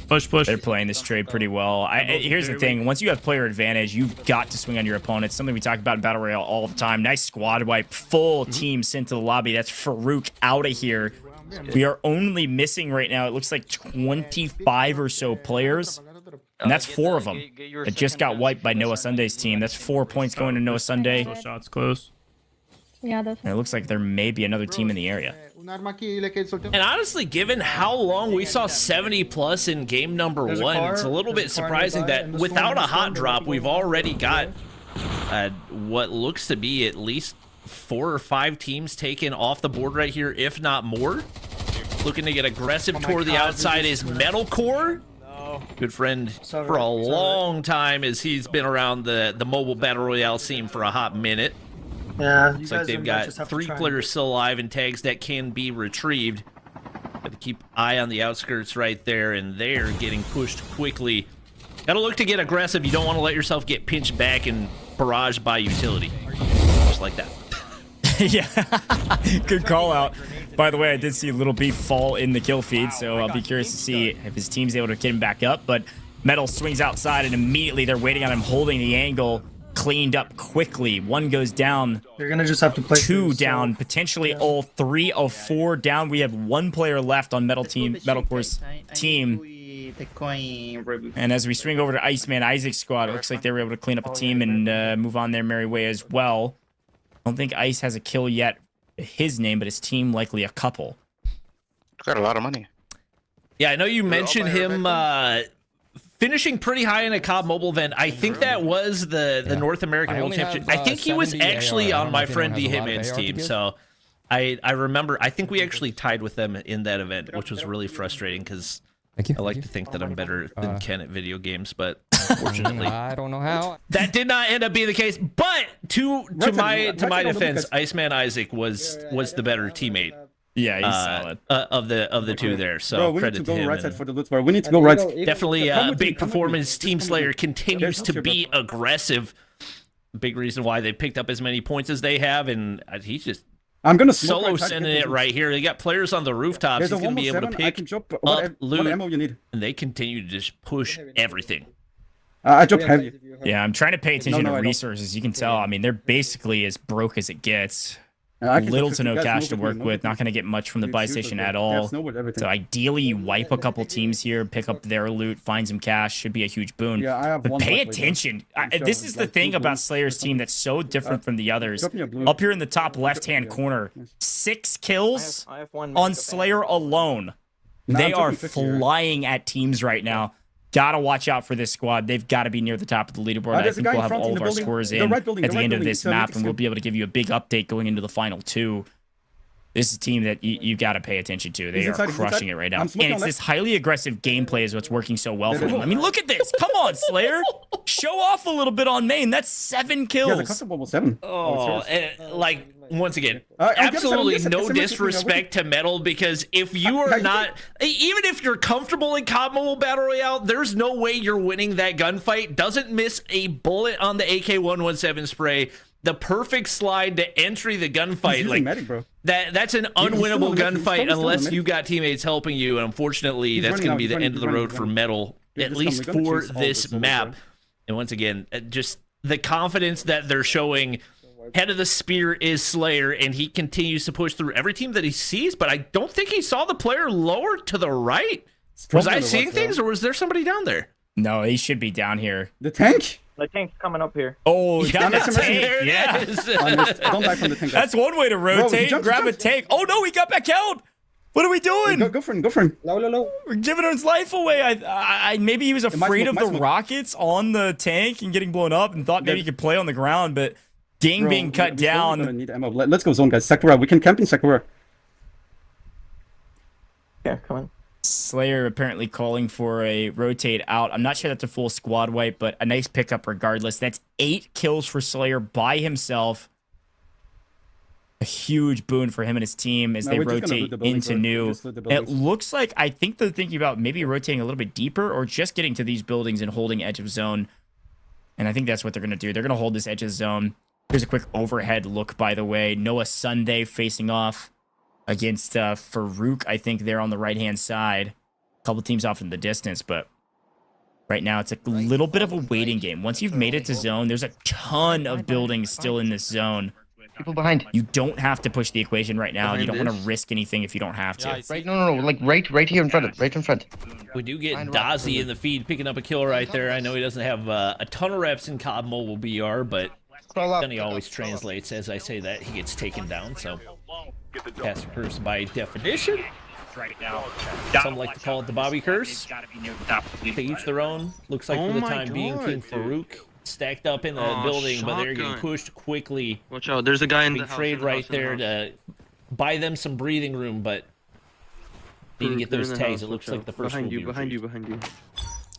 They're playing this trade pretty well. Here's the thing. Once you have player advantage, you've got to swing on your opponent. Something we talk about in Battle Royale all the time. Nice squad wipe. Full team sent to the lobby. That's Farouk out of here. We are only missing right now, it looks like 25 or so players. And that's 4 of them. It just got wiped by Noah Sunday's team. That's 4 points going to Noah Sunday. Shots close. Yeah, that's... And it looks like there may be another team in the area. And honestly, given how long we saw 70 plus in game number 1, it's a little bit surprising that without a hot drop, we've already got what looks to be at least 4 or 5 teams taken off the board right here, if not more. Looking to get aggressive toward the outside is Metalcore. Good friend for a long time, as he's been around the mobile Battle Royale scene for a hot minute. Yeah, looks like they've got 3 players still alive and tags that can be retrieved. Got to keep eye on the outskirts right there, and they're getting pushed quickly. Got to look to get aggressive. You don't want to let yourself get pinched back and barraged by utility. Just like that. Yeah, good call out. By the way, I did see Little Beef fall in the kill feed, so I'll be curious to see if his team's able to get him back up. But Metal swings outside, and immediately they're waiting on him, holding the angle. Cleaned up quickly. 1 goes down. You're gonna just have to play 2 down, potentially all 3 of 4 down. We have 1 player left on Metalcore's team. And as we swing over to Iceman Isaac's squad, it looks like they were able to clean up a team and move on their merry way as well. I don't think Ice has a kill yet, his name, but his team likely a couple. Got a lot of money. Yeah, I know you mentioned him finishing pretty high in a COD mobile event. I think that was the North American World Championship. I think he was actually on my friend D Hitman's team. So I remember, I think we actually tied with them in that event, which was really frustrating because I like to think that I'm better than Ken at video games, but unfortunately, I don't know how. That did not end up being the case. But to my defense, Iceman Isaac was the better teammate. Yeah, he's solid. Of the two there. So Bro, we credit need to go to him. right side for the loot bar. We need to go right. Definitely a big performance. Team Slayer continues to be aggressive. Big reason why they picked up as many points as they have, and he's just solo sending it right here. They got players on the rooftops. He's going to be able to pick up loot, and they continue to just push everything. I dropped heavy. Yeah, I'm trying to pay attention to resources. You can tell. I mean, they're basically as broke as it gets. Little to no cash to work with. Not going to get much from the buy station at all. So ideally, you wipe a couple teams here, pick up their loot, find some cash. Should be a huge boon. But pay attention. This is the thing about Slayer's team that's so different from the others. Up here in the top left-hand corner, 6 kills on Slayer alone. They are flying at teams right now. Gotta watch out for this squad. They've got to be near the top of the leaderboard. I think we'll have all of our scores in at the end of this map, and we'll be able to give you a big update going into the final 2. This is a team that you got to pay attention to. They are crushing it right now. And it's this highly aggressive gameplay is what's working so well for them. I mean, look at this. Come on, Slayer. Show off a little bit on main. That's 7 kills. Oh, like, once again, absolutely no disrespect to Metal, because if you are not, even if you're comfortable in COD Mobile Battle Royale, there's no way you're winning that gunfight. Doesn't miss a bullet on the AK-117 spray. The perfect slide to entry the gunfight. Like, medic, bro. That's an unwinnable gunfight unless you got teammates helping you. And unfortunately, that's going to be the end of the road for Metal, at least for this map. And once again, just the confidence that they're showing. Head of the spear is Slayer, and he continues to push through every team that he sees, but I don't think he saw the player lower to the right. Was I seeing things, or was there somebody down there? No, he should be down here. The tank? The tank's coming up here. Oh, he got the tank. Yeah. Don't die from the tank. That's one way to rotate. Grab a tank. Oh, no, he got back out. What are we doing? Go for him. Go for him. Low. We're giving his life away. I maybe he was afraid of the rockets on the tank and getting blown up and thought maybe he could play on the ground, but being cut down. Need ammo. Let's go zone, guys. Sakura. We can camp in Sakura. Yeah, come on. Slayer apparently calling for a rotate out. I'm not sure that's a full squad wipe, but a nice pickup regardless. That's 8 kills for Slayer by himself. A huge boon for him and his team as they rotate into new. It looks like, I think they're thinking about maybe rotating a little bit deeper or just getting to these buildings and holding edge of zone. And I think that's what they're going to do. They're going to hold this edge of zone. Here's a quick overhead look, by the way. Noah Sunday facing off against Farouk, I think, there on the right-hand side. A couple teams off in the distance, but right now it's a little bit of a waiting game. Once you've made it to zone, there's a ton of buildings still in this zone. People behind. You don't have to push the equation right now. You don't want to risk anything if you don't have to. Right, no, like right here in front, right in front. We do get Dazi in the feed picking up a kill right there. I know he doesn't have a ton of reps in COD Mobile BR, but then he always translates as I say that. He gets taken down, so passive curse by definition. Right now, some like to call it the Bobby curse. To each their own. Looks like for the time being, King Farouk stacked up in the building, but they're getting pushed quickly. Watch out, there's a guy in the house. Trade right there to buy them some breathing room, but need to get those tags. It looks like the first behind you.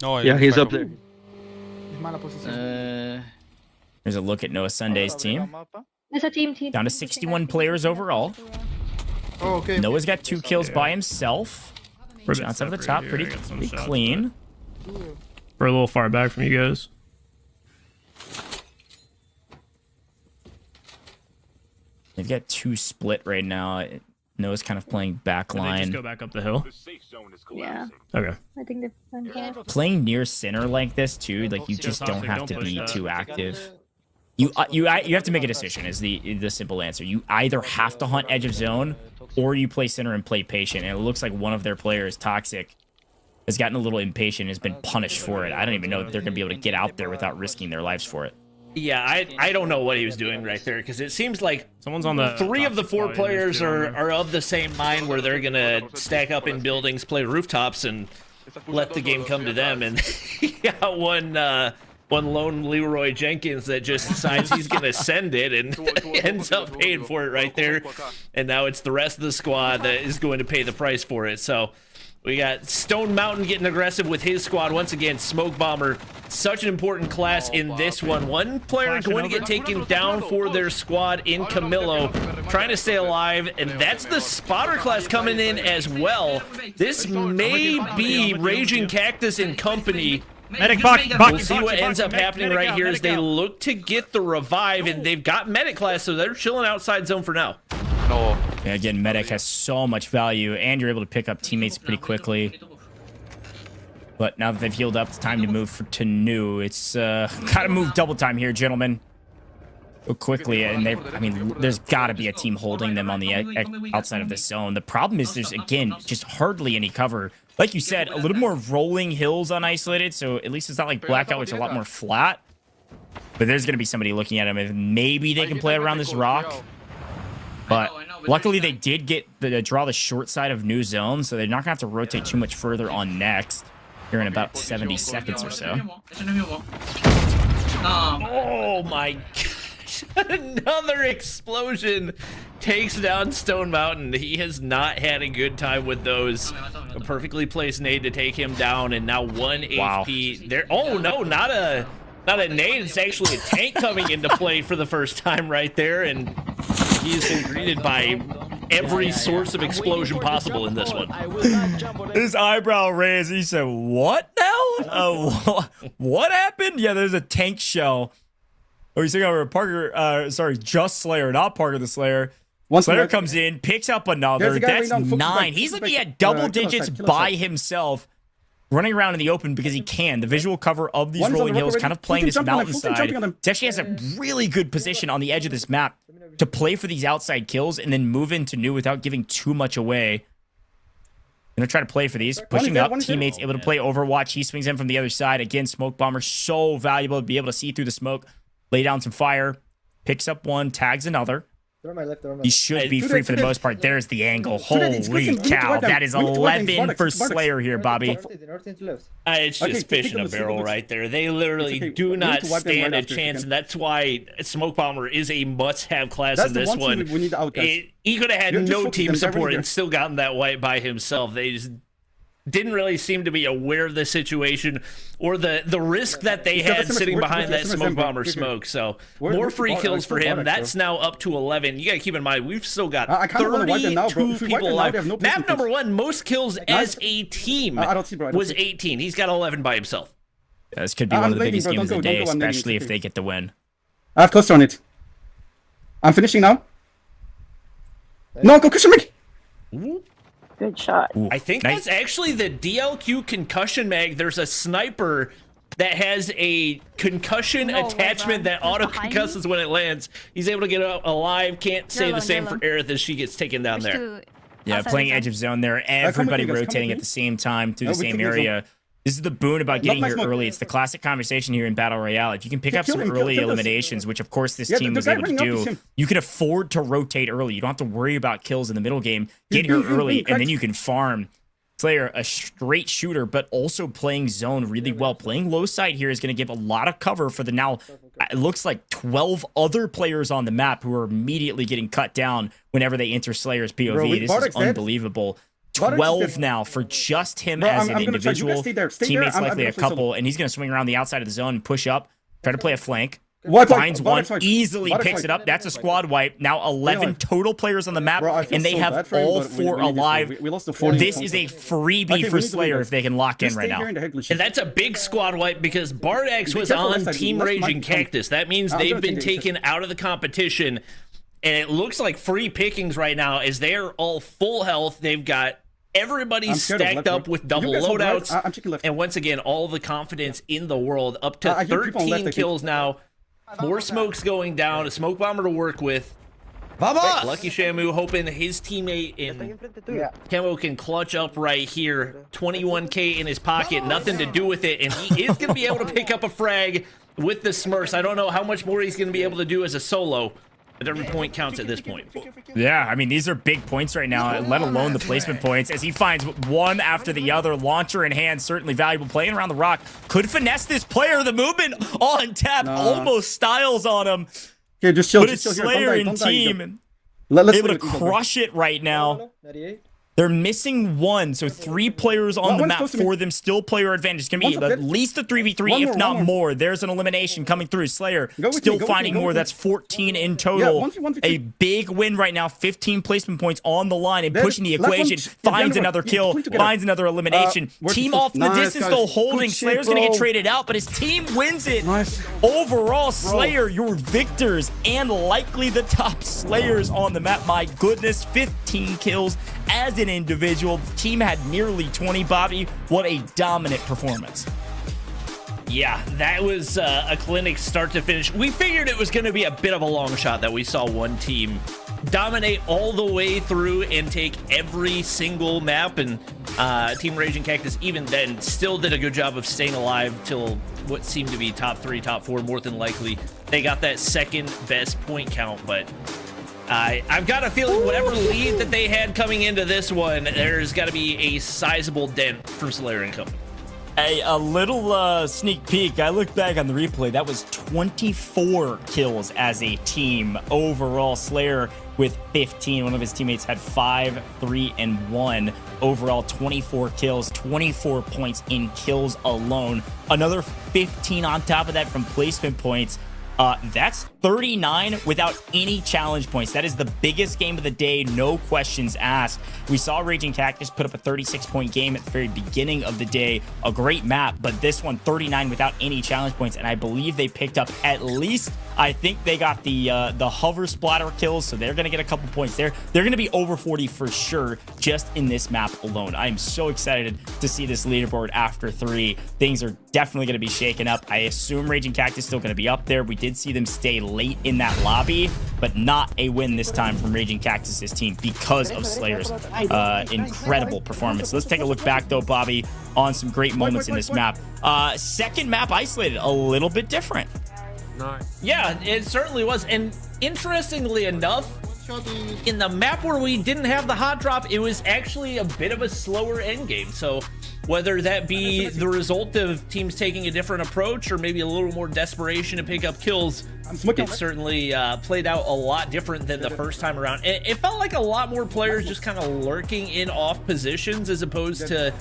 Oh, yeah, he's up there. There's a look at Noah Sunday's team. There's a team. Down to 61 players overall. Oh, okay. Noah's got 2 kills by himself. Shots out of the top, pretty clean. We're a little far back from you guys. They've got 2 split right now. Noah's kind of playing backline. Just go back up the hill. Yeah. Okay. I think they're Playing near center like this too, like you just don't have to be too active. You have to make a decision is the simple answer. You either have to hunt edge of zone or you play center and play patient. And it looks like one of their players, Toxic, has gotten a little impatient and has been punished for it. I don't even know if they're going to be able to get out there without risking their lives for it. Yeah, I don't know what he was doing right there, because it seems like Someone's on the 3 of the 4 top players side, are of the same mind, where they're gonna stack up in buildings, play rooftops, and let the game come to them. And you got one lone Leroy Jenkins that just decides he's gonna send it and ends up paying for it right there. And now it's the rest of the squad that is going to pay the price for it. So we got Stone Mountain getting aggressive with his squad once again. Smoke Bomber, such an important class in this one. One player going to get taken down for their squad in Camillo, trying to stay alive, and that's the spotter class coming in as well. This may be Raging Cactus and company. Medic, We'll see what ends up happening right here as they look to get the revive, and they've got medic class, so they're chilling outside zone for now. Yeah, again, medic has so much value, and you're able to pick up teammates pretty quickly. But now that they've healed up, it's time to move to new. It's gotta move double time here, gentlemen. Go quickly, and I mean, there's gotta be a team holding them on the outside of the zone. The problem is there's, again, just hardly any cover. Like you said, a little more rolling hills on isolated, so at least it's not like Blackout, which is a lot more flat. But there's gonna be somebody looking at him, and maybe they can play around this rock. But luckily, they did get draw the short side of new zone, so they're not gonna have to rotate too much further on next. Here in about 70 seconds or so. Oh my gosh. Another explosion takes down Stone Mountain. He has not had a good time with those. A perfectly placed nade to take him down, and now 1 HP there. Oh no, not a nade. It's actually a tank coming into play for the first time right there, and he's been greeted by every source of explosion possible in this one. His eyebrow raised. He said, "What now? What happened?" Yeah, there's a tank shell. Oh, he's thinking over Parker. Sorry, just Slayer, not Parker the Slayer. Slayer comes in, picks up another. That's 9. He's looking at double digits by himself, running around in the open because he can. The visual cover of these rolling hills, kind of playing this mountainside. It actually has a really good position on the edge of this map to play for these outside kills and then move into new without giving too much away. Gonna try to play for these. Pushing up, teammates able to play Overwatch. He swings in from the other side. Again, Smoke Bomber, so valuable to be able to see through the smoke, lay down some fire, picks up one, tags another. He should be free for the most part. There's the angle. Holy cow. That is 11 for Slayer here, Bobby. It's just fish in a barrel right there. They literally do not stand a chance, and that's why Smoke Bomber is a must-have class in this one. He could have had no team support and still gotten that wipe by himself. They just didn't really seem to be aware of the situation or the risk that they had sitting behind that Smoke Bomber smoke. So more free kills for him. That's now up to 11. You got to keep in mind, we've still got 32 people alive. Map number 1, most kills as a team was 18. He's got 11 by himself. Yeah, this could be one of the biggest games of the day, especially if they get the win. I have cluster on it. I'm finishing now. No, go cushion me. Good shot. I think that's actually the DLQ concussion mag. There's a sniper that has a concussion attachment that auto concusses when it lands. He's able to get alive. Can't say the same for Aerith as she gets taken down there. Yeah, playing edge of zone there. Everybody rotating at the same time through the same area. This is the boon about getting here early. It's the classic conversation here in Battle Royale. If you can pick up some early eliminations, which of course this team was able to do, you can afford to rotate early. You don't have to worry about kills in the middle game. Get here early, and then you can farm. Slayer, a straight shooter, but also playing zone really well. Playing low side here is going to give a lot of cover for the now, it looks like 12 other players on the map who are immediately getting cut down whenever they enter Slayer's POV. This is unbelievable. 12 now for just him as an individual. Teammates likely a couple, and he's going to swing around the outside of the zone and push up, try to play a flank. Finds one, easily picks it up. That's a squad wipe. Now 11 total players on the map, and they have all 4 alive. This is a freebie for Slayer if they can lock in right now. And that's a big squad wipe because Bardax was on Team Raging Cactus. That means they've been taken out of the competition. And it looks like free pickings right now as they're all full health. They've got everybody stacked up with double loadouts. And once again, all the confidence in the world. Up to 13 kills now. More smokes going down. A smoke bomber to work with. Lucky Shamu hoping his teammate in Camo can clutch up right here. 21K in his pocket. Nothing to do with it. And he is going to be able to pick up a frag with the Smurfs. I don't know how much more he's going to be able to do as a solo, but every point counts at this point. Yeah, I mean, these are big points right now, let alone the placement points, as he finds one after the other. Launcher in hand, certainly valuable. Playing around the rock. Could finesse this player. The movement on tap, almost styles on him. Okay, just chill. But it's Slayer in team. Let's able to crush it right now. They're missing one, so 3 players on the map for them. Still player advantage. It's going to be at least a 3v3, if not more. There's an elimination coming through. Slayer still finding more. That's 14 in total. A big win right now. 15 placement points on the line and pushing the equation. Finds another kill. Finds another elimination. Team off the distance, though, holding. Slayer's going to get traded out, but his team wins it. Overall, Slayer, your victors, and likely the top Slayers on the map. My goodness, 15 kills as an individual. The team had nearly 20. Bobby, what a dominant performance. Yeah, that was a clinic start to finish. We figured it was going to be a bit of a long shot that we saw one team dominate all the way through and take every single map, and Team Raging Cactus even then still did a good job of staying alive till what seemed to be top 3, top 4. More than likely they got that second best point count, but I've got a feeling whatever lead that they had coming into this one, there's got to be a sizable dent for Slayer and Company. A little sneak peek. I looked back on the replay. That was 24 kills as a team overall. Slayer with 15. One of his teammates had 5, 3, and 1. Overall, 24 kills, 24 points in kills alone. Another 15 on top of that from placement points. That's 39 without any challenge points. That is the biggest game of the day, no questions asked. We saw Raging Cactus put up a 36-point game at the very beginning of the day. A great map, but this one 39 without any challenge points, and I believe they picked up at least, I think they got the hover splatter kills, so they're going to get a couple points there. They're going to be over 40 for sure just in this map alone. I am so excited to see this leaderboard after 3. Things are definitely going to be shaken up. I assume Raging Cactus is still going to be up there. We did see them stay late in that lobby, but not a win this time from Raging Cactus's team because of Slayer's incredible performance. Let's take a look back though, Bobby, on some great moments in this map. Second map isolated, a little bit different. Yeah, it certainly was. And interestingly enough, in the map where we didn't have the hot drop, it was actually a bit of a slower end game. So whether that be the result of teams taking a different approach or maybe a little more desperation to pick up kills, it certainly played out a lot different than the first time around. It felt like a lot more players just kind of lurking in off positions as opposed to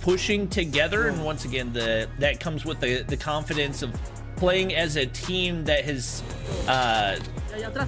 pushing together. And once again, that comes with the confidence of playing as a team that has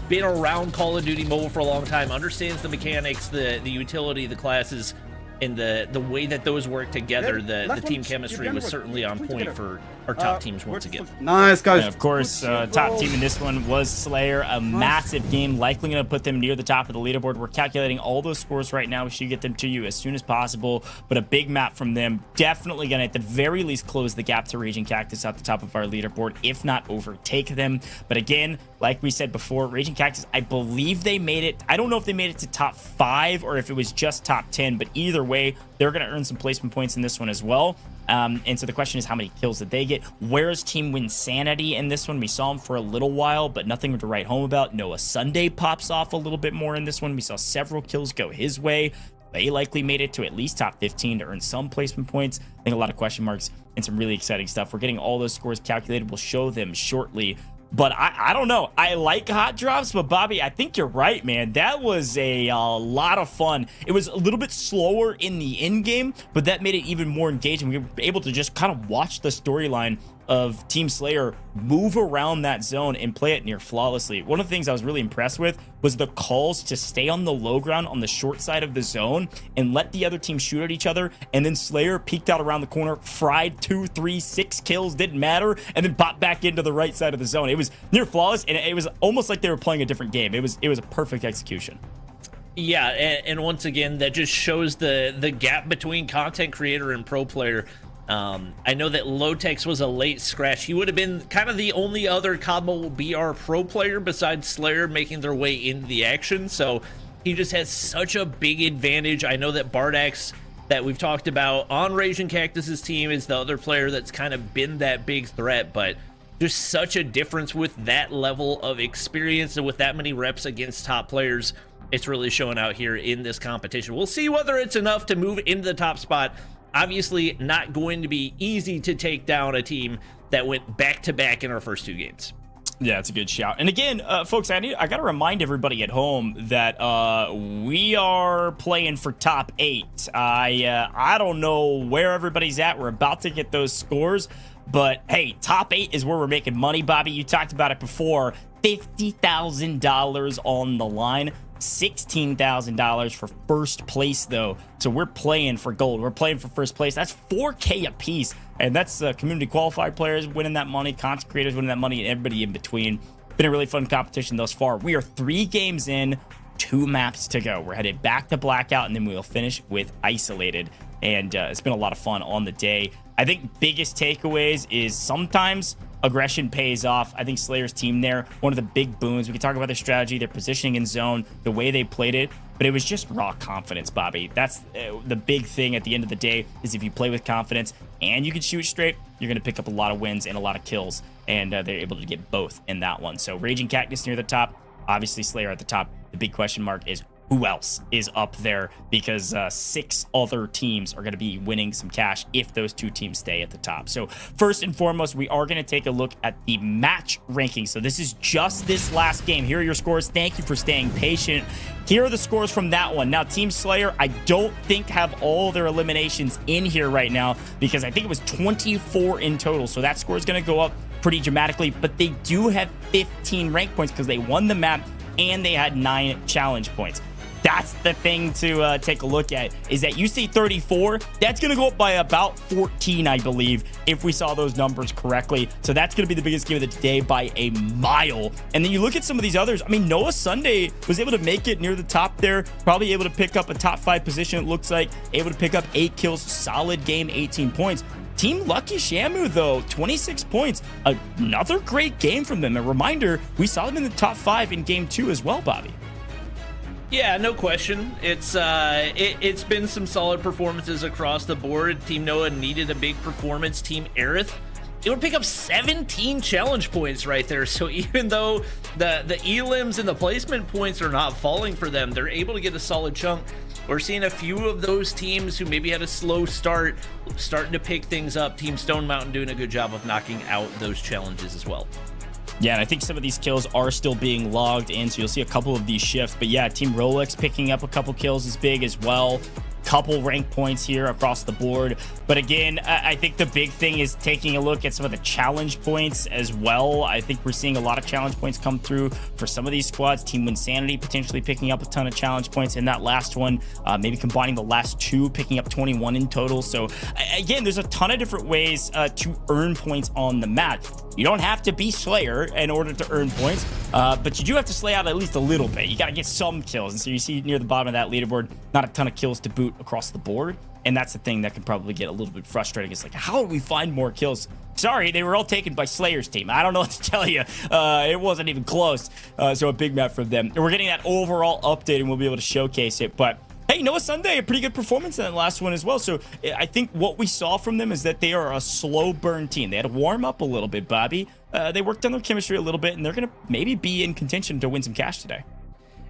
been around Call of Duty Mobile for a long time, understands the mechanics, the utility, the classes, and the way that those work together. The team chemistry was certainly on point for our top teams once again. Nice, guys. And of course, top team in this one was Slayer. A massive game, likely going to put them near the top of the leaderboard. We're calculating all those scores right now. We should get them to you as soon as possible, but a big map from them. Definitely going to, at the very least, close the gap to Raging Cactus at the top of our leaderboard, if not overtake them. But again, like we said before, Raging Cactus, I believe they made it. I don't know if they made it to top 5 or if it was just top 10, but either way, they're going to earn some placement points in this one as well. And so the question is, how many kills did they get? Where's Team Winsanity in this one? We saw him for a little while, but nothing to write home about. Noah Sunday pops off a little bit more in this one. We saw several kills go his way. They likely made it to at least top 15 to earn some placement points. I think a lot of question marks and some really exciting stuff. We're getting all those scores calculated. We'll show them shortly. But I don't know. I like hot drops, but Bobby, I think you're right, man. That was a lot of fun. It was a little bit slower in the end game, but that made it even more engaging. We were able to just kind of watch the storyline of Team Slayer move around that zone and play it near flawlessly. One of the things I was really impressed with was the calls to stay on the low ground on the short side of the zone and let the other team shoot at each other, and then Slayer peeked out around the corner, fried 2, 3, 6 kills, didn't matter, and then popped back into the right side of the zone. It was near flawless, and it was almost like they were playing a different game. It was a perfect execution. Yeah, and once again, that just shows the gap between content creator and pro player. I know that Lotex was a late scratch. He would have been kind of the only other COD Mobile BR pro player besides Slayer making their way into the action, so he just has such a big advantage. I know that Bardax, that we've talked about on Raging Cactus's team, is the other player that's kind of been that big threat, but just such a difference with that level of experience and with that many reps against top players. It's really showing out here in this competition. We'll see whether it's enough to move into the top spot. Obviously not going to be easy to take down a team that went back-to-back in our first 2 games. Yeah, it's a good shout. And again, folks, I got to remind everybody at home that we are playing for top 8. I don't know where everybody's at. We're about to get those scores. But, hey, top 8 is where we're making money, Bobby. You talked about it before. $50,000 on the line. $16,000 for first place, though. So we're playing for gold. We're playing for first place. That's $4K a piece. And that's community qualified players winning that money, content creators winning that money, and everybody in between. Been a really fun competition thus far. We are 3 games in, 2 maps to go. We're headed back to Blackout, and then we'll finish with Isolated. And it's been a lot of fun on the day. I think biggest takeaways is sometimes aggression pays off. I think Slayer's team there, one of the big boons. We can talk about their strategy, their positioning in zone, the way they played it, but it was just raw confidence, Bobby. That's the big thing at the end of the day, is if you play with confidence and you can shoot straight, you're going to pick up a lot of wins and a lot of kills, and they're able to get both in that one. So Raging Cactus near the top, obviously Slayer at the top. The big question mark is who else is up there, because 6 other teams are going to be winning some cash if those 2 teams stay at the top. So first and foremost, we are going to take a look at the match rankings. So this is just this last game. Here are your scores. Thank you for staying patient. Here are the scores from that one. Now, Team Slayer, I don't think have all their eliminations in here right now, because I think it was 24 in total. So that score is going to go up pretty dramatically, but they do have 15 rank points because they won the map and they had 9 challenge points. That's the thing to take a look at, is that you see 34, that's going to go up by about 14, I believe, if we saw those numbers correctly. So that's going to be the biggest game of the day by a mile. And then you look at some of these others. I mean, Noah Sunday was able to make it near the top there, probably able to pick up a top 5 position, it looks like, able to pick up 8 kills, solid game, 18 points. Team Lucky Shamu, though, 26 points. Another great game from them. A reminder, we saw them in the top 5 in game 2 as well, Bobby. Yeah, no question. It's been some solid performances across the board. Team Noah needed a big performance. Team Aerith, it would pick up 17 challenge points right there. So even though the elims and the placement points are not falling for them, they're able to get a solid chunk. We're seeing a few of those teams who maybe had a slow start starting to pick things up. Team Stone Mountain doing a good job of knocking out those challenges as well. Yeah, and I think some of these kills are still being logged in, so you'll see a couple of these shifts. But yeah, Team Rolex picking up a couple kills is big as well. Couple rank points here across the board. But again, I think the big thing is taking a look at some of the challenge points as well. I think we're seeing a lot of challenge points come through for some of these squads. Team Winsanity potentially picking up a ton of challenge points in that last one, maybe combining the last 2, picking up 21 in total. So again, there's a ton of different ways to earn points on the map. You don't have to be Slayer in order to earn points, but you do have to slay out at least a little bit. You got to get some kills. And so you see near the bottom of that leaderboard, not a ton of kills to boot across the board. And that's the thing that can probably get a little bit frustrating. It's like, how do we find more kills? Sorry, they were all taken by Slayer's team. I don't know what to tell you. It wasn't even close. So a big map from them. And we're getting that overall update, and we'll be able to showcase it. But hey, Noah Sunday, a pretty good performance in that last one as well. So I think what we saw from them is that they are a slow burn team. They had to warm up a little bit, Bobby. They worked on their chemistry a little bit, and they're going to maybe be in contention to win some cash today.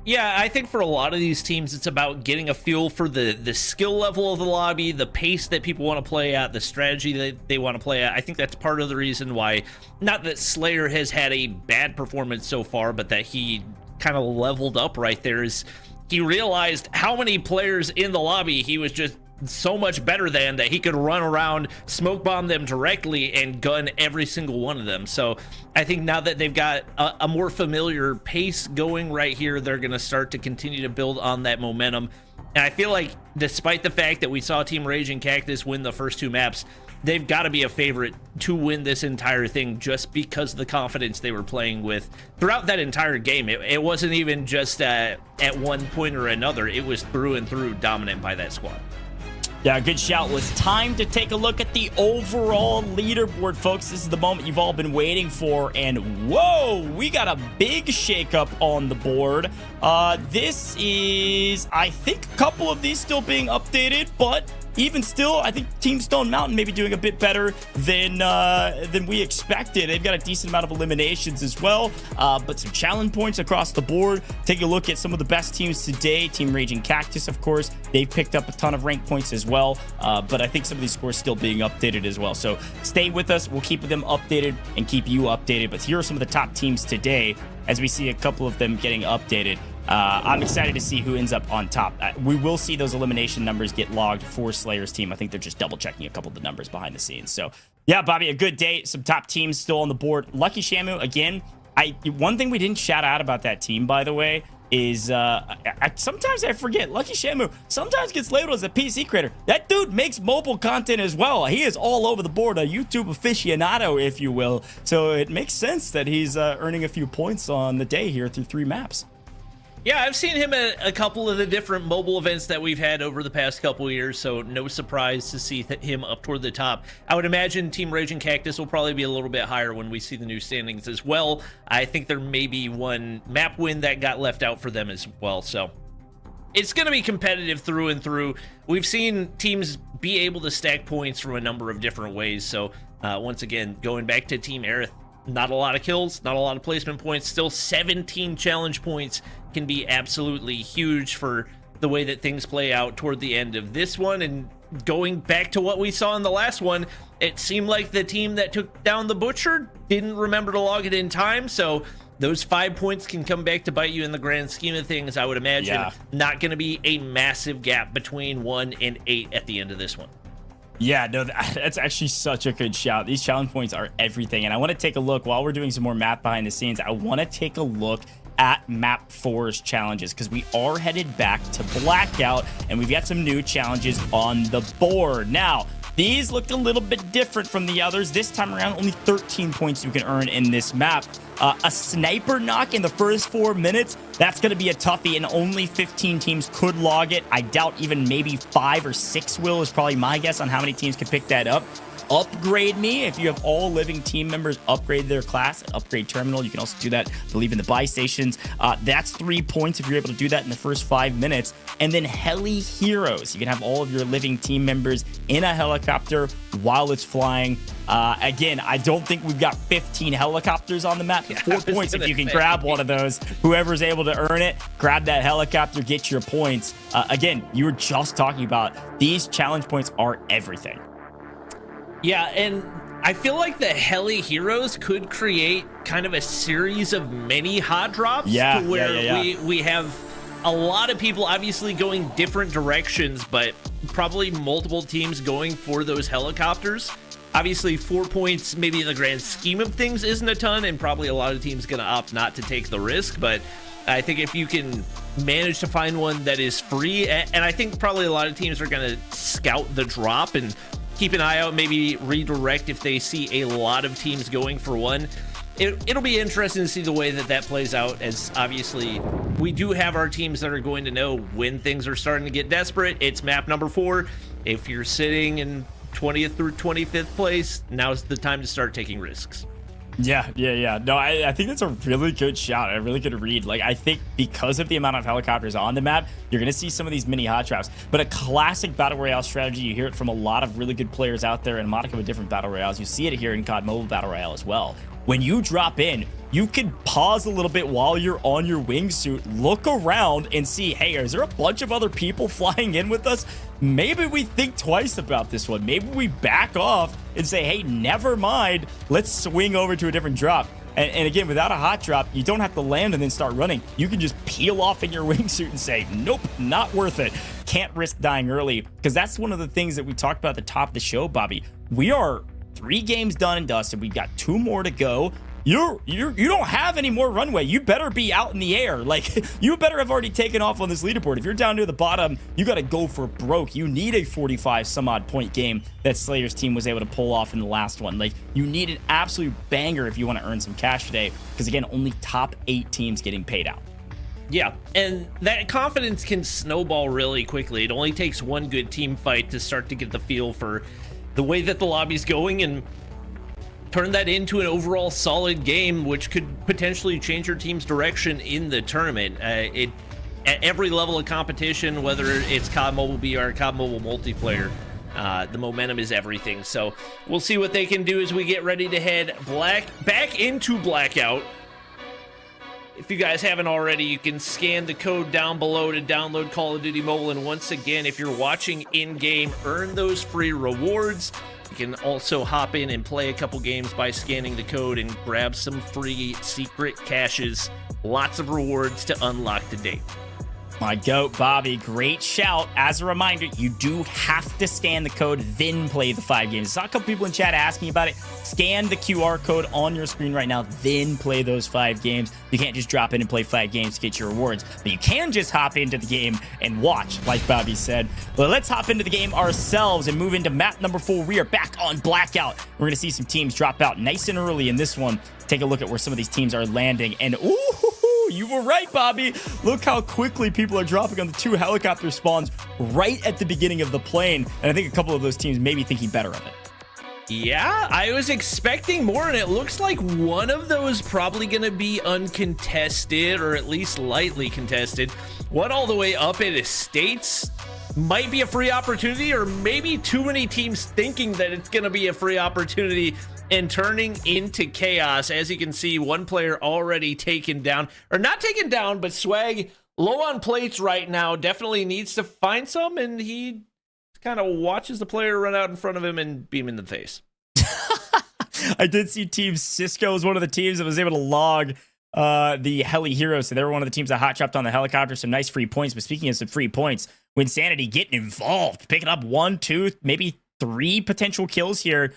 Yeah, I think for a lot of these teams, it's about getting a feel for the skill level of the lobby, the pace that people want to play at, the strategy that they want to play at. I think that's part of the reason why, not that Slayer has had a bad performance so far, but that he kind of leveled up right there, is he realized how many players in the lobby he was just so much better than, that he could run around, smoke bomb them directly, and gun every single one of them. So I think now that they've got a more familiar pace going right here, they're going to start to continue to build on that momentum. And I feel like despite the fact that we saw Team Raging Cactus win the first 2 maps, they've got to be a favorite to win this entire thing, just because of the confidence they were playing with throughout that entire game. It wasn't even just at one point or another. It was through and through dominant by that squad. Yeah, good shout. Well, it's time to take a look at the overall leaderboard, folks. This is the moment you've all been waiting for, and whoa, we got a big shakeup on the board. This is, I think, a couple of these still being updated, but even still, I think Team Stone Mountain may be doing a bit better than we expected. They've got a decent amount of eliminations as well, but some challenge points across the board. Take a look at some of the best teams today. Team Raging Cactus, of course, they've picked up a ton of rank points as well, but I think some of these scores still being updated as well. So stay with us. We'll keep them updated and keep you updated. But here are some of the top teams today as we see a couple of them getting updated. I'm excited to see who ends up on top. We will see those elimination numbers get logged for Slayer's team. I think they're just double checking a couple of the numbers behind the scenes. So yeah, Bobby, a good day. Some top teams still on the board. Lucky Shamu, again, one thing we didn't shout out about that team, by the way, is sometimes I forget Lucky Shamu sometimes gets labeled as a PC creator. That dude makes mobile content as well. He is all over the board, a YouTube aficionado, if you will. So it makes sense that he's earning a few points on the day here through 3 maps. Yeah, I've seen him at a couple of the different mobile events that we've had over the past couple of years, so no surprise to see him up toward the top. I would imagine Team Raging Cactus will probably be a little bit higher when we see the new standings as well. I think there may be one map win that got left out for them as well, so it's going to be competitive through and through. We've seen teams be able to stack points from a number of different ways, so once again, going back to Team Aerith, not a lot of kills, not a lot of placement points, still 17 challenge points can be absolutely huge for the way that things play out toward the end of this one. And going back to what we saw in the last one, it seemed like the team that took down the Butcher didn't remember to log it in time, so those 5 points can come back to bite you in the grand scheme of things. I would imagine not going to be a massive gap between 1 and 8 at the end of this one. Yeah, no, that's actually such a good shout. These challenge points are everything. And I want to take a look while we're doing some more math behind the scenes. I want to take a look at map 4's challenges because we are headed back to Blackout and we've got some new challenges on the board. Now, these looked a little bit different from the others. This time around, only 13 points you can earn in this map. A sniper knock in the first 4 minutes, that's going to be a toughie, and only 15 teams could log it. I doubt even maybe 5 or 6 will is probably my guess on how many teams can pick that up. Upgrade me. If you have all living team members upgrade their class, upgrade terminal. You can also do that, I believe, in the buy stations. That's 3 points if you're able to do that in the first 5 minutes. And then Heli Heroes. You can have all of your living team members in a helicopter while it's flying. Again, I don't think we've got 15 helicopters on the map. 4 points if you can grab one of those. Whoever's able to earn it, grab that helicopter, get your points. Again, you were just talking about these challenge points are everything. Yeah, and I feel like the Heli Heroes could create kind of a series of mini hot drops to where we have a lot of people obviously going different directions, but probably multiple teams going for those helicopters. Obviously, 4 points, maybe in the grand scheme of things, isn't a ton, and probably a lot of teams going to opt not to take the risk, but I think if you can manage to find one that is free, and I think probably a lot of teams are going to scout the drop and keep an eye out, maybe redirect if they see a lot of teams going for one. It'll be interesting to see the way that plays out, as obviously we do have our teams that are going to know when things are starting to get desperate. It's map number 4. If you're sitting in 20th through 25th place, now's the time to start taking risks. Yeah. No, I think that's a really good shout, a really good read. Like, I think because of the amount of helicopters on the map, you're going to see some of these mini hot traps. But a classic Battle Royale strategy, you hear it from a lot of really good players out there in a modicum of different Battle Royales. You see it here in COD Mobile Battle Royale as well. When you drop in, you can pause a little bit while you're on your wingsuit, look around and see, hey, is there a bunch of other people flying in with us? Maybe we think twice about this one. Maybe we back off and say, hey, never mind. Let's swing over to a different drop. And again, without a hot drop, you don't have to land and then start running. You can just peel off in your wingsuit and say, nope, not worth it. Can't risk dying early, because that's one of the things that we talked about at the top of the show, Bobby. We are 3 games done and dusted. We've got 2 more to go. You don't have any more runway. You better be out in the air. Like, you better have already taken off on this leaderboard. If you're down near the bottom, you got to go for broke. You need a 45 some odd point game that Slayer's team was able to pull off in the last one. Like, you need an absolute banger if you want to earn some cash today, because again, only top 8 teams getting paid out. Yeah, and that confidence can snowball really quickly. It only takes one good team fight to start to get the feel for the way that the lobby's going and turn that into an overall solid game, which could potentially change your team's direction in the tournament. At every level of competition, whether it's COD Mobile BR, COD Mobile multiplayer, The momentum is everything. So we'll see what they can do as we get ready to head back into Blackout. If you guys haven't already, you can scan the code down below to download Call of Duty Mobile. And once again, if you're watching in-game, earn those free rewards. You can also hop in and play a couple games by scanning the code and grab some free secret caches. Lots of rewards to unlock today. My goat, Bobby, great shout. As a reminder, you do have to scan the code, then play the 5 games. I saw a couple people in chat asking about it. Scan the QR code on your screen right now, then play those 5 games. You can't just drop in and play 5 games to get your rewards, but you can just hop into the game and watch, like Bobby said. Well, let's hop into the game ourselves and move into map number 4. We are back on Blackout. We're going to see some teams drop out nice and early in this one. Take a look at where some of these teams are landing, and ooh, you were right, Bobby. Look how quickly people are dropping on the 2 helicopter spawns right at the beginning of the plane. And I think a couple of those teams may be thinking better of it. Yeah, I was expecting more, and it looks like one of those probably going to be uncontested, or at least lightly contested. One all the way up at Estates might be a free opportunity, or maybe too many teams thinking that it's going to be a free opportunity and turning into chaos. As you can see, one player already taken down, or not taken down, but Swag low on plates right now, definitely needs to find some, and he kind of watches the player run out in front of him and beam in the face. I did see Team Cisco was one of the teams that was able to log the Heli Heroes, so they were one of the teams that hot chopped on the helicopter. Some nice free points. But speaking of some free points, Winsanity getting involved, picking up 1, 2, maybe 3 potential kills here.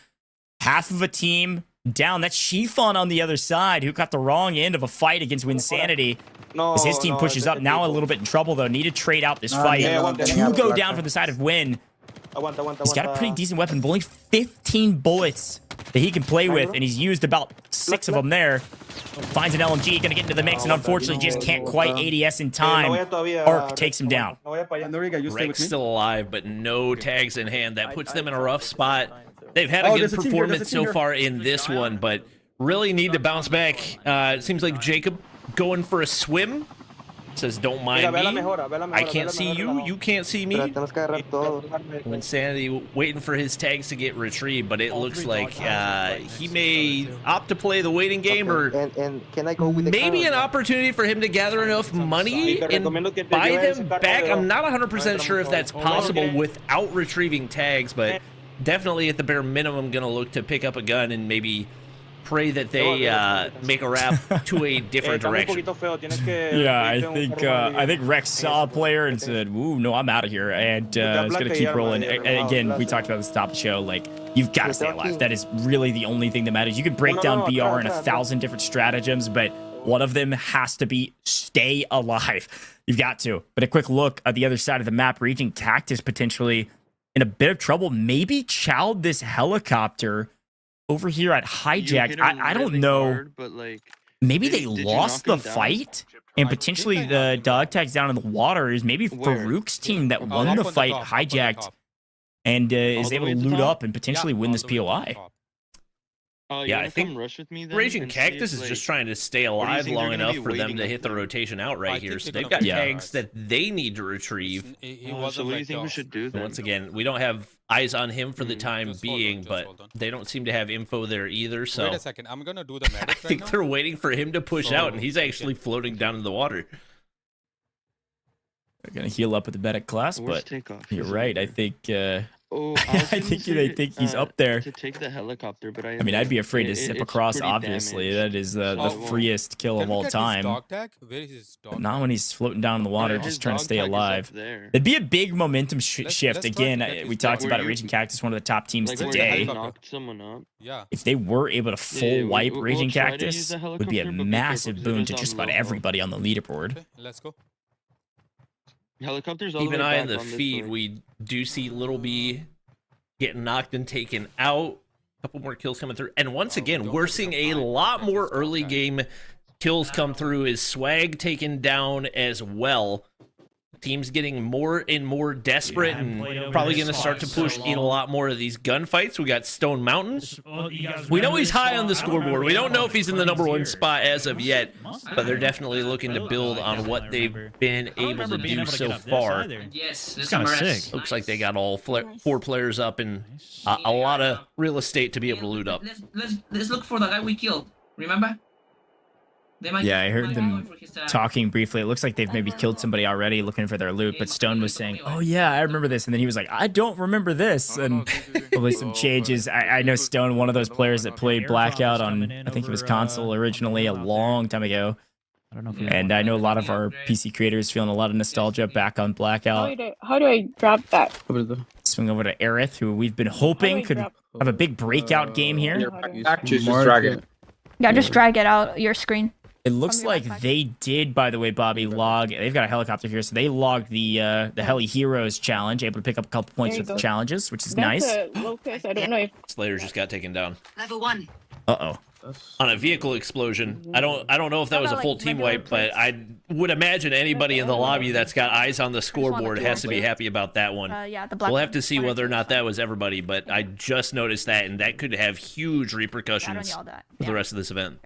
Half of a team down. That's Shifon on the other side, who got the wrong end of a fight against Winsanity. As his team pushes up, now a little bit in trouble, though. Need to trade out this fight. 2 go down from the side of Win. He's got a pretty decent weapon, but only 15 bullets that he can play with, and he's used about 6 of them there. Finds an LMG, gonna get into the mix, and unfortunately just can't quite ADS in time. Arc takes him down. Rex still alive, but no tags in hand. That puts them in a rough spot. They've had a good performance so far in this one, but really need to bounce back. It seems like Jacob going for a swim. Says, don't mind me. I can't see you. You can't see me. Winsanity waiting for his tags to get retrieved, but it looks like he may opt to play the waiting game, or maybe an opportunity for him to gather enough money and buy them back. I'm not 100% sure if that's possible without retrieving tags, but definitely at the bare minimum going to look to pick up a gun and maybe pray that they make a wrap to a different direction. Yeah, I think Rex saw a player and said, "Ooh, no, I'm out of here," and it's gonna keep rolling. And again, we talked about this at the top of the show. Like, you've got to stay alive. That is really the only thing that matters. You can break down BR in 1,000 different stratagems, but one of them has to be stay alive. You've got to. But a quick look at the other side of the map, Raging Cactus potentially in a bit of trouble. Maybe chowed this helicopter over here at Hijack. I don't know. But like, maybe they lost the fight, and potentially the dog tags down in the water is maybe Farouk's team that won the fight, hijacked, and is able to loot up and potentially win this POI. Yeah, I think Raging Cactus is just trying to stay alive long enough for them to hit the rotation out right here. So they've got tags that they need to retrieve. So what do you think we should do then? Once again, we don't have eyes on him for the time being, but they don't seem to have info there either. So wait a second, I'm gonna do the medic I think they're waiting for him to push out, and he's actually floating down in the water. They're gonna heal up with the medic class, but you're right. I think I think he's up there. To take the helicopter, but I mean, I'd be afraid to zip across. Obviously, that is the freest kill of all time. But not when he's floating down in the water, just trying to stay alive. It'd be a big momentum shift. Again, we talked about it. Raging Cactus, one of the top teams today. If they were able to full wipe Raging Cactus, would be a massive boon to just about everybody on the leaderboard. Let's go. Keep an eye on the feed. We do see Little B getting knocked and taken out. A couple more kills coming through. And once again, we're seeing a lot more early game kills come through. Is Swag taken down as well. Teams getting more and more desperate and probably going to start to push in a lot more of these gunfights. We got Stone Mountain. We know he's high on the scoreboard. We don't know if he's in the #1 spot as of yet, but they're definitely looking to build on what they've been able to do so far. Yes, It's kind of sick. Looks like they got all 4 players up and a lot of real estate to be able to loot up. Let's look for the guy we killed. Remember? Yeah, I heard them talking briefly. It looks like they've maybe killed somebody already looking for their loot, but Stone was saying, oh yeah, I remember this. And then he was like, I don't remember this. And probably some changes. I know Stone, one of those players that played Blackout on, I think it was console originally a long time ago. And I know a lot of our PC creators feeling a lot of nostalgia back on Blackout. How do I grab that? Swing over to Aerith, who we've been hoping could have a big breakout game here. Just drag it. Yeah, just drag it out your screen. It looks like they did, by the way, Bobby, log. They've got a helicopter here, so they logged the Heli Heroes challenge, able to pick up a couple points with the challenges, which is nice. Locust. I don't know if Slayer just got taken down. Level 1. Uh-oh. On a vehicle explosion. I don't know if that was a full team wipe, but I would imagine anybody in the lobby that's got eyes on the scoreboard has to be happy about that one. yeah, the We'll have to see whether or not that was everybody, but I just noticed that, and that could have huge repercussions for the rest of this event.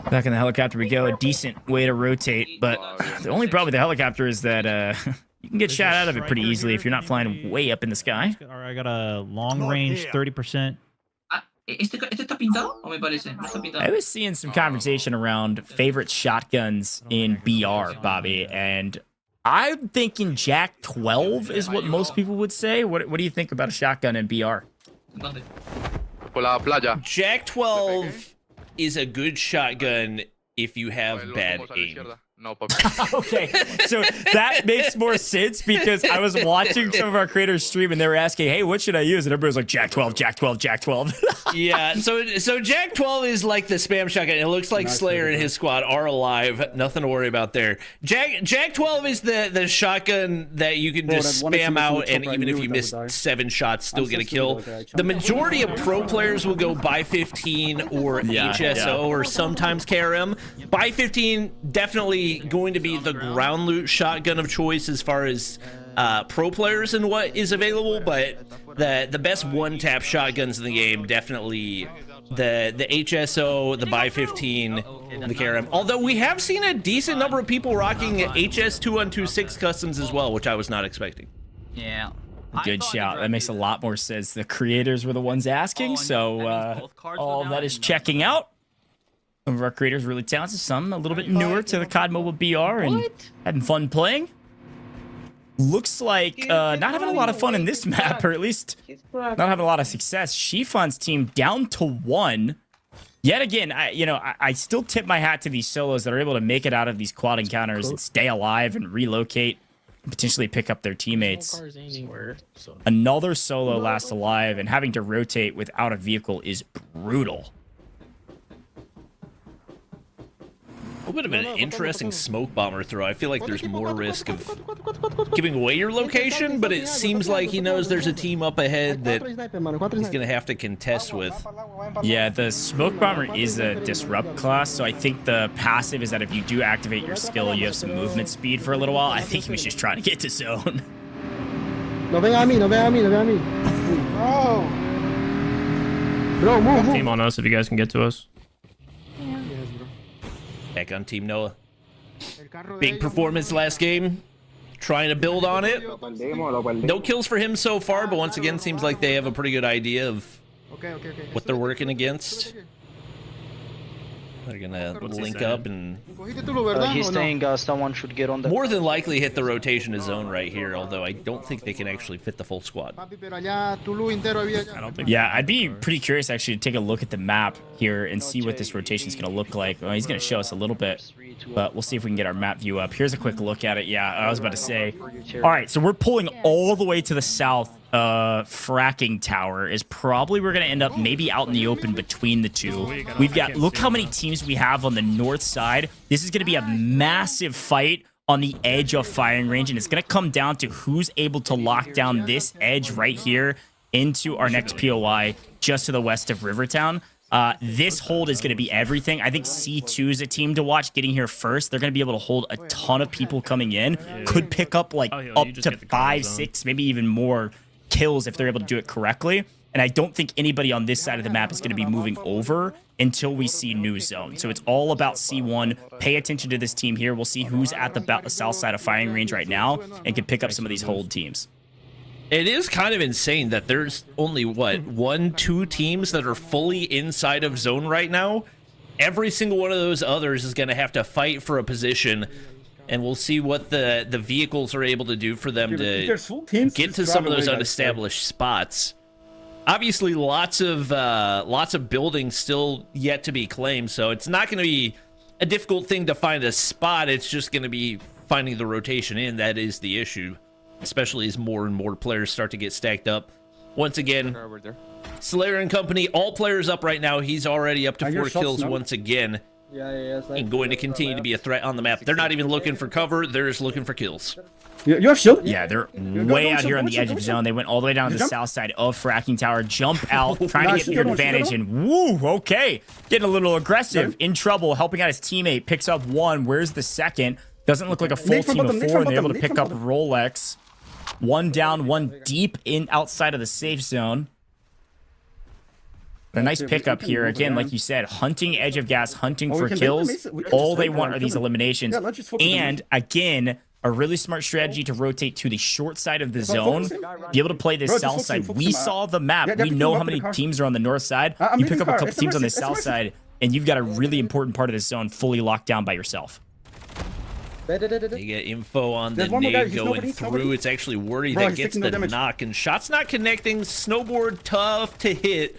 Back in the helicopter we go, a decent way to rotate, but the only problem with the helicopter is that you can get shot out of it pretty easily if you're not flying way up in the sky. I got a long range 30%. ¿Este está pintado o me parece? No está pintado. I was seeing some conversation around favorite shotguns in BR, Bobby, and I'm thinking Jack 12 is what most people would say. What do you think about a shotgun in BR? Por la playa. Jack 12 is a good shotgun if you have bad aim. No, papi. Okay, so that makes more sense because I was watching some of our creators stream and they were asking, hey, what should I use? And everybody was like, Jack 12, Jack 12, Jack 12. Yeah, so Jack 12 is like the spam shotgun. It looks like Slayer and his squad are alive. Nothing to worry about there. Jack 12 is the shotgun that you can just spam out, and even if you miss 7 shots, still get a kill. The majority of pro players will go by 15 or HSO or sometimes KRM. By 15, definitely going to be the ground loot shotgun of choice as far as pro players and what is available, but the best one-tap shotguns in the game, definitely the HSO, the by 15, and the KRM. Although we have seen a decent number of people rocking HS 2-1-2-6 customs as well, which I was not expecting. Yeah. Good shout. That makes a lot more sense. The creators were the ones asking, so all that is checking out. Some of our creators really talented, some a little bit newer to the COD Mobile BR and having fun playing. Looks like not having a lot of fun in this map, or at least not having a lot of success. Shifon's team down to 1. Yet again, I still tip my hat to these solos that are able to make it out of these quad encounters and stay alive and relocate and potentially pick up their teammates. Another solo last alive, and having to rotate without a vehicle is brutal. A little bit of an interesting smoke bomber throw. I feel like there's more risk of giving away your location, but it seems like he knows there's a team up ahead that he's going to have to contest with. Yeah, the smoke bomber is a disrupt class, so I think the passive is that if you do activate your skill, you have some movement speed for a little while. I think he was just trying to get to zone. No venga a mí, no venga a mí, no venga a mí. Bro, move. Team on us if you guys can get to us. Back on Team Noah. Big performance last game. Trying to build on it. No kills for him so far, but once again, seems like they have a pretty good idea of what they're working against. They're gonna link up and he's saying someone should get on the more than likely hit the rotation to zone right here, although I don't think they can actually fit the full squad. I don't think. Yeah, I'd be pretty curious actually to take a look at the map here and see what this rotation is going to look like. Well, he's going to show us a little bit, but we'll see if we can get our map view up. Here's a quick look at it. Yeah, I was about to say. All right, so we're pulling all the way to the south. Fracking tower is probably we're gonna end up maybe out in the open between the two. We've got, look how many teams we have on the north side. This is gonna be a massive fight on the edge of firing range, and it's gonna come down to who's able to lock down this edge right here into our next POI just to the west of Rivertown. This hold is going to be everything. I think C2 is a team to watch getting here first. They're going to be able to hold a ton of people coming in. Could pick up like up to 5, 6, maybe even more kills if they're able to do it correctly. And I don't think anybody on this side of the map is going to be moving over until we see new zone. So it's all about C1. Pay attention to this team here. We'll see who's at the south side of firing range right now and can pick up some of these hold teams. It is kind of insane that there's only, what, 1, 2 teams that are fully inside of zone right now. Every single one of those others is going to have to fight for a position, and we'll see what the vehicles are able to do for them to get to some of those unestablished spots. Obviously, lots of buildings still yet to be claimed, so it's not going to be a difficult thing to find a spot. It's just going to be finding the rotation in. That is the issue, especially as more and more players start to get stacked up. Once again, Slayer and company, all players up right now. He's already up to 4 kills once again. And going to continue to be a threat on the map. They're not even looking for cover. They're just looking for kills. You have shield? Yeah, they're way out here on the edge of zone. They went all the way down to the south side of Fracking Tower. Jump out, trying to get your advantage. And woo, okay. Getting a little aggressive. In trouble, helping out his teammate. Picks up 1. Where's the second? Doesn't look like a full team of 4. And they're able to pick up Rolex. 1 down, 1 deep in outside of the safe zone. A nice pickup here. Again, like you said, hunting edge of gas, hunting for kills. All they want are these eliminations. And again, a really smart strategy to rotate to the short side of the zone. Be able to play this south side. We saw the map. We know how many teams are on the north side. You pick up a couple teams on the south side, and you've got a really important part of this zone fully locked down by yourself. You get info on the nade going through. It's actually Wordy that gets the knock, and shots not connecting. Snowboard tough to hit.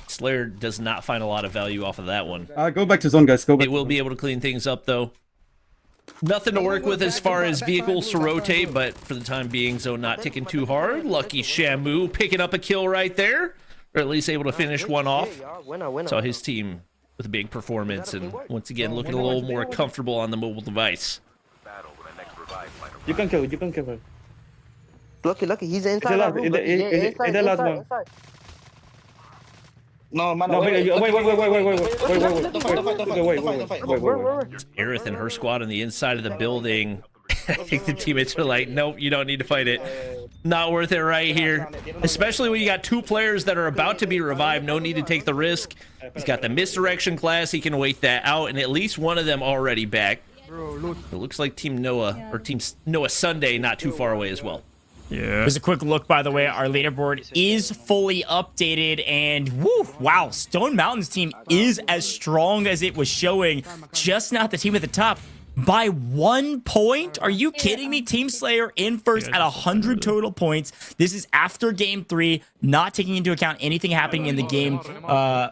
Slayer does not find a lot of value off of that one. Go back to zone, guys. Go back. They will be able to clean things up, though. Nothing to work with as far as vehicles to rotate, but for the time being, zone not ticking too hard. Lucky Shamu picking up a kill right there, or at least able to finish one off. Saw his team with a big performance, and once again, looking a little more comfortable on the mobile device. You can kill him. Lucky, he's inside. No, man, wait. Aerith and her squad on the inside of the building. I think the teammates are like, nope, you don't need to fight it. Not worth it right here. Especially when you got 2 players that are about to be revived. No need to take the risk. He's got the misdirection class. He can wait that out, and at least one of them already back. It looks like Team Noah, or Team Noah Sunday, not too far away as well. Yeah. Here's a quick look, by the way. Our leaderboard is fully updated, and woo, wow, Stone Mountain's team is as strong as it was showing, just not the team at the top. By 1 point? Are you kidding me? Team Slayer in first at 100 total points. This is after game 3, not taking into account anything happening in the game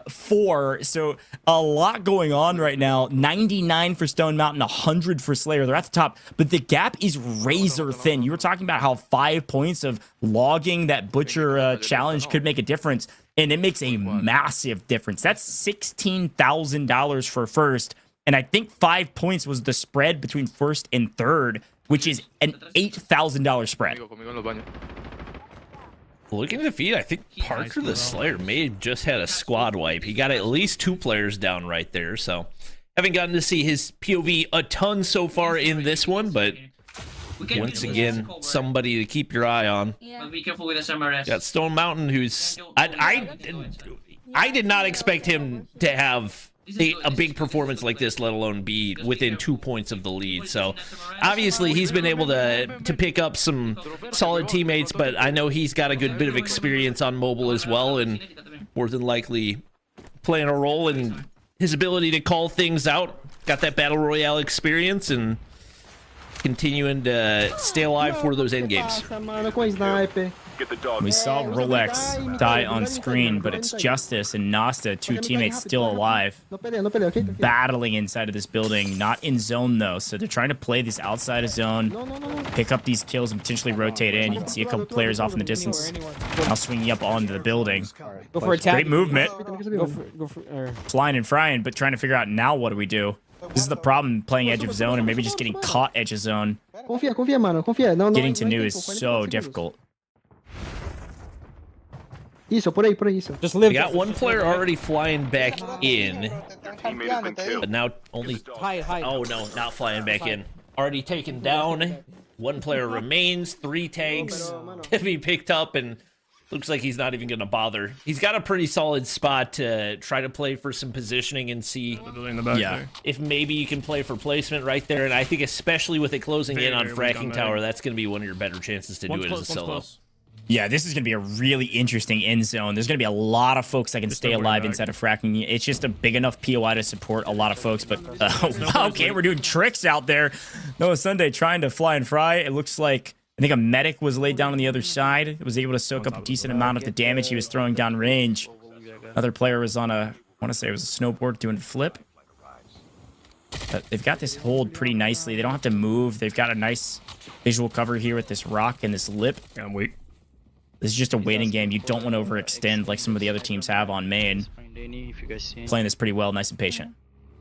4. So a lot going on right now. 99 for Stone Mountain, 100 for Slayer. They're at the top, but the gap is razor thin. You were talking about how 5 points of logging that Butcher challenge could make a difference, and it makes a massive difference. That's $16,000 for first. And I think 5 points was the spread between first and third, which is an $8,000 spread. Looking at the feed, I think Parker the Slayer may have just had a squad wipe. He got at least 2 players down right there. So haven't gotten to see his POV a ton so far in this one, but once again, somebody to keep your eye on. But be careful with the SMRS. Got Stone Mountain, who's I did not expect him to have a big performance like this, let alone be within 2 points of the lead. So obviously he's been able to pick up some solid teammates, but I know he's got a good bit of experience on mobile as well, and more than likely playing a role in his ability to call things out. Got that Battle Royale experience and continuing to stay alive for those end games. We saw Rolex die on screen, but it's Justice and Nasta, 2 teammates still alive, battling inside of this building. Not in zone, though, so they're trying to play this outside of zone, pick up these kills, and potentially rotate in. You can see a couple players off in the distance now swinging up onto the building. Go for attack. Great movement. Flying and frying, but trying to figure out now what do we do. This is the problem playing edge of zone and maybe just getting caught edge of zone. Getting to new is so difficult. Iso, por ahí, Iso. Just live. We got one player already flying back in, Teammate has been killed. but now only... Hide. Oh, no, not flying back in. Already taken down. One player remains. 3 tanks to be picked up, and looks like he's not even going to bother. He's got a pretty solid spot to try to play for some positioning and see if maybe you can play for placement right there. And I think especially with it closing in on fracking tower, that's going to be one of your better chances to do it as a solo. Yeah, this is going to be a really interesting end zone. There's going to be a lot of folks that can stay alive inside of fracking. It's just a big enough POI to support a lot of folks. But, okay, we're doing tricks out there. Noah Sunday trying to fly and fry. It looks like, I think a medic was laid down on the other side. It was able to soak up a decent amount of the damage he was throwing down range. Another player was on a, I want to say it was a snowboard doing a flip. But they've got this hold pretty nicely. They don't have to move. They've got a nice visual cover here with this rock and this lip. Yeah, I'm weak. This is just a waiting game. You don't want to overextend like some of the other teams have on main. Playing this pretty well, nice and patient.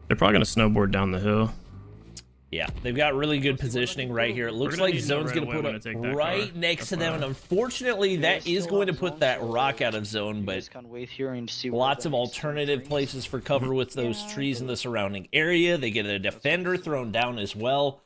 They're probably going to snowboard down the hill. Yeah, they've got really good positioning right here. It looks like Zone's going to put it right next to them, and unfortunately, that is going to put that rock out of zone, but lots of alternative places for cover with those trees in the surrounding area. They get a defender thrown down as well.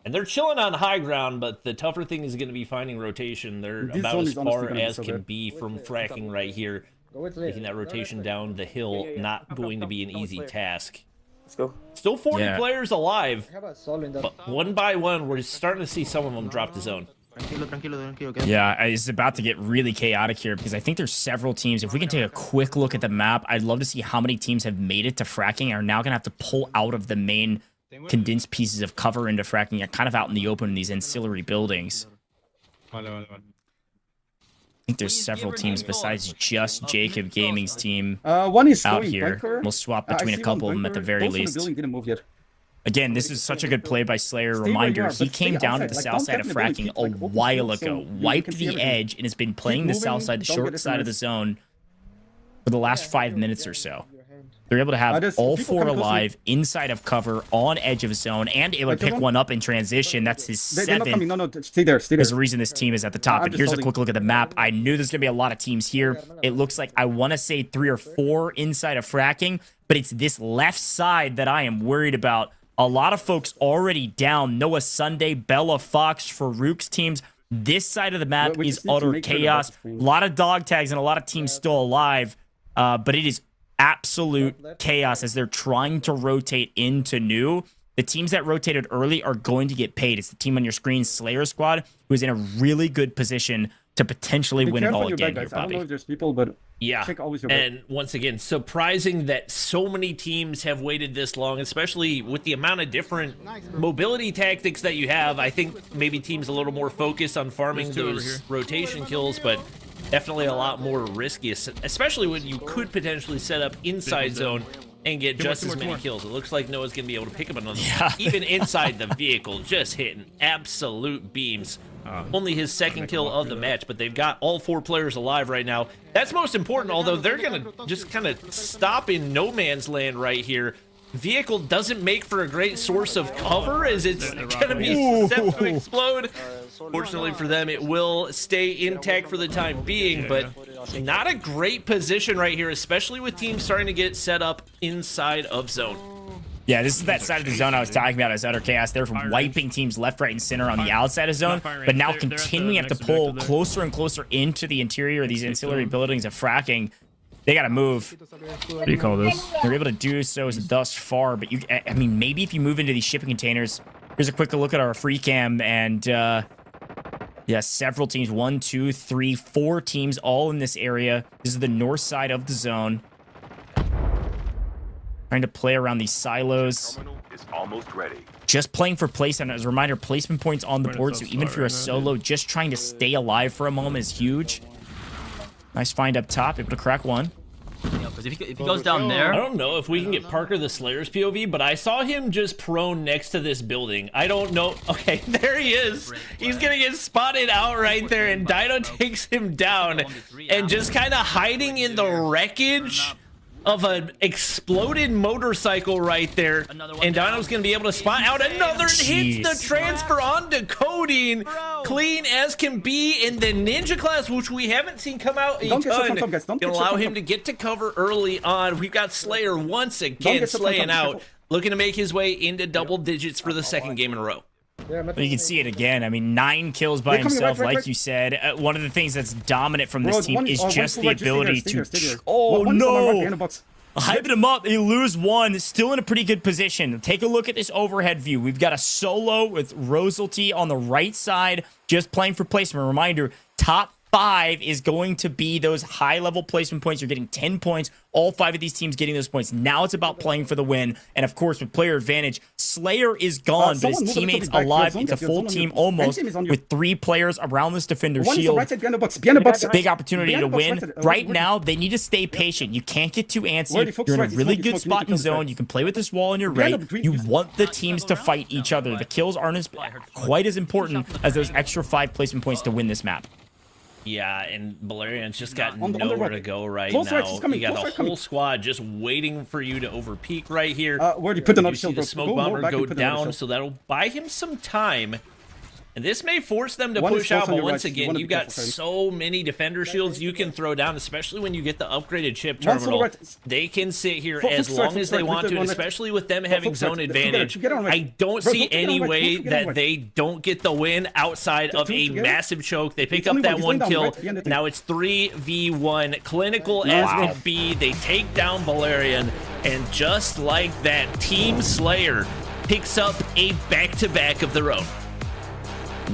And they're chilling on high ground, but the tougher thing is going to be finding rotation. They're about as far as can be from fracking right here. Making that rotation down the hill not going to be an easy task. Let's go. Still 40 players alive, but one by one, we're starting to see some of them drop the zone. Yeah, it's about to get really chaotic here because I think there's several teams. If we can take a quick look at the map, I'd love to see how many teams have made it to fracking and are now going to have to pull out of the main condensed pieces of cover into fracking. You're kind of out in the open in these ancillary buildings. I think there's several teams besides just Jacob Gaming's team one is out here. We'll swap between a couple of them at the very least. Again, this is such a good play by Slayer. Reminder, he came down to the south side of fracking a while ago, wiped the edge, and has been playing the south side, the short side of the zone for the last 5 minutes or so. They're able to have all 4 alive inside of cover on edge of zone and able to pick one up in transition. That's his 7th. No, stay there. There's a reason this team is at the top. And here's a quick look at the map. I knew there's going to be a lot of teams here. It looks like I want to say 3 or 4 inside of fracking, but it's this left side that I am worried about. A lot of folks already down. Noah Sunday, Bella Fox, Farouk's teams. This side of the map is utter chaos. A lot of dog tags and a lot of teams still alive, but it is absolute chaos as they're trying to rotate into new. The teams that rotated early are going to get paid. It's the team on your screen, Slayer Squad, who is in a really good position to potentially win it all again here, Bobby. I don't know if there's people, but check always your and once again, surprising that so many teams have waited this long, especially with the amount of different mobility tactics that you have. I think maybe teams a little more focused on farming those rotation kills, but definitely a lot more risky, especially when you could potentially set up inside zone and get just as many kills. It looks like Noah's going to be able to pick up another one. Even inside the vehicle, just hitting absolute beams. Only his 2nd kill of the match, but they've got all 4 players alive right now. That's most important, although they're going to just kind of stop in no man's land right here. Vehicle doesn't make for a great source of cover as it's going to be set to explode. Fortunately for them, it will stay intact for the time being, but not a great position right here, especially with teams starting to get set up inside of zone. Yeah, this is that side of the zone I was talking about as utter chaos. They're from wiping teams left, right, and center on the outside of zone, but now continuing to pull closer and closer into the interior of these ancillary buildings of fracking. They got to move. What do you call this? They're able to do so thus far, but I mean, maybe if you move into these shipping containers. Here's a quick look at our free cam, and yeah, several teams, 1, 2, 3, 4 teams all in this area. This is the north side of the zone. Trying to play around these silos. Is almost ready. Just playing for placement. As a reminder, placement points on the board, so even if you're a solo, just trying to stay alive for a moment is huge. Nice find up top, able to crack one. Yeah, because if he goes down there... I don't know if we can get Parker the Slayer's POV, but I saw him just prone next to this building. I don't know. Okay, there he is. He's going to get spotted out right there, and Dino takes him down. And just kind of hiding in the wreckage of an exploded motorcycle right there. And Dino's going to be able to spot out another and hits the transfer onto Codeine. Clean as can be in the ninja class, which we haven't seen come out a ton. Going to allow him to get to cover early on. We've got Slayer once again slaying out, looking to make his way into double digits for the second game in a row. You can see it again. I mean, 9 kills by himself, like you said. One of the things that's dominant from this team is just the ability to... Oh, no! Hyping him up. They lose 1. Still in a pretty good position. Take a look at this overhead view. We've got a solo with Rosalty on the right side, just playing for placement. Reminder, top 5 is going to be those high-level placement points. You're getting 10 points. All 5 of these teams getting those points. Now it's about playing for the win. And, of course, with player advantage, Slayer is gone, but his teammates alive. It's a full team almost with 3 players around this defender's shield. Big opportunity to win. Right now, they need to stay patient. You can't get too antsy. You're in a really good spot in zone. You can play with this wall on your right. You want the teams to fight each other. The kills aren't quite as important as those extra 5 placement points to win this map. Yeah, and Valerian's just got nowhere to go right now. You got a whole squad just waiting for you to overpeak right here. Where do you put another shield? You see the smoke bomber go down, so that'll buy him some time. And this may force them to push out, but once again, you got so many defender shields you can throw down, especially when you get the upgraded chip terminal. They can sit here as long as they want to, and especially with them having zone advantage. I don't see any way that they don't get the win outside of a massive choke. They pick up that 1 kill. Now it's 3v1. Clinical as it be. They take down Valerian, and just like that, Team Slayer picks up a back-to-back of their own.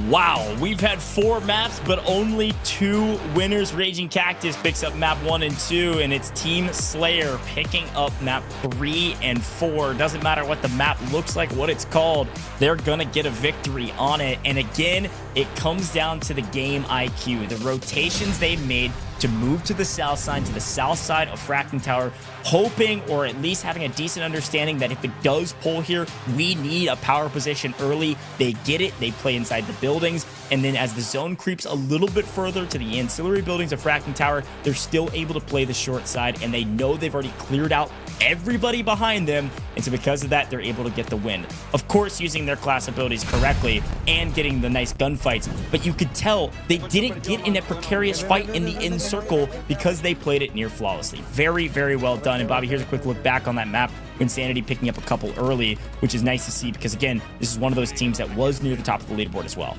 Wow, we've had 4 maps, but only 2 winners. Raging Cactus picks up map 1 and 2, and it's Team Slayer picking up map 3 and 4. Doesn't matter what the map looks like, what it's called, they're gonna get a victory on it. And again, it comes down to the game IQ, the rotations they've made to move to the south side, of Fracking Tower, hoping or at least having a decent understanding that if it does pull here, we need a power position early. They get it, they play inside the buildings, and then as the zone creeps a little bit further to the ancillary buildings of Fracking Tower, they're still able to play the short side, and they know they've already cleared out everybody behind them, and so because of that, they're able to get the win. Of course, using their class abilities correctly and getting the nice gunfights, but you could tell they didn't get in a precarious fight in the end circle because they played it near flawlessly. Very, very well done. And Bobby, here's a quick look back on that map. Insanity picking up a couple early, which is nice to see because, again, this is one of those teams that was near the top of the leaderboard as well.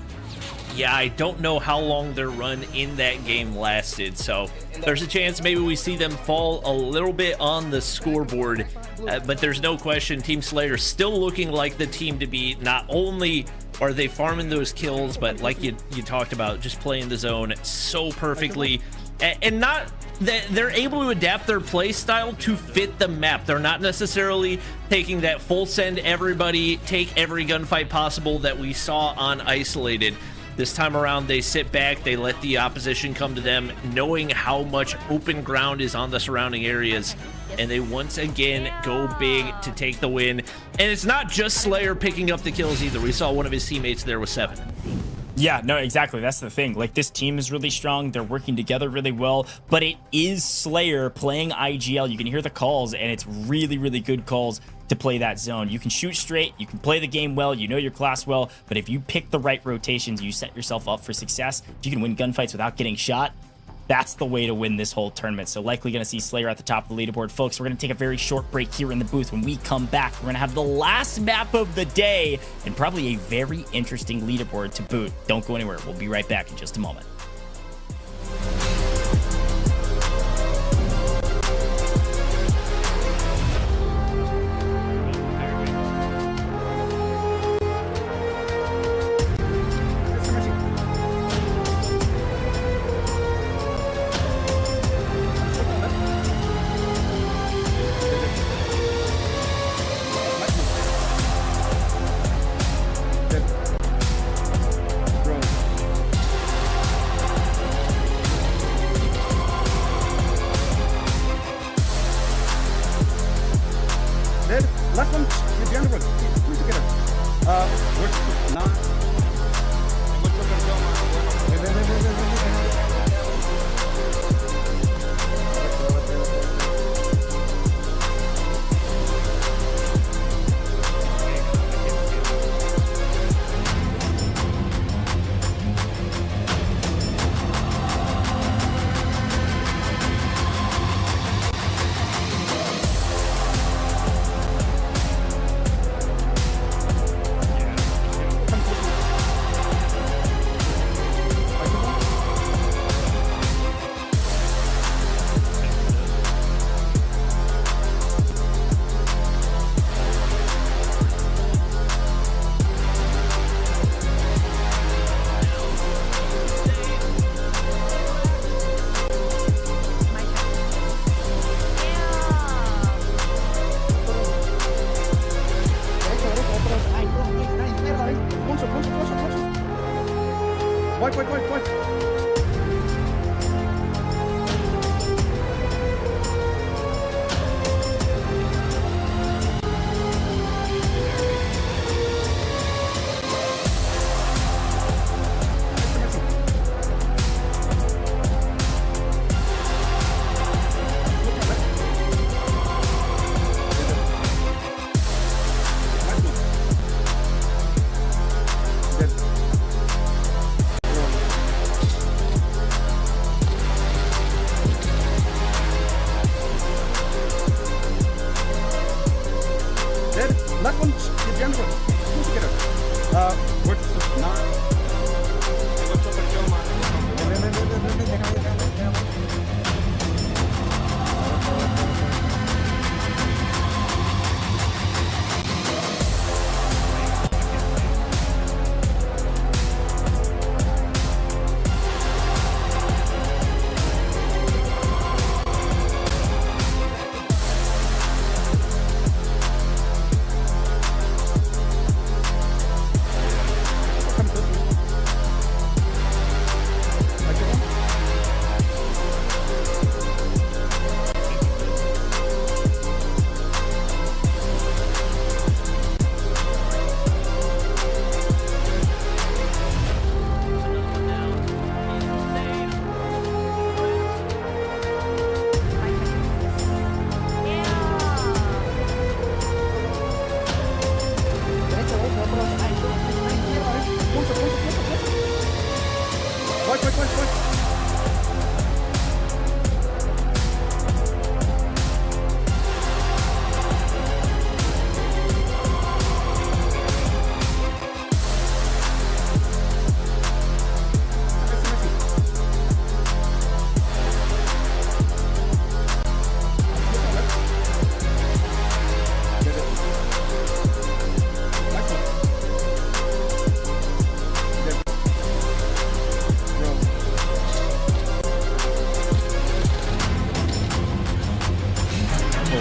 Yeah, I don't know how long their run in that game lasted, so there's a chance maybe we see them fall a little bit on the scoreboard, but there's no question Team Slayer still looking like the team to be. Not only are they farming those kills, but like you talked about, just playing the zone so perfectly, and not that they're able to adapt their play style to fit the map. They're not necessarily taking that full send everybody, take every gunfight possible that we saw on Isolated. This time around, they sit back, they let the opposition come to them, knowing how much open ground is on the surrounding areas, and they once again go big to take the win. And it's not just Slayer picking up the kills either. We saw one of his teammates there with 7. Yeah, no, exactly. That's the thing. Like, this team is really strong. They're working together really well, but it is Slayer playing IGL. You can hear the calls, and it's really, really good calls to play that zone. You can shoot straight, you can play the game well, you know your class well, but if you pick the right rotations, you set yourself up for success. If you can win gunfights without getting shot, that's the way to win this whole tournament. So likely going to see Slayer at the top of the leaderboard. Folks, we're going to take a very short break here in the booth. When we come back, we're going to have the last map of the day and probably a very interesting leaderboard to boot. Don't go anywhere. We'll be right back in just a moment. Last one, get the other one. Together. What's 9?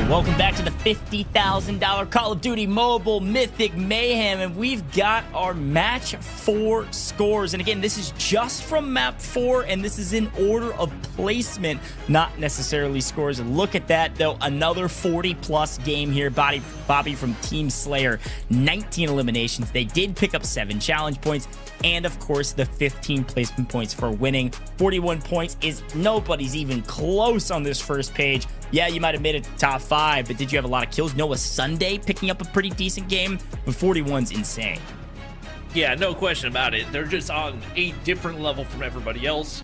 Welcome back to the $50,000 Call of Duty Mobile Mythic Mayhem, and we've got our match 4 scores. And again, this is just from map 4, and this is in order of placement, not necessarily scores. Look at that, though. Another 40-plus game here. Bobby from Team Slayer, 19 eliminations. They did pick up 7 challenge points, and of course, the 15 placement points for winning. 41 points is nobody's even close on this first page. Yeah, you might have made it to top 5, but did you have a lot of kills? Noah Sunday picking up a pretty decent game, but 41's insane. Yeah, no question about it. They're just on a different level from everybody else.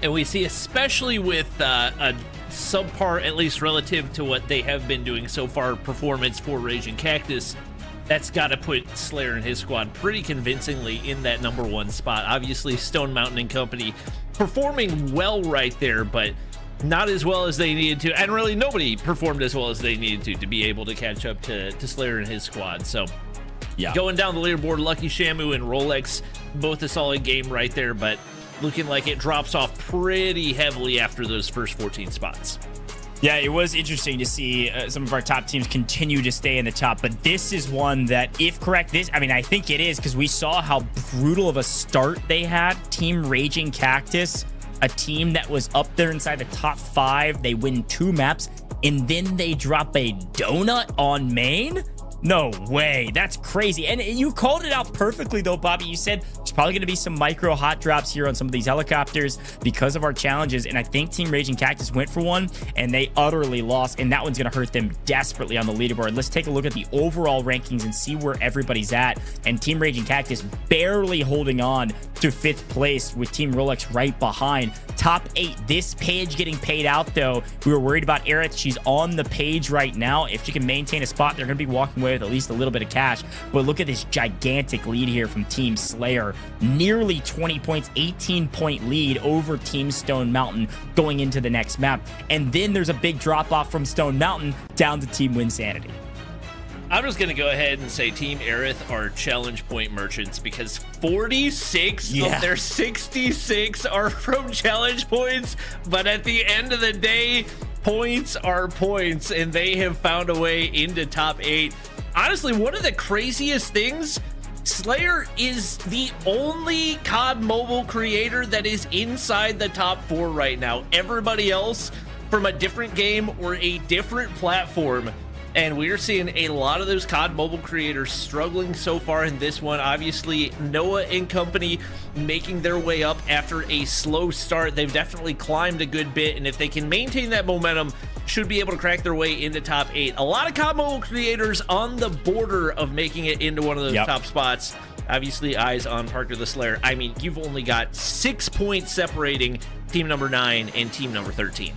And we see, especially with a subpar, at least relative to what they have been doing so far, performance for Raging Cactus, that's got to put Slayer and his squad pretty convincingly in that #1 spot. Obviously, Stone Mountain and company performing well right there, but not as well as they needed to, and really nobody performed as well as they needed to be able to catch up to Slayer and his squad. So yeah, going down the leaderboard, Lucky Shamu and Rolex, both a solid game right there, but looking like it drops off pretty heavily after those first 14 spots. Yeah, it was interesting to see some of our top teams continue to stay in the top, but this is one that, if correct, I think it is, because we saw how brutal of a start they had. Team Raging Cactus, a team that was up there inside the top 5. They win 2 maps, and then they drop a donut on main? No way. That's crazy. And you called it out perfectly, though, Bobby. You said there's probably going to be some micro hot drops here on some of these helicopters because of our challenges. And I think Team Raging Cactus went for one, and they utterly lost. And that one's going to hurt them desperately on the leaderboard. Let's take a look at the overall rankings and see where everybody's at. And Team Raging Cactus barely holding on to 5th place with Team Rolex right behind. Top 8. This page getting paid out, though. We were worried about Aerith. She's on the page right now. If she can maintain a spot, they're going to be walking away with at least a little bit of cash. But look at this gigantic lead here from Team Slayer. Nearly 20 points, 18-point lead over Team Stone Mountain going into the next map. And then there's a big drop-off from Stone Mountain down to Team Winsanity. I'm just going to go ahead and say Team Aerith are challenge point merchants because 46 of their 66 are from challenge points. But at the end of the day, points are points, and they have found a way into top 8. Honestly, one of the craziest things, Slayer is the only COD Mobile creator that is inside the top 4 right now. Everybody else from a different game or a different platform. And we're seeing a lot of those COD Mobile creators struggling so far in this one. Obviously, Noah and company making their way up after a slow start. They've definitely climbed a good bit, and if they can maintain that momentum, should be able to crack their way into top 8. A lot of COD Mobile creators on the border of making it into one of those top spots. Obviously, eyes on Parker the Slayer. I mean, you've only got 6 points separating team number 9 and team number 13.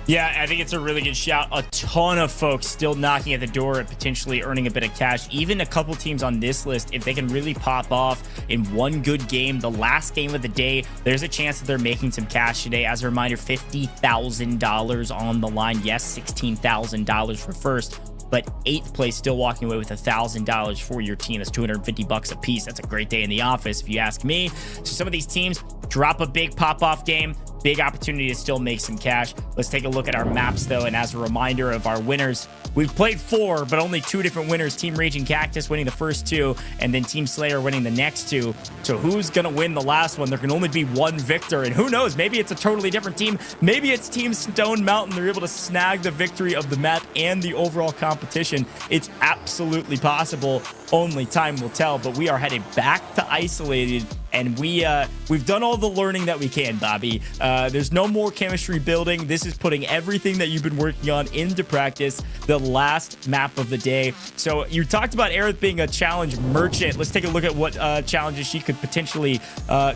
Yeah, I think it's a really good shout. A ton of folks still knocking at the door and potentially earning a bit of cash. Even a couple teams on this list, if they can really pop off in one good game, the last game of the day, there's a chance that they're making some cash today. As a reminder, $50,000 on the line. Yes, $16,000 for first, but 8th place still walking away with $1,000 for your team. That's $250 a piece. That's a great day in the office, if you ask me. So some of these teams drop a big pop-off game. Big opportunity to still make some cash. Let's take a look at our maps, though, and as a reminder of our winners, we've played 4, but only 2 different winners. Team Raging Cactus winning the first 2, and then Team Slayer winning the next 2. So who's going to win the last one? There can only be one victor, and who knows? Maybe it's a totally different team. Maybe it's Team Stone Mountain. They're able to snag the victory of the map and the overall competition. It's absolutely possible. Only time will tell, but we are headed back to Isolated, and we've done all the learning that we can, Bobby. There's no more chemistry building. This is putting everything that you've been working on into practice. The last map of the day. So you talked about Aerith being a challenge merchant. Let's take a look at what challenges she could potentially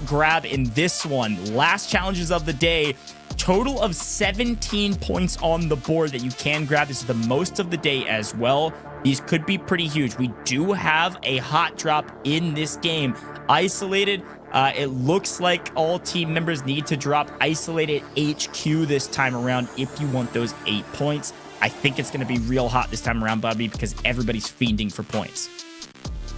grab in this one. Last challenges of the day. Total of 17 points on the board that you can grab. This is the most of the day as well. These could be pretty huge. We do have a hot drop in this game. Isolated, it looks like all team members need to drop Isolated HQ this time around if you want those 8 points. I think it's going to be real hot this time around, Bobby, because everybody's fiending for points.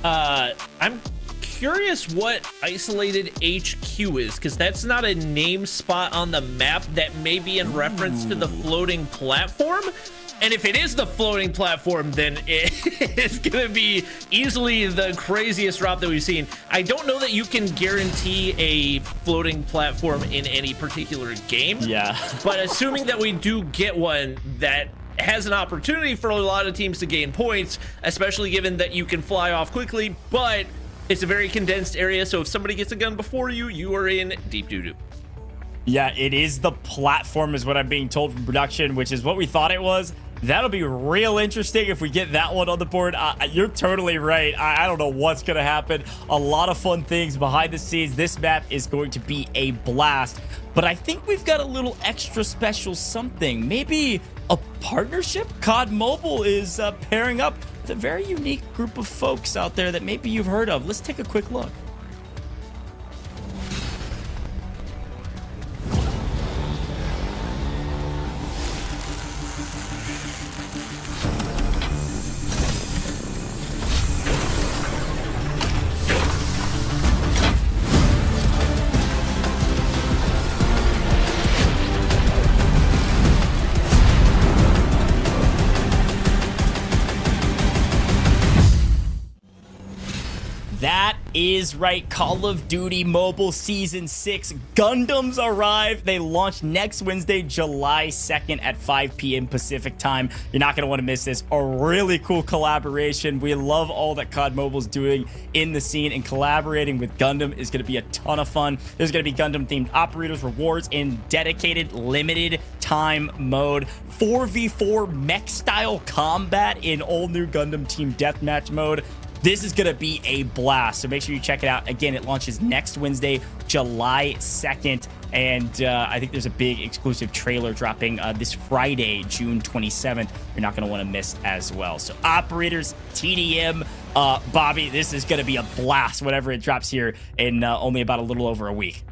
I'm curious what Isolated HQ is, because that's not a name spot on the map. That may be in reference to the floating platform. And if it is the floating platform, then it's going to be easily the craziest drop that we've seen. I don't know that you can guarantee a floating platform in any particular game. Yeah. But assuming that we do get one that has an opportunity for a lot of teams to gain points, especially given that you can fly off quickly, but it's a very condensed area. So if somebody gets a gun before you, you are in deep doo-doo. Yeah, it is the platform is what I'm being told from production, which is what we thought it was. That'll be real interesting if we get that one on the board. You're totally right. I don't know what's going to happen. A lot of fun things behind the scenes. This map is going to be a blast. But I think we've got a little extra special something. Maybe a partnership? COD Mobile is pairing up with a very unique group of folks out there that maybe you've heard of. Let's take a quick look. That is right. Call of Duty Mobile Season 6 Gundams arrive. They launch next Wednesday, July 2nd at 5 p.m. Pacific time. You're not going to want to miss this. A really cool collaboration. We love all that COD Mobile's doing in the scene, and collaborating with Gundam is going to be a ton of fun. There's going to be Gundam-themed operators, rewards, and dedicated limited time mode. 4v4 mech-style combat in all-new Gundam Team Deathmatch mode. This is going to be a blast, so make sure you check it out. Again, it launches next Wednesday, July 2nd, and I think there's a big exclusive trailer dropping this Friday, June 27th. You're not going to want to miss as well. So operators, TDM, Bobby, this is going to be a blast whenever it drops here in only about a little over a week.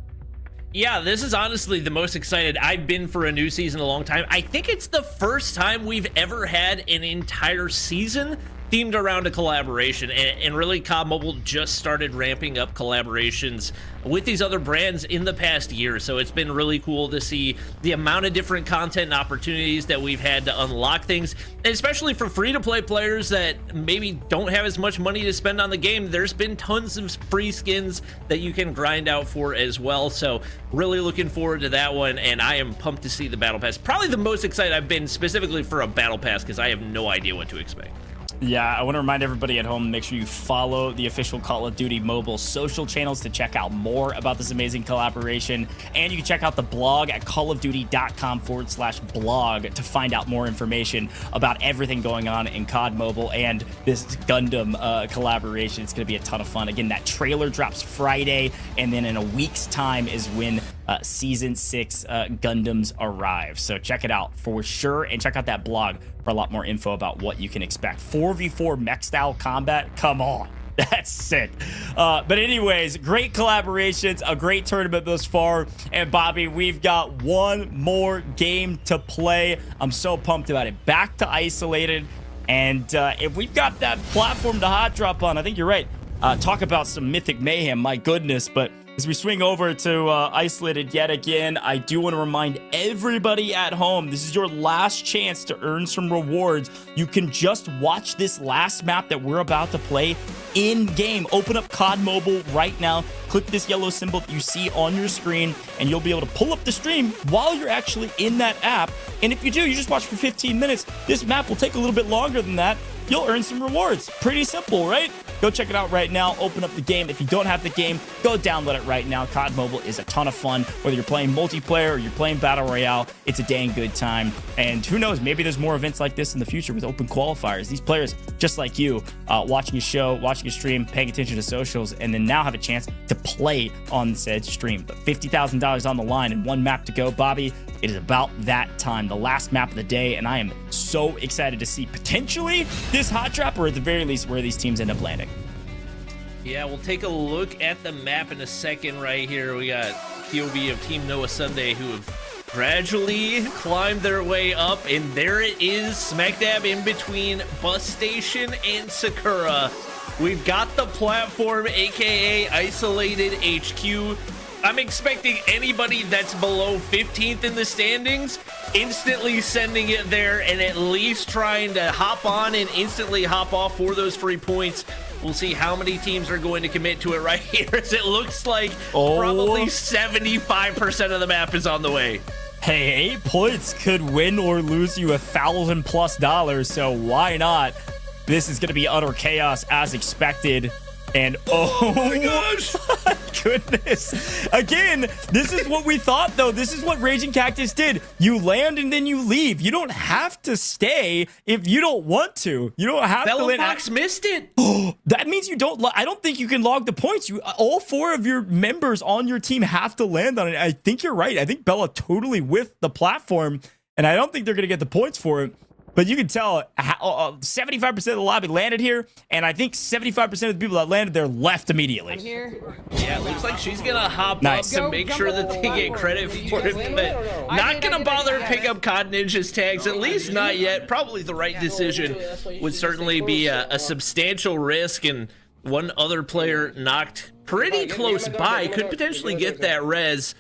Yeah, this is honestly the most excited I've been for a new season in a long time. I think it's the first time we've ever had an entire season themed around a collaboration, and really COD Mobile just started ramping up collaborations with these other brands in the past year. So it's been really cool to see the amount of different content and opportunities that we've had to unlock things, and especially for free-to-play players that maybe don't have as much money to spend on the game. There's been tons of free skins that you can grind out for as well. So really looking forward to that one, and I am pumped to see the Battle Pass. Probably the most excited I've been specifically for a Battle Pass, because I have no idea what to expect. Yeah, I want to remind everybody at home, make sure you follow the official Call of Duty Mobile social channels to check out more about this amazing collaboration. And you can check out the blog at callofduty.com/blog to find out more information about everything going on in COD Mobile and this Gundam collaboration. It's going to be a ton of fun. Again, that trailer drops Friday, and then in a week's time is when Season 6 Gundams arrive. So check it out for sure, and check out that blog for a lot more info about what you can expect. 4v4 mech style combat, come on, that's sick. But anyways, great collaborations, a great tournament thus far. And Bobby, we've got one more game to play. I'm so pumped about it. Back to Isolated, and if we've got that platform to hot drop on, I think you're right. Talk about some Mythic Mayhem, my goodness. But as we swing over to Isolated yet again, I do want to remind everybody at home, this is your last chance to earn some rewards. You can just watch this last map that we're about to play in-game. Open up COD Mobile right now. Click this yellow symbol that you see on your screen, and you'll be able to pull up the stream while you're actually in that app. And if you do, you just watch for 15 minutes. This map will take a little bit longer than that. You'll earn some rewards. Pretty simple, right? Go check it out right now. Open up the game. If you don't have the game, go download it right now. COD Mobile is a ton of fun. Whether you're playing multiplayer or you're playing Battle Royale, it's a dang good time. And who knows, maybe there's more events like this in the future with open qualifiers. These players, just like you, watching a show, watching a stream, paying attention to socials, and then now have a chance to play on said stream. But $50,000 on the line and one map to go, Bobby. It is about that time, the last map of the day, and I am so excited to see potentially this hot drop, or at the very least where these teams end up landing. Yeah, we'll take a look at the map in a second right here. We got POV of Team Noah Sunday, who have gradually climbed their way up, and there it is, smack dab in between Bus Station and Sakura. We've got the platform, aka Isolated HQ. I'm expecting anybody that's below 15th in the standings instantly sending it there, and at least trying to hop on and instantly hop off for those free points. We'll see how many teams are going to commit to it right here, as it looks like probably 75% of the map is on the way. Hey, 8 points could win or lose you $1,000+, so why not? This is going to be utter chaos as expected. And oh my gosh, goodness. Again, this is what we thought, though. This is what Raging Cactus did. You land and then you leave. You don't have to stay if you don't want to. You don't have to land. Fox missed it. That means you don't. I don't think you can log the points. All 4 of your members on your team have to land on it. I think you're right. I think Bella totally whiffed the platform, and I don't think they're going to get the points for it. But you can tell 75% of the lobby landed here, and I think 75% of the people that landed there left immediately. Yeah, it looks like she's gonna hop up to make sure that they get credit for it, but not gonna bother to pick up COD Ninja's tags, at least not yet. Probably the right decision. Would certainly be a substantial risk, and one other player knocked pretty close by could potentially get that res.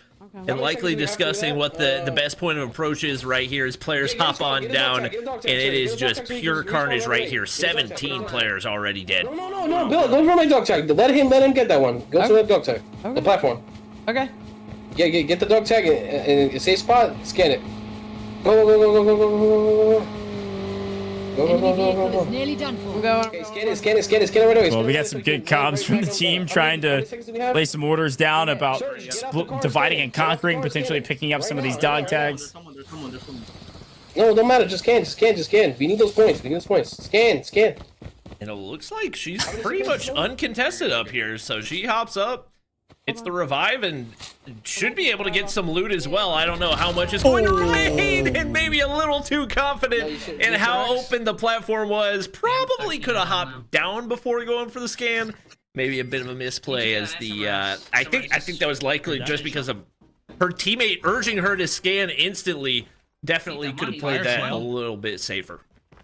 And likely discussing what the best point of approach is right here as players hop on down, and it is just pure carnage right here. 17 players already dead. No, Bill, go for my dog tag. Let him get that one. Go to that dog tag. The platform. Okay. Yeah, get the dog tag and a safe spot. Scan it. Go. Nearly done for. Okay, scan it right away. Well, we got some good comms from the team trying to lay some orders down about dividing and conquering, potentially picking up some of these dog tags. No, don't matter. Just scan. We need those points. Scan. And it looks like she's pretty much uncontested up here, so she hops up. It's the revive and should be able to get some loot as well. I don't know how much is going to remain, and maybe a little too confident in how open the platform was. Probably could have hopped down before going for the scan. Maybe a bit of a misplay as the I think that was likely just because of her teammate urging her to scan instantly. Definitely could have played that a little bit safer.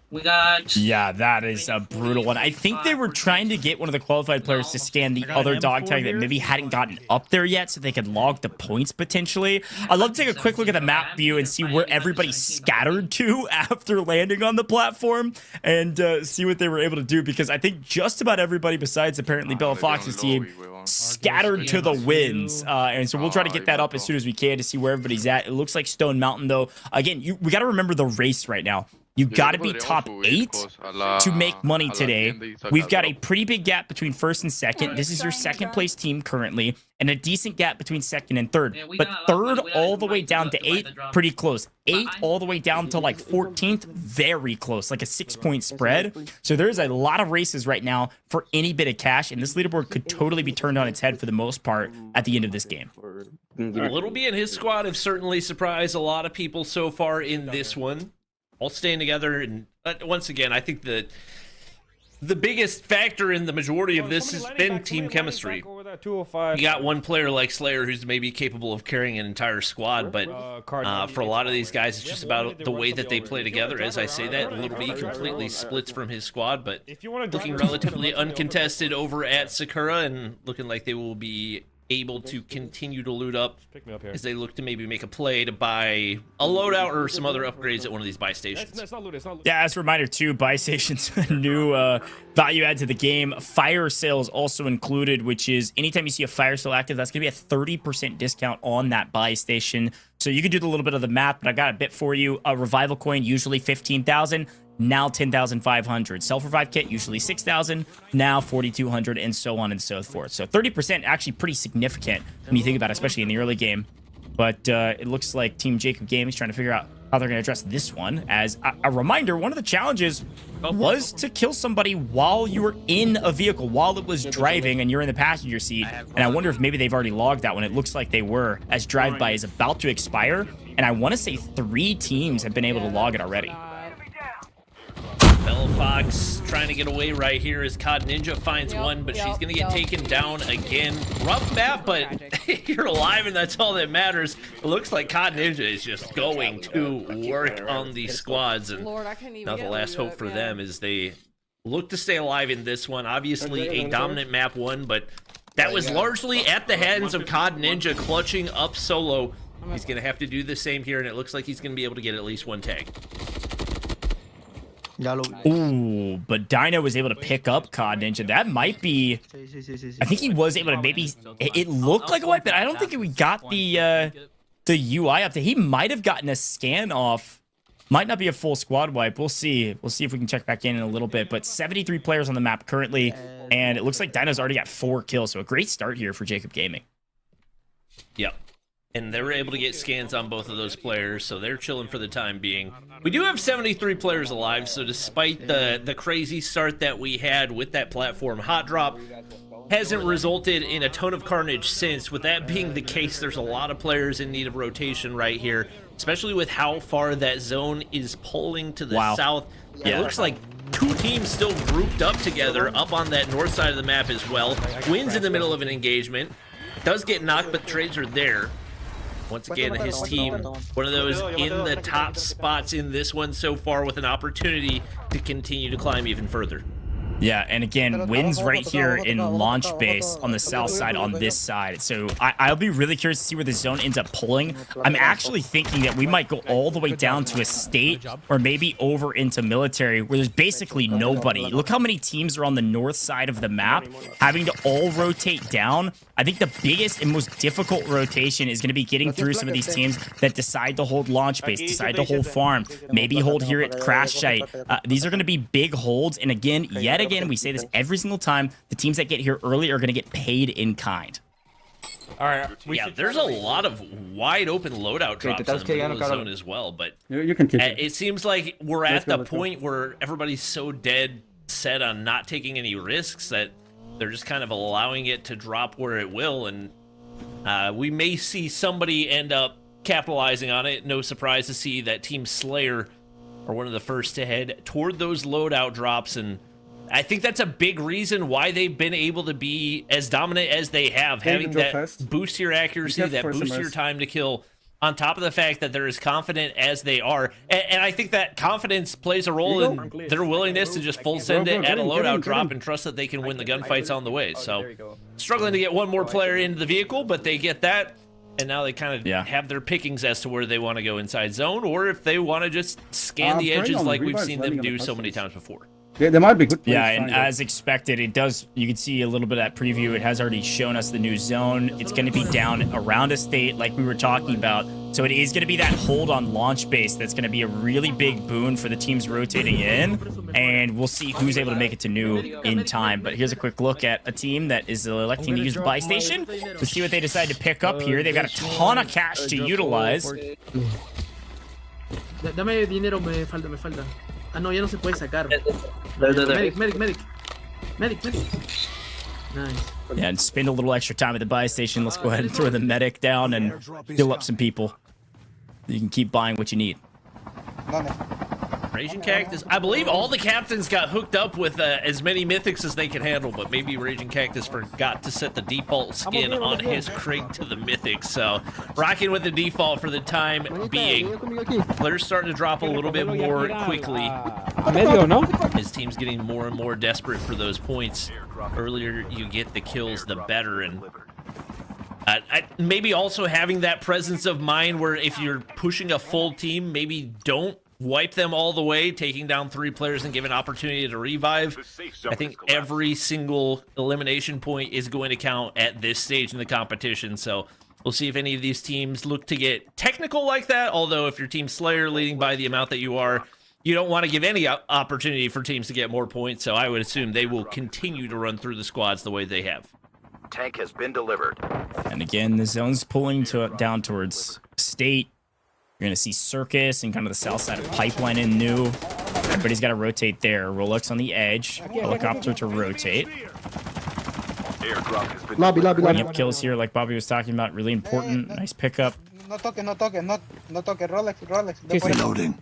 We got... Yeah, that is a brutal one. I think they were trying to get one of the qualified players to scan the other dog tag that maybe hadn't gotten up there yet so they could log the points potentially. I'd love to take a quick look at the map view and see where everybody scattered to after landing on the platform and see what they were able to do, because I think just about everybody besides apparently Bella Fox's team scattered to the winds. And so we'll try to get that up as soon as we can to see where everybody's at. It looks like Stone Mountain, though. Again, we got to remember the race right now. You got to be top 8 to make money today. We've got a pretty big gap between first and second. This is your second place team currently, and a decent gap between second and third. But third all the way down to 8th, pretty close. 8th all the way down to like 14th, very close, like a 6-point spread. So there's a lot of races right now for any bit of cash, and this leaderboard could totally be turned on its head for the most part at the end of this game. Little B and his squad have certainly surprised a lot of people so far in this one. All staying together, and once again, I think that the biggest factor in the majority of this has been team chemistry. You got one player like Slayer who's maybe capable of carrying an entire squad, but for a lot of these guys, it's just about the way that they play together. As I say that, Little B completely splits from his squad, but looking relatively uncontested over at Sakura, and looking like they will be able to continue to loot up as they look to maybe make a play to buy a loadout or some other upgrades at one of these buy stations. Yeah, as a reminder too, buy stations, a new value add to the game. Fire sales also included, which is anytime you see a fire sale active, that's going to be a 30% discount on that buy station. So you can do a little bit of the math, but I got a bit for you. A revival coin, usually 15,000. Now 10,500. Self-revive kit, usually 6,000, now 4,200, and so on and so forth. So 30% actually pretty significant when you think about it, especially in the early game. But it looks like Team Jacob Gaming is trying to figure out how they're going to address this one. As a reminder, one of the challenges was to kill somebody while you were in a vehicle, while it was driving and you're in the passenger seat. And I wonder if maybe they've already logged that one. It looks like they were, as drive-by is about to expire. And I want to say 3 teams have been able to log it already. Bella Fox trying to get away right here as COD Ninja finds one, but she's going to get taken down again. Rough map, but you're alive, and that's all that matters. It looks like COD Ninja is just going to work on these squads, and now the last hope for them is they look to stay alive in this one. Obviously, a dominant map one, but that was largely at the hands of COD Ninja clutching up solo. He's going to have to do the same here, and it looks like he's going to be able to get at least one tag. Ooh, but Dino was able to pick up COD Ninja. That might be... I think he was able to maybe... It looked like a wipe, but I don't think we got the UI up there. He might have gotten a scan off. Might not be a full squad wipe. We'll see. We'll see if we can check back in a little bit. But 73 players on the map currently, and it looks like Dino's already got 4 kills. So a great start here for Jacob Gaming. Yep. And they were able to get scans on both of those players, so they're chilling for the time being. We do have 73 players alive, so despite the crazy start that we had with that platform hot drop, hasn't resulted in a ton of carnage since. With that being the case, there's a lot of players in need of rotation right here, especially with how far that zone is pulling to the south. Yeah. It looks like 2 teams still grouped up together up on that north side of the map as well. Wins in the middle of an engagement. Does get knocked, but trades are there. Once again, his team, one of those in the top spots in this one so far, with an opportunity to continue to climb even further. Yeah, and again, wins right here in launch base on the south side on this side. So I'll be really curious to see where the zone ends up pulling. I'm actually thinking that we might go all the way down to estate or maybe over into military where there's basically nobody. Look how many teams are on the north side of the map having to all rotate down. I think the biggest and most difficult rotation is going to be getting through some of these teams that decide to hold launch base, decide to hold farm, maybe hold here at crash site. These are going to be big holds. And again, yet again, we say this every single time, the teams that get here early are going to get paid in kind. All right. Yeah, there's a lot of wide open loadout drops in the middle of the zone as well, but it seems like we're at the point where everybody's so dead set on not taking any risks that they're just kind of allowing it to drop where it will, and we may see somebody end up capitalizing on it. No surprise to see that Team Slayer are one of the first to head toward those loadout drops, and I think that's a big reason why they've been able to be as dominant as they have, having that boost your accuracy, that boost your time to kill. on top of the fact that they're as confident as they are. And I think that confidence plays a role in their willingness to just full send it at a loadout drop and trust that they can win the gunfights on the way. So struggling to get one more player into the vehicle, but they get that. And now they kind of have their pickings as to where they want to go inside zone, or if they want to just scan the edges like we've seen them do so many times before. Yeah, there might be good. Yeah, and as expected, it does. You can see a little bit of that preview. It has already shown us the new zone. It's going to be down around a state like we were talking about. So it is going to be that hold on launch base that's going to be a really big boon for the teams rotating in. And we'll see who's able to make it to new in time. But here's a quick look at a team that is electing to use the buy station. Let's see what they decide to pick up here. They've got a ton of cash to utilize. Dame dinero, me falta. Ah, no, ya no se puede sacar. Medic. Nice. Yeah, and spend a little extra time at the buy station. Let's go ahead and throw the medic down and heal up some people. You can keep buying what you need. Raging Cactus. I believe all the captains got hooked up with as many mythics as they could handle, but maybe Raging Cactus forgot to set the default skin on his Craig to the mythics. So rocking with the default for the time being. Players starting to drop a little bit more quickly. His team's getting more and more desperate for those points. Earlier you get the kills, the better. And maybe also having that presence of mind where if you're pushing a full team, maybe don't wipe them all the way, taking down 3 players and giving opportunity to revive. I think every single elimination point is going to count at this stage in the competition. So we'll see if any of these teams look to get technical like that. Although if your team's Slayer leading by the amount that you are, you don't want to give any opportunity for teams to get more points. So I would assume they will continue to run through the squads the way they have. Tank has been delivered. And again, the zone's pulling down towards state. You're going to see Circus and kind of the south side of Pipeline in new. Everybody's got to rotate there. Rolex on the edge. Helicopter to rotate. Lobby. Bringing up kills here like Bobby was talking about. Really important. Nice pickup. No toque, Rolex. Reloading.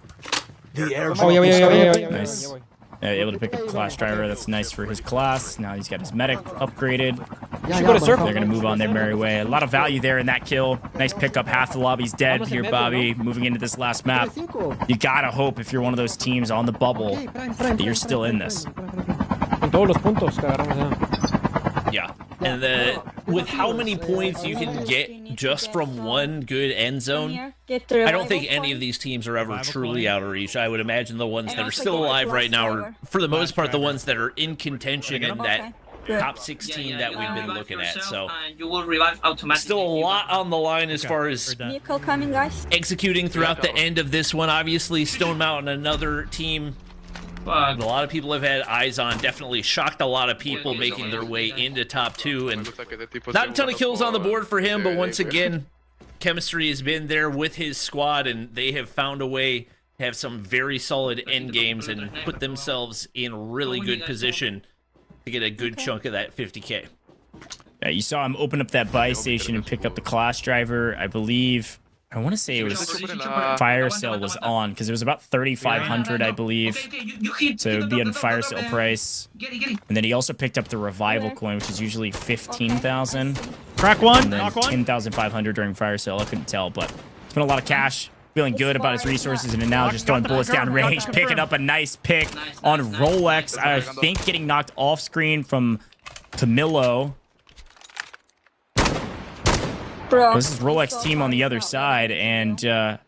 Nice. Able to pick up Class Driver. That's nice for his class. Now he's got his medic upgraded. They're going to move on their merry way. A lot of value there in that kill. Nice pickup. Half the lobby's dead here, Bobby. Moving into this last map. You got to hope if you're one of those teams on the bubble that you're still in this. Yeah. And with how many points you can get just from one good end zone, I don't think any of these teams are ever truly out of reach. I would imagine the ones that are still alive right now are, for the most part, the ones that are in contention in that top 16 that we've been looking at. So still a lot on the line as far as executing throughout the end of this one. Obviously, Stone Mountain, another team a lot of people have had eyes on, definitely shocked a lot of people making their way into top 2, and not a ton of kills on the board for him, but once again, chemistry has been there with his squad, and they have found a way to have some very solid end games and put themselves in really good position to get a good chunk of that 50K. Yeah, you saw him open up that buy station and pick up the Class Driver. I believe, I want to say it was fire sale was on because it was about 3,500, I believe. So it would be on fire sale price. And then he also picked up the revival coin, which is usually 15,000. Crack one. And then 10,500 during fire sale. I couldn't tell, but it's been a lot of cash. Feeling good about his resources, and now just throwing bullets down range, picking up a nice pick on Rolex. I think getting knocked off screen from Camilo. This is Rolex team on the other side, and if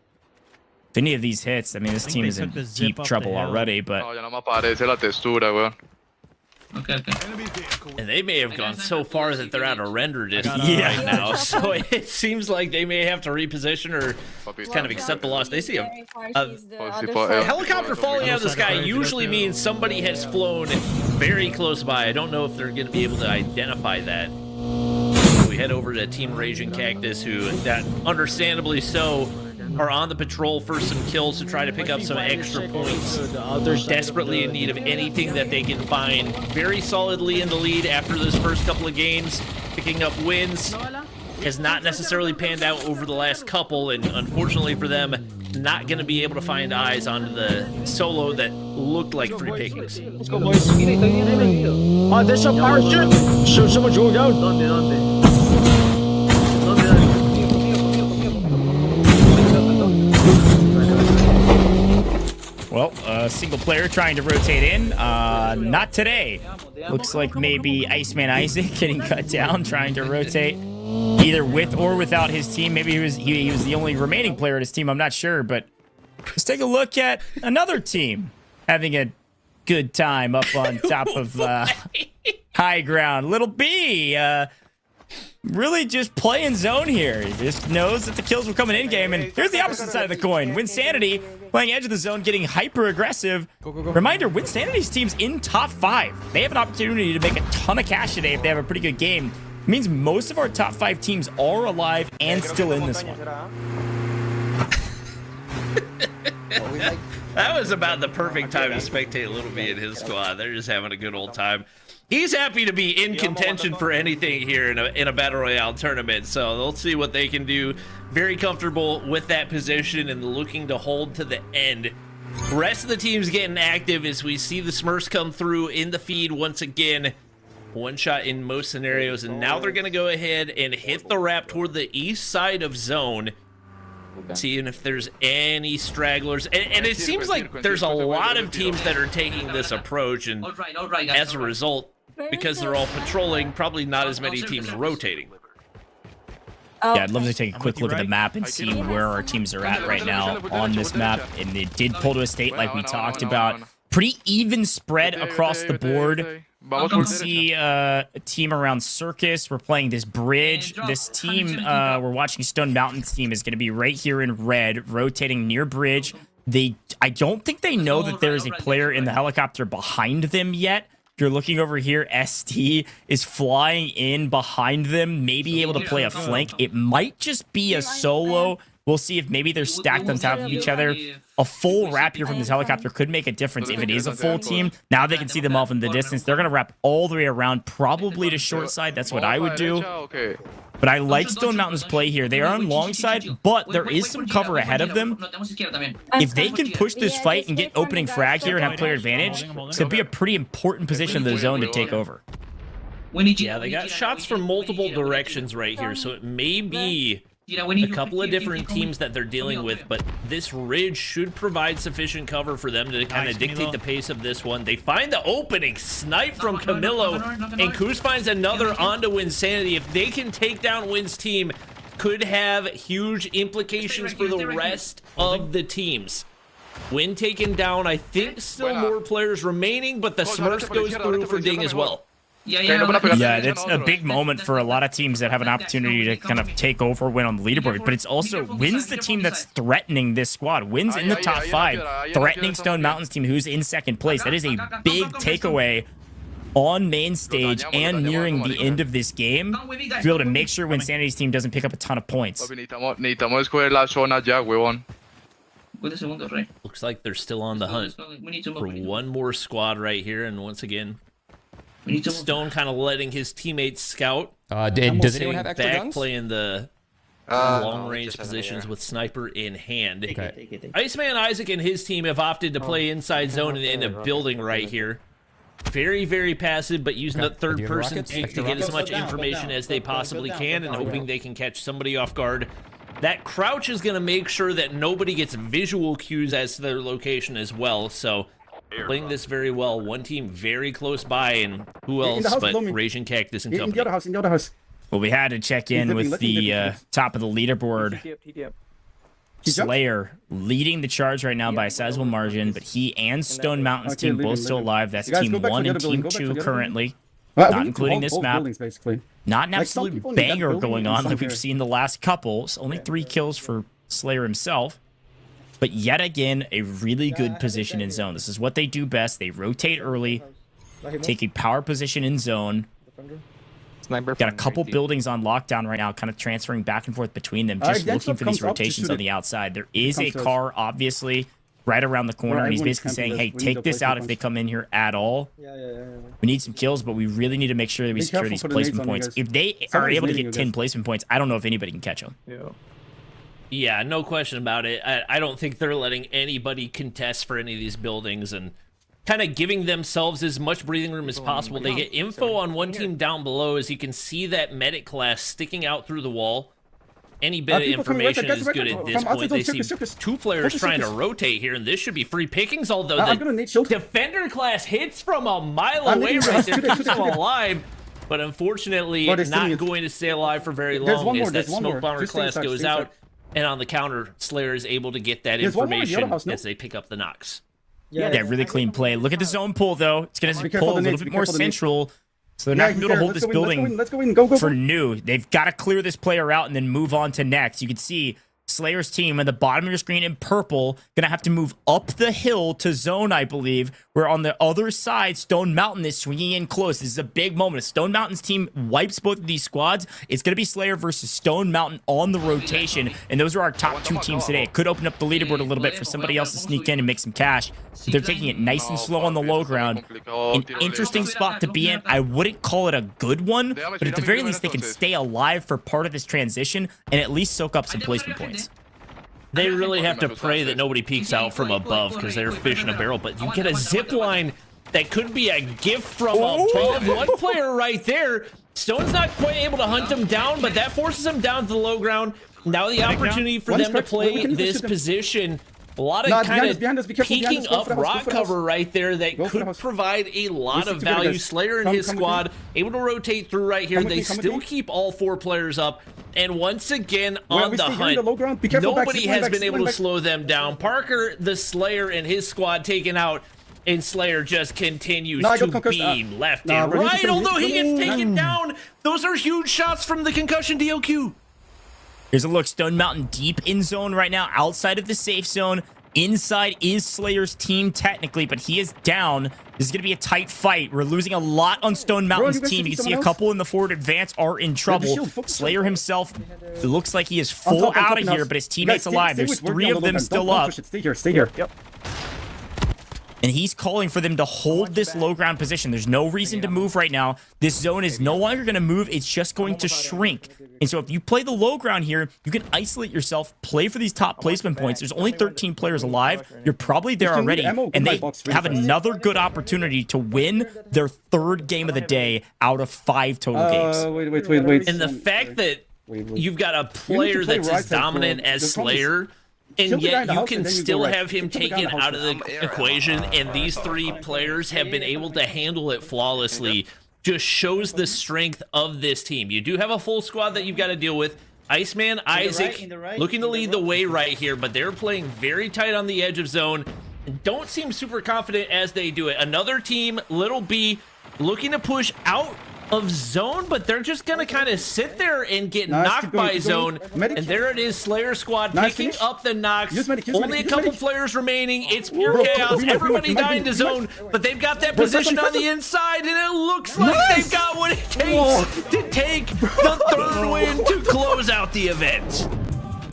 any of these hits, I mean, this team is in deep trouble already, but... Okay. And they may have gone so far that they're out of render distance right now, so it seems like they may have to reposition or kind of accept the loss. They see a helicopter falling out of the sky usually means somebody has flown very close by. I don't know if they're going to be able to identify that. We head over to Team Raging Cactus, who, that understandably so, are on the patrol for some kills to try to pick up some extra points. Desperately in need of anything that they can find. Very solidly in the lead after those first couple of games. Picking up wins has not necessarily panned out over the last couple, and unfortunately for them, not going to be able to find eyes onto the solo that looked like free pickings. Let's go, boys. Oh, there's a parachute. Someone's going down. single player trying to rotate in. Not today. Looks like maybe Iceman Isaac getting cut down, trying to rotate either with or without his team. Maybe he was the only remaining player at his team. I'm not sure, but let's take a look at another team having a good time up on top of high ground. Little B, really just playing zone here. He just knows that the kills were coming in game. And here's the opposite side of the coin. Winsanity playing edge of the zone, getting hyper aggressive. Reminder, Winsanity's team's in top 5. They have an opportunity to make a ton of cash today if they have a pretty good game. It means most of our top 5 teams are alive and still in this one. That was about the perfect time to spectate Little B and his squad. They're just having a good old time. He's happy to be in contention for anything here in a Battle Royale tournament, so they'll see what they can do. Very comfortable with that position and looking to hold to the end. Rest of the team's getting active as we see the Smurfs come through in the feed once again. One shot in most scenarios, and now they're going to go ahead and hit the wrap toward the east side of zone. Seeing if there's any stragglers, and it seems like there's a lot of teams that are taking this approach, and as a result, because they're all patrolling, probably not as many teams rotating. Yeah, I'd love to take a quick look at the map and see where our teams are at right now on this map. And it did pull to a state like we talked about. Pretty even spread across the board. You can see a team around Circus. We're playing this bridge. This team we're watching, Stone Mountain's team, is going to be right here in red, rotating near bridge. I don't think they know that there is a player in the helicopter behind them yet. If you're looking over here, ST is flying in behind them, maybe able to play a flank. It might just be a solo. We'll see if maybe they're stacked on top of each other. A full wrap here from this helicopter could make a difference if it is a full team. Now they can see them off in the distance. They're going to wrap all the way around, probably to short side. That's what I would do. But I like Stone Mountain's play here. They are on long side, but there is some cover ahead of them. If they can push this fight and get opening frag here and have player advantage, it's going to be a pretty important position of the zone to take over. Yeah, they got shots from multiple directions right here, so it may be a couple of different teams that they're dealing with, but this ridge should provide sufficient cover for them to kind of dictate the pace of this one. They find the opening, snipe from Camilo, and Kuz finds another onto Winsanity. If they can take down Win's team, could have huge implications for the rest of the teams. Win taken down, I think still more players remaining, but the Smurfs goes through for Ding as well. Yeah, it's a big moment for a lot of teams that have an opportunity to kind of take over Win on the leaderboard, but it's also Win's the team that's threatening this squad. Win's in the top 5, threatening Stone Mountain's team, who's in second place. That is a big takeaway on main stage and nearing the end of this game to be able to make sure Winsanity's team doesn't pick up a ton of points. Looks like they're still on the hunt for one more squad right here, and once again, Stone kind of letting his teammates scout. Does anyone have extra guns? Playing the long-range positions with sniper in hand. Iceman Isaac and his team have opted to play inside zone and in a building right here. Very, very passive, but using the third person to get as much information as they possibly can and hoping they can catch somebody off guard. That crouch is going to make sure that nobody gets visual cues as to their location as well, so playing this very well. One team very close by, and who else but Raging Cactus and company. In the other house. Well, we had to check in with the top of the leaderboard. Slayer leading the charge right now by a sizable margin, but he and Stone Mountain's team both still alive. That's Team 1 and Team 2 currently. Not including this map. Not an absolute banger going on like we've seen the last couple. It's only 3 kills for Slayer himself. But yet again, a really good position in zone. This is what they do best. They rotate early, take a power position in zone. Got a couple buildings on lockdown right now, kind of transferring back and forth between them, just looking for these rotations on the outside. There is a car, obviously, right around the corner, and he's basically saying, hey, take this out if they come in here at all. We need some kills, but we really need to make sure that we secure these placement points. If they are able to get 10 placement points, I don't know if anybody can catch them. Yeah, no question about it. I don't think they're letting anybody contest for any of these buildings and kind of giving themselves as much breathing room as possible. They get info on one team down below, as you can see that medic class sticking out through the wall. any bit of people coming right information there, is good guys, at right this from point. They outside see circus. two players Focus, trying to circus. rotate here, and this should be free pickings, although I'm the gonna need shield. defender class hits from a mile I'm away needing right shield. there, Shoot it, keeps shoot it, him shoot it. alive. But unfortunately, Bro, they're stealing not it. going to stay alive for very There's long one more, as that there's one smoke more. bomber Just stay class inside, goes stay out. inside. And on the counter, Slayer is able to get that There's one more in the other information house, no? as they pick up the knocks. Yeah, really clean play. Look at the zone pull, though. It's going to Be careful pull a of the little nades, bit be more careful of the nades. central. So they're Yeah, not he's going to be able to there. hold this building Let's go in. Go. for new. They've got to clear this player out and then move on to next. You can see Slayer's team at the bottom of your screen in purple going to have to move up the hill to zone, I believe, where on the other side, Stone Mountain is swinging in close. This is a big moment. If Stone Mountain's team wipes both of these squads, it's going to be Slayer versus Stone Mountain on the rotation, and those are our top two teams today. It could open up the leaderboard a little bit for somebody else to sneak in and make some cash. But they're taking it nice and slow on the low ground. An interesting spot to be in. I wouldn't call it a good one, but at the very least, they can stay alive for part of this transition and at least soak up some placement points. They really have to pray that nobody peeks out from above because they're fishing a barrel, but you get a zip line that could be a gift from one player right there. Stone's not quite able to hunt him down, but that forces him down to the low ground. Now the opportunity for them to play this position. A lot of kind of peeking up rock cover right there that could provide a lot of value. Slayer and his squad able to rotate through right here. They still keep all four players up. And once again on the hunt, nobody has been able to slow them down. Parker, the Slayer, and his squad taken out. And Slayer just continues to beam left and right. Although he gets taken down, those are huge shots from the concussion DOQ. Here's a look. Stone Mountain deep in zone right now, outside of the safe zone. Inside is Slayer's team technically, but he is down. This is going to be a tight fight. We're losing a lot on Stone Mountain's team. You can see a couple in the forward advance are in trouble. Slayer himself, it looks like he is full out of here, but his teammates alive. There's three of them still up. Stay here. Yep. And he's calling for them to hold this low ground position. There's no reason to move right now. This zone is no longer going to move. It's just going to shrink. And so if you play the low ground here, you can isolate yourself, play for these top placement points. There's only 13 players alive. You're probably there already. And they have another good opportunity to win their third game of the day out of 5 total games. Wait. And the fact that you've got a player that's as dominant as Slayer, and yet you can still have him taken out of the equation, and these three players have been able to handle it flawlessly, just shows the strength of this team. You do have a full squad that you've got to deal with. Iceman, Isaac, looking to lead the way right here, but they're playing very tight on the edge of zone and don't seem super confident as they do it. Another team, Little B, looking to push out of zone, but they're just gonna kind of sit there and get knocked by zone. And there it is, Slayer squad picking up the knocks. Only a couple players remaining. It's pure chaos. Everybody dying to zone, but they've got that position on the inside, and it looks like they've got what it takes to take the third win to close out the event.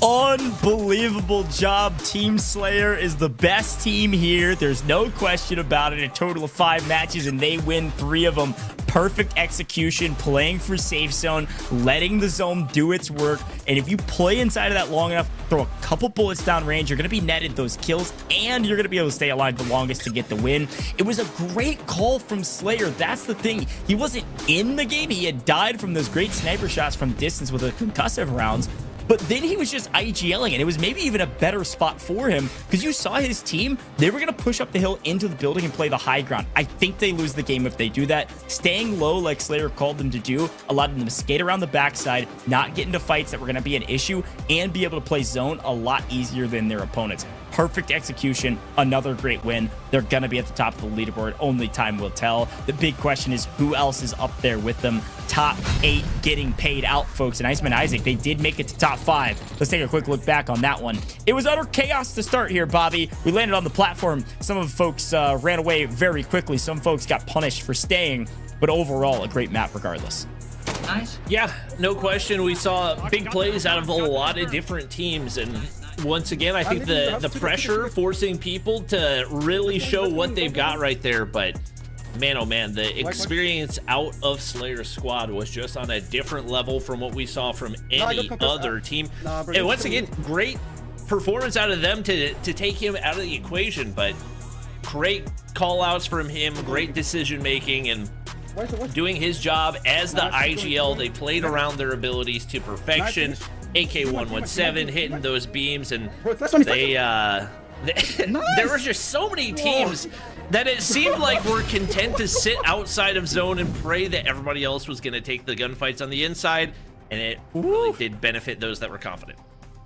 Unbelievable job. Team Slayer is the best team here. There's no question about it. A total of 5 matches, and they win 3 of them. Perfect execution, playing for safe zone, letting the zone do its work. And if you play inside of that long enough, throw a couple bullets down range, you're going to be netted those kills, and you're going to be able to stay alive the longest to get the win. It was a great call from Slayer. That's the thing. He wasn't in the game. He had died from those great sniper shots from distance with the concussive rounds. But then he was just IGLing, and it was maybe even a better spot for him because you saw his team. They were going to push up the hill into the building and play the high ground. I think they lose the game if they do that. Staying low like Slayer called them to do allowed them to skate around the backside, not get into fights that were going to be an issue, and be able to play zone a lot easier than their opponents. Perfect execution, another great win. They're going to be at the top of the leaderboard. Only time will tell. The big question is who else is up there with them. Top 8 getting paid out, folks. And Iceman Isaac, they did make it to top 5. Let's take a quick look back on that one. It was utter chaos to start here, Bobby. We landed on the platform. Some of the folks ran away very quickly. Some folks got punished for staying. But overall, a great map regardless. Nice. Yeah, no question. We saw big plays out of a lot of different teams, and once again, I think the pressure forcing people to really show what they've got right there. But man, oh man, the experience out of Slayer's squad was just on a different level from what we saw from any other team. And once again, great performance out of them to take him out of the equation, but great call outs from him, great decision making, and doing his job as the IGL. They played around their abilities to perfection. AK-117 hitting those beams, and they there were just so many teams that it seemed like were content to sit outside of zone and pray that everybody else was going to take the gunfights on the inside, and it really did benefit those that were confident.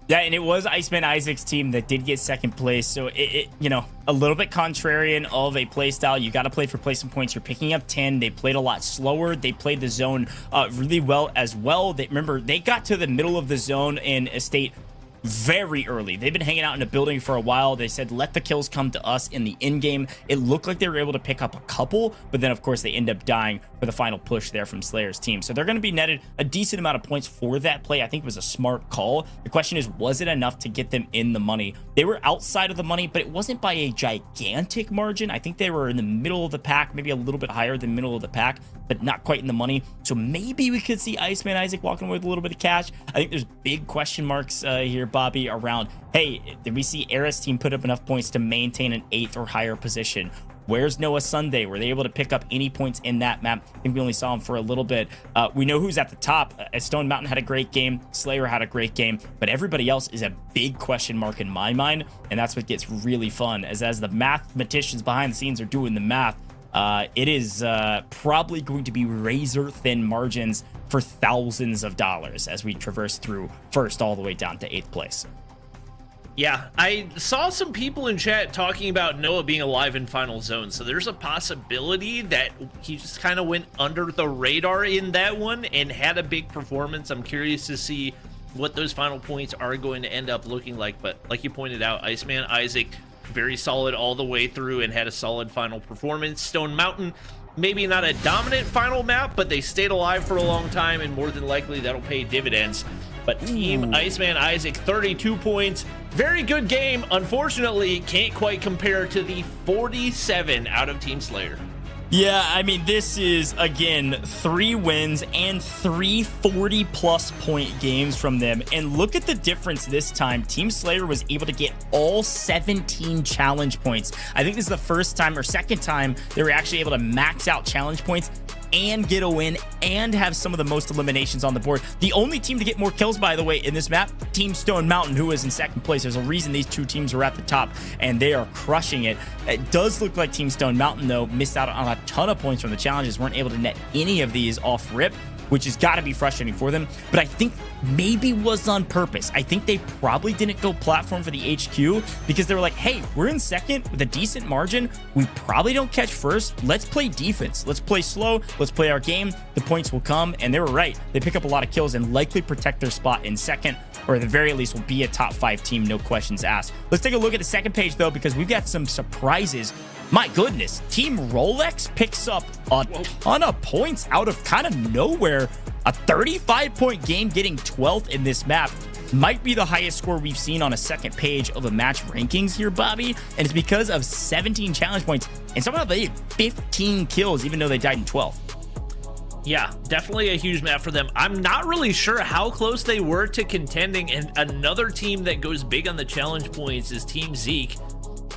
Yeah, and it was Iceman Isaac's team that did get second place. So it you know, a little bit contrarian of a play style. You got to play for placement points. You're picking up 10. They played a lot slower. They played the zone really well as well. Remember, they got to the middle of the zone in a state very early. They've been hanging out in a building for a while. They said, let the kills come to us in the end game. It looked like they were able to pick up a couple, but then of course they end up dying for the final push there from Slayer's team. So they're going to be netted a decent amount of points for that play. I think it was a smart call. The question is, was it enough to get them in the money? They were outside of the money, but it wasn't by a gigantic margin. I think they were in the middle of the pack, maybe a little bit higher than middle of the pack, but not quite in the money. So maybe we could see Iceman Isaac walking away with a little bit of cash. I think there's big question marks here, Bobby, around, hey, did we see Era's team put up enough points to maintain an 8th or higher position? Where's Noah Sunday? Were they able to pick up any points in that map? I think we only saw him for a little bit. We know who's at the top. Stone Mountain had a great game. Slayer had a great game, but everybody else is a big question mark in my mind, and that's what gets really fun, as the mathematicians behind the scenes are doing the math. It is probably going to be razor thin margins for thousands of dollars as we traverse through first all the way down to 8th place. Yeah, I saw some people in chat talking about Noah being alive in final zone, so there's a possibility that he just kind of went under the radar in that one and had a big performance. I'm curious to see what those final points are going to end up looking like, but like you pointed out, Iceman Isaac, very solid all the way through and had a solid final performance. Stone Mountain, maybe not a dominant final map, but they stayed alive for a long time, and more than likely that'll pay dividends. But Team Iceman Isaac, 32 points. Very good game. Unfortunately, can't quite compare to the 47 out of Team Slayer. Yeah, I mean, this is, again, 3 wins and 3 40-plus point games from them. And look at the difference this time. Team Slayer was able to get all 17 challenge points. I think this is the first time or second time they were actually able to max out challenge points and get a win and have some of the most eliminations on the board. The only team to get more kills, by the way, in this map, Team Stone Mountain, who is in second place. There's a reason these two teams are at the top, and they are crushing it. It does look like Team Stone Mountain, though, missed out on a ton of points from the challenges, weren't able to net any of these off rip, which has got to be frustrating for them. But I think maybe was on purpose. I think they probably didn't go platform for the HQ because they were like, hey, we're in second with a decent margin. We probably don't catch first. Let's play defense. Let's play slow. Let's play our game. The points will come. And they were right. They pick up a lot of kills and likely protect their spot in second, or at the very least will be a top 5 team, no questions asked. Let's take a look at the second page, though, because we've got some surprises. My goodness, Team Rolex picks up a ton of points out of kind of nowhere. A 35-point game, getting 12th in this map. Might be the highest score we've seen on a second page of a match rankings here, Bobby. And it's because of 17 challenge points. And somehow they had 15 kills, even though they died in 12. Yeah, definitely a huge map for them. I'm not really sure how close they were to contending. And another team that goes big on the challenge points is Team Zeke.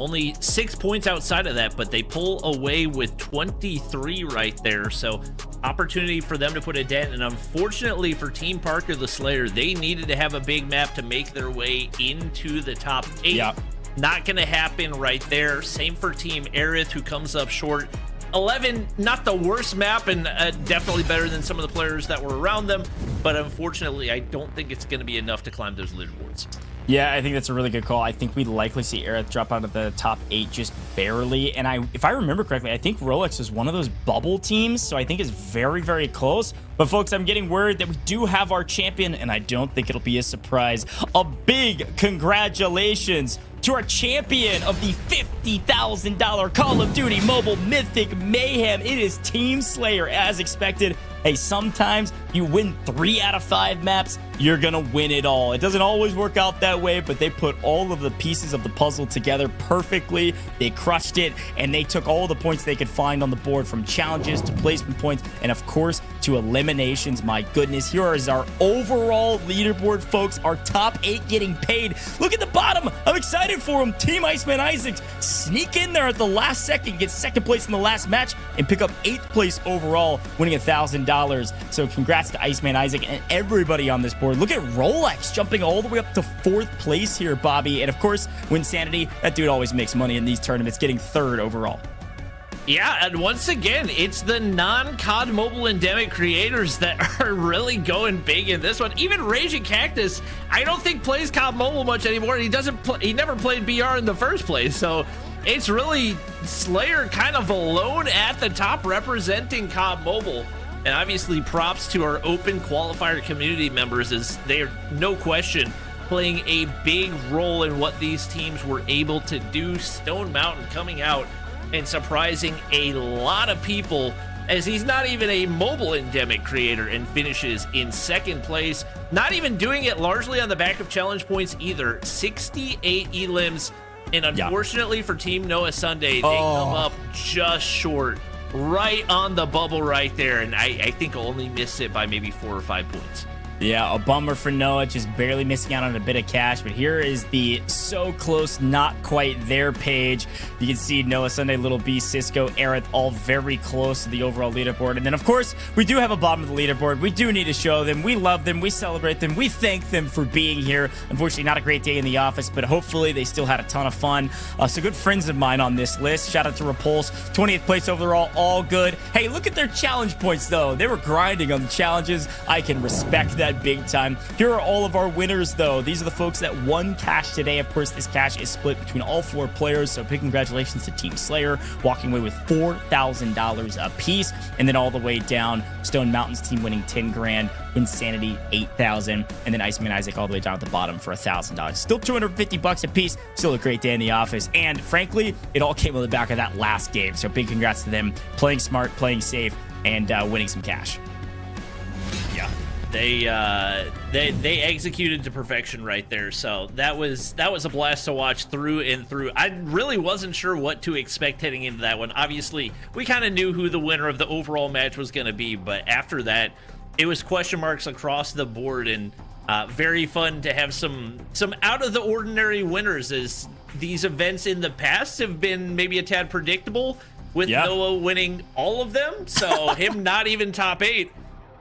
Only 6 points outside of that, but they pull away with 23 right there. So opportunity for them to put a dent. And unfortunately for Team Parker the Slayer, they needed to have a big map to make their way into the top 8. Yeah. Not going to happen right there. Same for Team Aerith, who comes up short. 11, not the worst map, and definitely better than some of the players that were around them. But unfortunately, I don't think it's going to be enough to climb those leaderboards. Yeah, I think that's a really good call. I think we'd likely see Aerith drop out of the top 8 just barely. And if I remember correctly, I think Rolex is one of those bubble teams, so I think it's very, very close. But folks, I'm getting word that we do have our champion, and I don't think it'll be a surprise. A big congratulations to our champion of the $50,000 Call of Duty Mobile Mythic Mayhem. It is Team Slayer, as expected. Hey, sometimes you win 3 out of 5 maps, you're gonna win it all. It doesn't always work out that way, but they put all of the pieces of the puzzle together perfectly. They crushed it, and they took all the points they could find on the board, from challenges to placement points, and of course, to eliminations. My goodness, here is our overall leaderboard, folks. Our top 8 getting paid. Look at the bottom. I'm excited for them. Team Iceman Isaacs sneak in there at the last second, get second place in the last match, and pick up 8th place overall, winning $1,000. $1,000. So congrats to Iceman Isaac and everybody on this board. Look at Rolex jumping all the way up to 4th place here, Bobby. And of course, Winsanity, that dude always makes money in these tournaments, getting 3rd overall. Yeah, and once again, it's the non-COD mobile endemic creators that are really going big in this one. Even Raging Cactus, I don't think plays COD mobile much anymore. He never played BR in the first place, so it's really Slayer kind of alone at the top representing COD mobile. And obviously props to our open qualifier community members, as they are, no question, playing a big role in what these teams were able to do. Stone Mountain coming out and surprising a lot of people, as he's not even a mobile endemic creator and finishes in 2nd place. Not even doing it largely on the back of challenge points either. 68 elims, and unfortunately for Team Noah Sunday, they come up just short, right on the bubble right there, and I think only missed it by maybe 4 or 5 points. Yeah, a bummer for Noah, just barely missing out on a bit of cash. But here is the so close, not quite there page. You can see Noah Sunday, Little B, Cisco, Aerith, all very close to the overall leaderboard. And then, of course, we do have a bottom of the leaderboard. We do need to show them. We love them. We celebrate them. We thank them for being here. Unfortunately, not a great day in the office, but hopefully they still had a ton of fun. So good friends of mine on this list. Shout out to Repulse. 20th place overall, all good. Hey, look at their challenge points, though. They were grinding on the challenges. I can respect that big time. Here are all of our winners, though. These are the folks that won cash today. Of course, this cash is split between all 4 players, so big congratulations to Team Slayer, walking away with $4,000 a piece. And then all the way down, Stone Mountain's team winning 10 grand, Insanity 8,000, and then Iceman Isaac all the way down at the bottom for $1,000. Still $250 a piece. Still a great day in the office, and frankly, it all came on the back of that last game. So big congrats to them, playing smart, playing safe, and winning some cash. Yeah. They executed to perfection right there, so that was a blast to watch through and through. I really wasn't sure what to expect heading into that one. Obviously, we kind of knew who the winner of the overall match was going to be, but after that, it was question marks across the board, and very fun to have some out of the ordinary winners, as these events in the past have been maybe a tad predictable, with Noah winning all of them. So him not even top 8.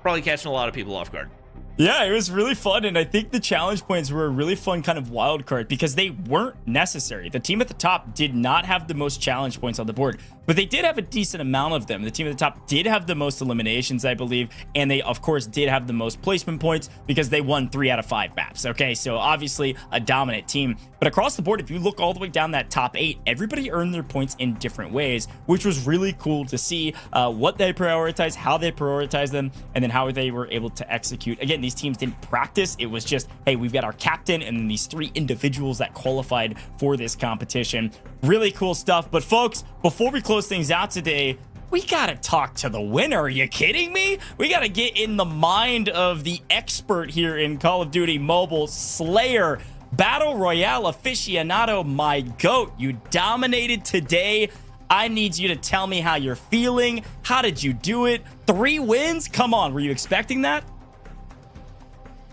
Probably catching a lot of people off guard. Yeah, it was really fun, and I think the challenge points were a really fun kind of wild card because they weren't necessary. The team at the top did not have the most challenge points on the board, but they did have a decent amount of them. The team at the top did have the most eliminations, I believe, and they, of course, did have the most placement points because they won 3 out of 5 maps. Okay, so obviously a dominant team, but across the board, if you look all the way down that top 8, everybody earned their points in different ways, which was really cool to see what they prioritize, how they prioritize them, and then how they were able to execute. Again, these teams didn't practice. It was just, hey, we've got our captain and then these 3 individuals that qualified for this competition. Really cool stuff. But folks, before we close things out today, we gotta talk to the winner. Are you kidding me? We gotta get in the mind of the expert here in Call of Duty Mobile, Slayer, Battle Royale aficionado, my GOAT. You dominated today. I need you to tell me how you're feeling. How did you do it? 3 wins? Come on, were you expecting that?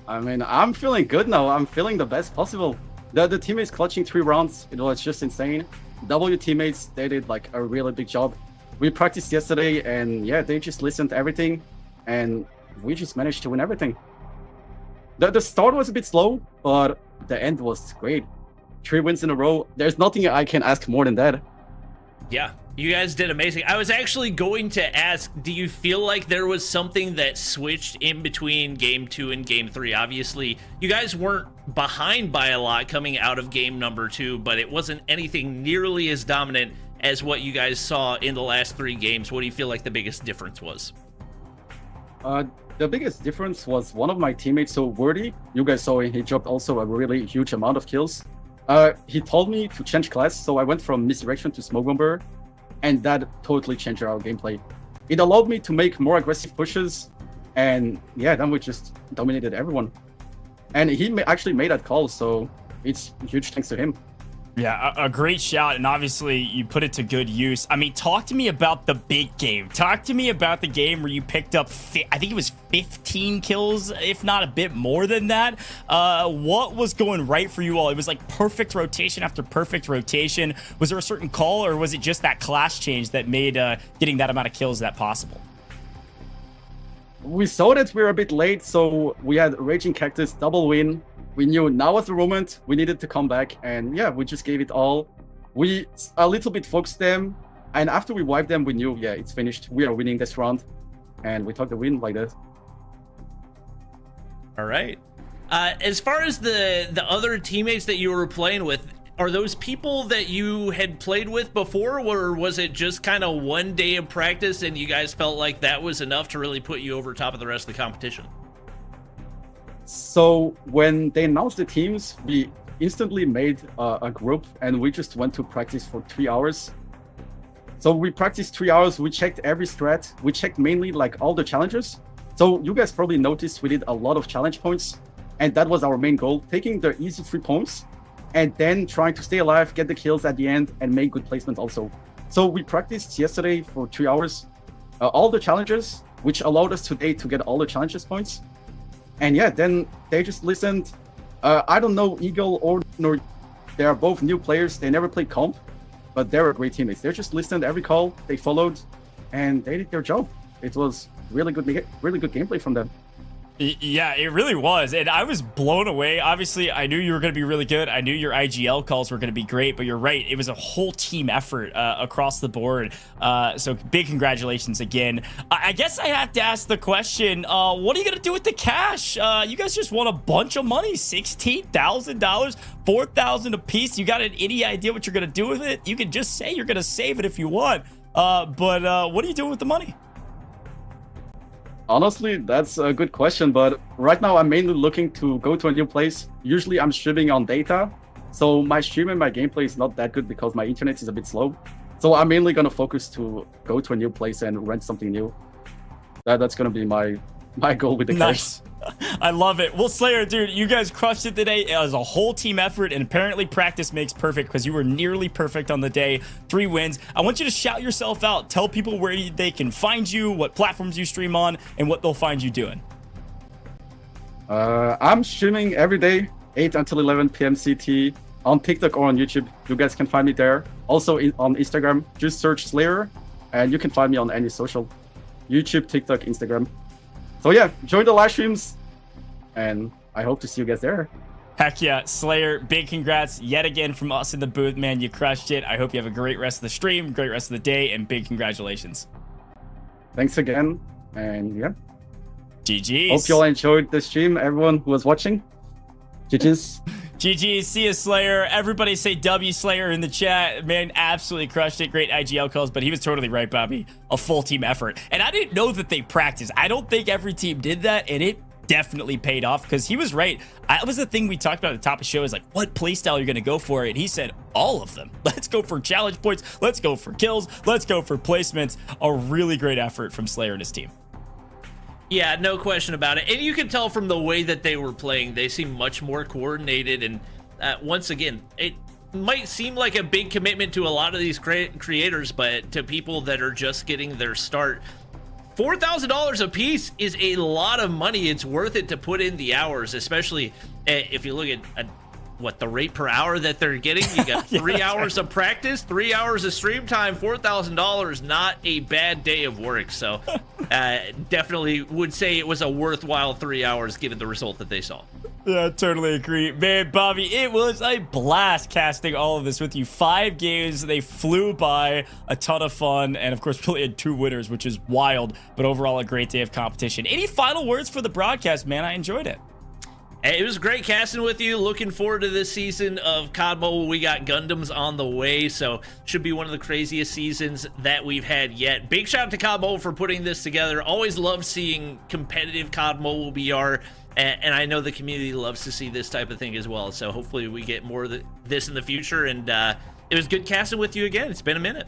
I mean, I'm feeling good now. I'm feeling the best possible. The teammates clutching 3 rounds, it was just insane. W teammates, they did like a really big job. We practiced yesterday, and yeah, they just listened to everything, and we just managed to win everything. The start was a bit slow, but the end was great. 3 wins in a row. There's nothing I can ask more than that. Yeah, you guys did amazing. I was actually going to ask, do you feel like there was something that switched in between game 2 and game 3? Obviously, you guys weren't behind by a lot coming out of game number 2, but it wasn't anything nearly as dominant as what you guys saw in the last 3 games. What do you feel like the biggest difference was? The biggest difference was one of my teammates, so Wordy, you guys saw he dropped also a really huge amount of kills. He told me to change class, so I went from Misdirection to Smoke Bomber, and that totally changed our gameplay. It allowed me to make more aggressive pushes, and yeah, then we just dominated everyone. And he actually made that call, so it's huge thanks to him. Yeah, a great shot, and obviously you put it to good use. I mean, talk to me about the big game. Talk to me about the game where you picked up, I think it was 15 kills, if not a bit more than that. What was going right for you all? It was like perfect rotation after perfect rotation. Was there a certain call, or was it just that class change that made getting that amount of kills that possible? we saw that we were a bit late, so we had Raging Cactus double win. We knew now was the moment. We needed to come back, and yeah, we just gave it all. We a little bit focused them, and after we wiped them, we knew, yeah, it's finished. We are winning this round, and we took the win like that. All right. As far as the other teammates that you were playing with, are those people that you had played with before, or was it just kind of one day of practice and you guys felt like that was enough to really put you over top of the rest of the competition? So when they announced the teams, we instantly made a group and we just went to practice for 3 hours. So we practiced 3 hours. We checked every strat. We checked mainly like all the challenges. So you guys probably noticed we did a lot of challenge points, and that was our main goal, taking the easy 3 points and then trying to stay alive, get the kills at the end, and make good placements also. So we practiced yesterday for 3 hours, all the challenges, which allowed us today to get all the challenges points. And yeah, then they just listened. I don't know Eagle or Nor. They are both new players. They never played comp, but they're great teammates. They just listened every call, they followed, and they did their job. It was really good gameplay from them. Yeah, it really was, and I was blown away. Obviously, I knew you were going to be really good. I knew your IGL calls were going to be great, but you're right. It was a whole team effort across the board. So big congratulations again. I guess I have to ask the question, what are you going to do with the cash? You guys just won a bunch of money, $16,000, $4,000 a piece. You got any idea what you're going to do with it? You can just say you're going to save it if you want. But what are you doing with the money? Honestly, that's a good question, but right now I'm mainly looking to go to a new place. Usually I'm streaming on data, so my stream and my gameplay is not that good because my internet is a bit slow. So I'm mainly going to focus to go to a new place and rent something new. That's going to be my goal with the nice. I love it. Well, Slayer, dude, you guys crushed it today. It was a whole team effort, and apparently practice makes perfect because you were nearly perfect on the day. 3 wins. I want you to shout yourself out. Tell people where they can find you, what platforms you stream on, and what they'll find you doing. I'm streaming every day, 8 until 11 p.m. CT, on TikTok or on YouTube. You guys can find me there. Also on Instagram, just search Slayer, and you can find me on any social. YouTube, TikTok, Instagram. So yeah, join the live streams, and I hope to see you guys there. Heck yeah, Slayer, big congrats yet again from us in the booth, man. You crushed it. I hope you have a great rest of the stream, great rest of the day, and big congratulations. Thanks again, and yeah. GG's. Hope you all enjoyed the stream, everyone who was watching. GG's. GG, see you, Slayer. Everybody say W Slayer in the chat. Man, absolutely crushed it. Great IGL calls, but he was totally right, Bobby. A full team effort. And I didn't know that they practiced. I don't think every team did that, and it definitely paid off because he was right. That was the thing we talked about at the top of the show is like, what playstyle you're going to go for? And he said, all of them. Let's go for challenge points. Let's go for kills. Let's go for placements. A really great effort from Slayer and his team. Yeah, no question about it. And you can tell from the way that they were playing, they seem much more coordinated. And once again, it might seem like a big commitment to a lot of these creators, but to people that are just getting their start, $4,000 a piece is a lot of money. It's worth it to put in the hours, especially if you look at what the rate per hour that they're getting. You got 3 hours of practice, 3 hours of stream time, $4,000, not a bad day of work. So definitely would say it was a worthwhile 3 hours given the result that they saw. Yeah, totally agree. Man, Bobby, it was a blast casting all of this with you. 5 games, they flew by, a ton of fun, and of course, really had 2 winners, which is wild, but overall a great day of competition. Any final words for the broadcast, man? I enjoyed it. It was great casting with you. Looking forward to this season of COD Mobile. We got Gundams on the way, so should be one of the craziest seasons that we've had yet. Big shout out to COD Mobile for putting this together. Always love seeing competitive COD Mobile BR, and I know the community loves to see this type of thing as well. So hopefully we get more of this in the future, and it was good casting with you again. It's been a minute.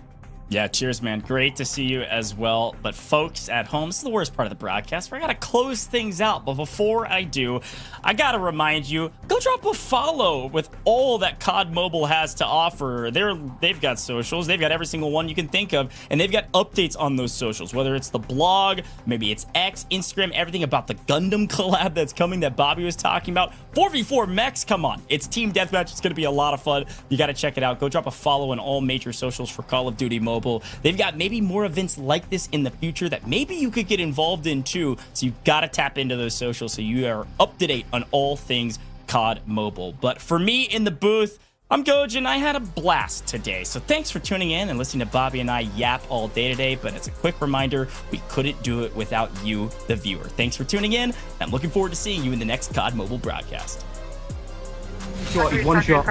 Yeah, cheers, man. Great to see you as well. But folks at home, this is the worst part of the broadcast where I got to close things out. But before I do, I got to remind you, go drop a follow with all that COD Mobile has to offer. They've got socials. They've got every single one you can think of. And they've got updates on those socials, whether it's the blog, maybe it's X, Instagram, everything about the Gundam collab that's coming that Bobby was talking about. 4v4 mechs, come on. It's Team Deathmatch. It's going to be a lot of fun. You got to check it out. Go drop a follow on all major socials for Call of Duty Mobile. Mobile. They've got maybe more events like this in the future that maybe you could get involved in too. So you've got to tap into those socials so you are up to date on all things COD Mobile. But for me in the booth, I'm Goj, and I had a blast today. So thanks for tuning in and listening to Bobby and I yap all day today. But as a quick reminder, we couldn't do it without you, the viewer. Thanks for tuning in. I'm looking forward to seeing you in the next COD Mobile broadcast. One shot.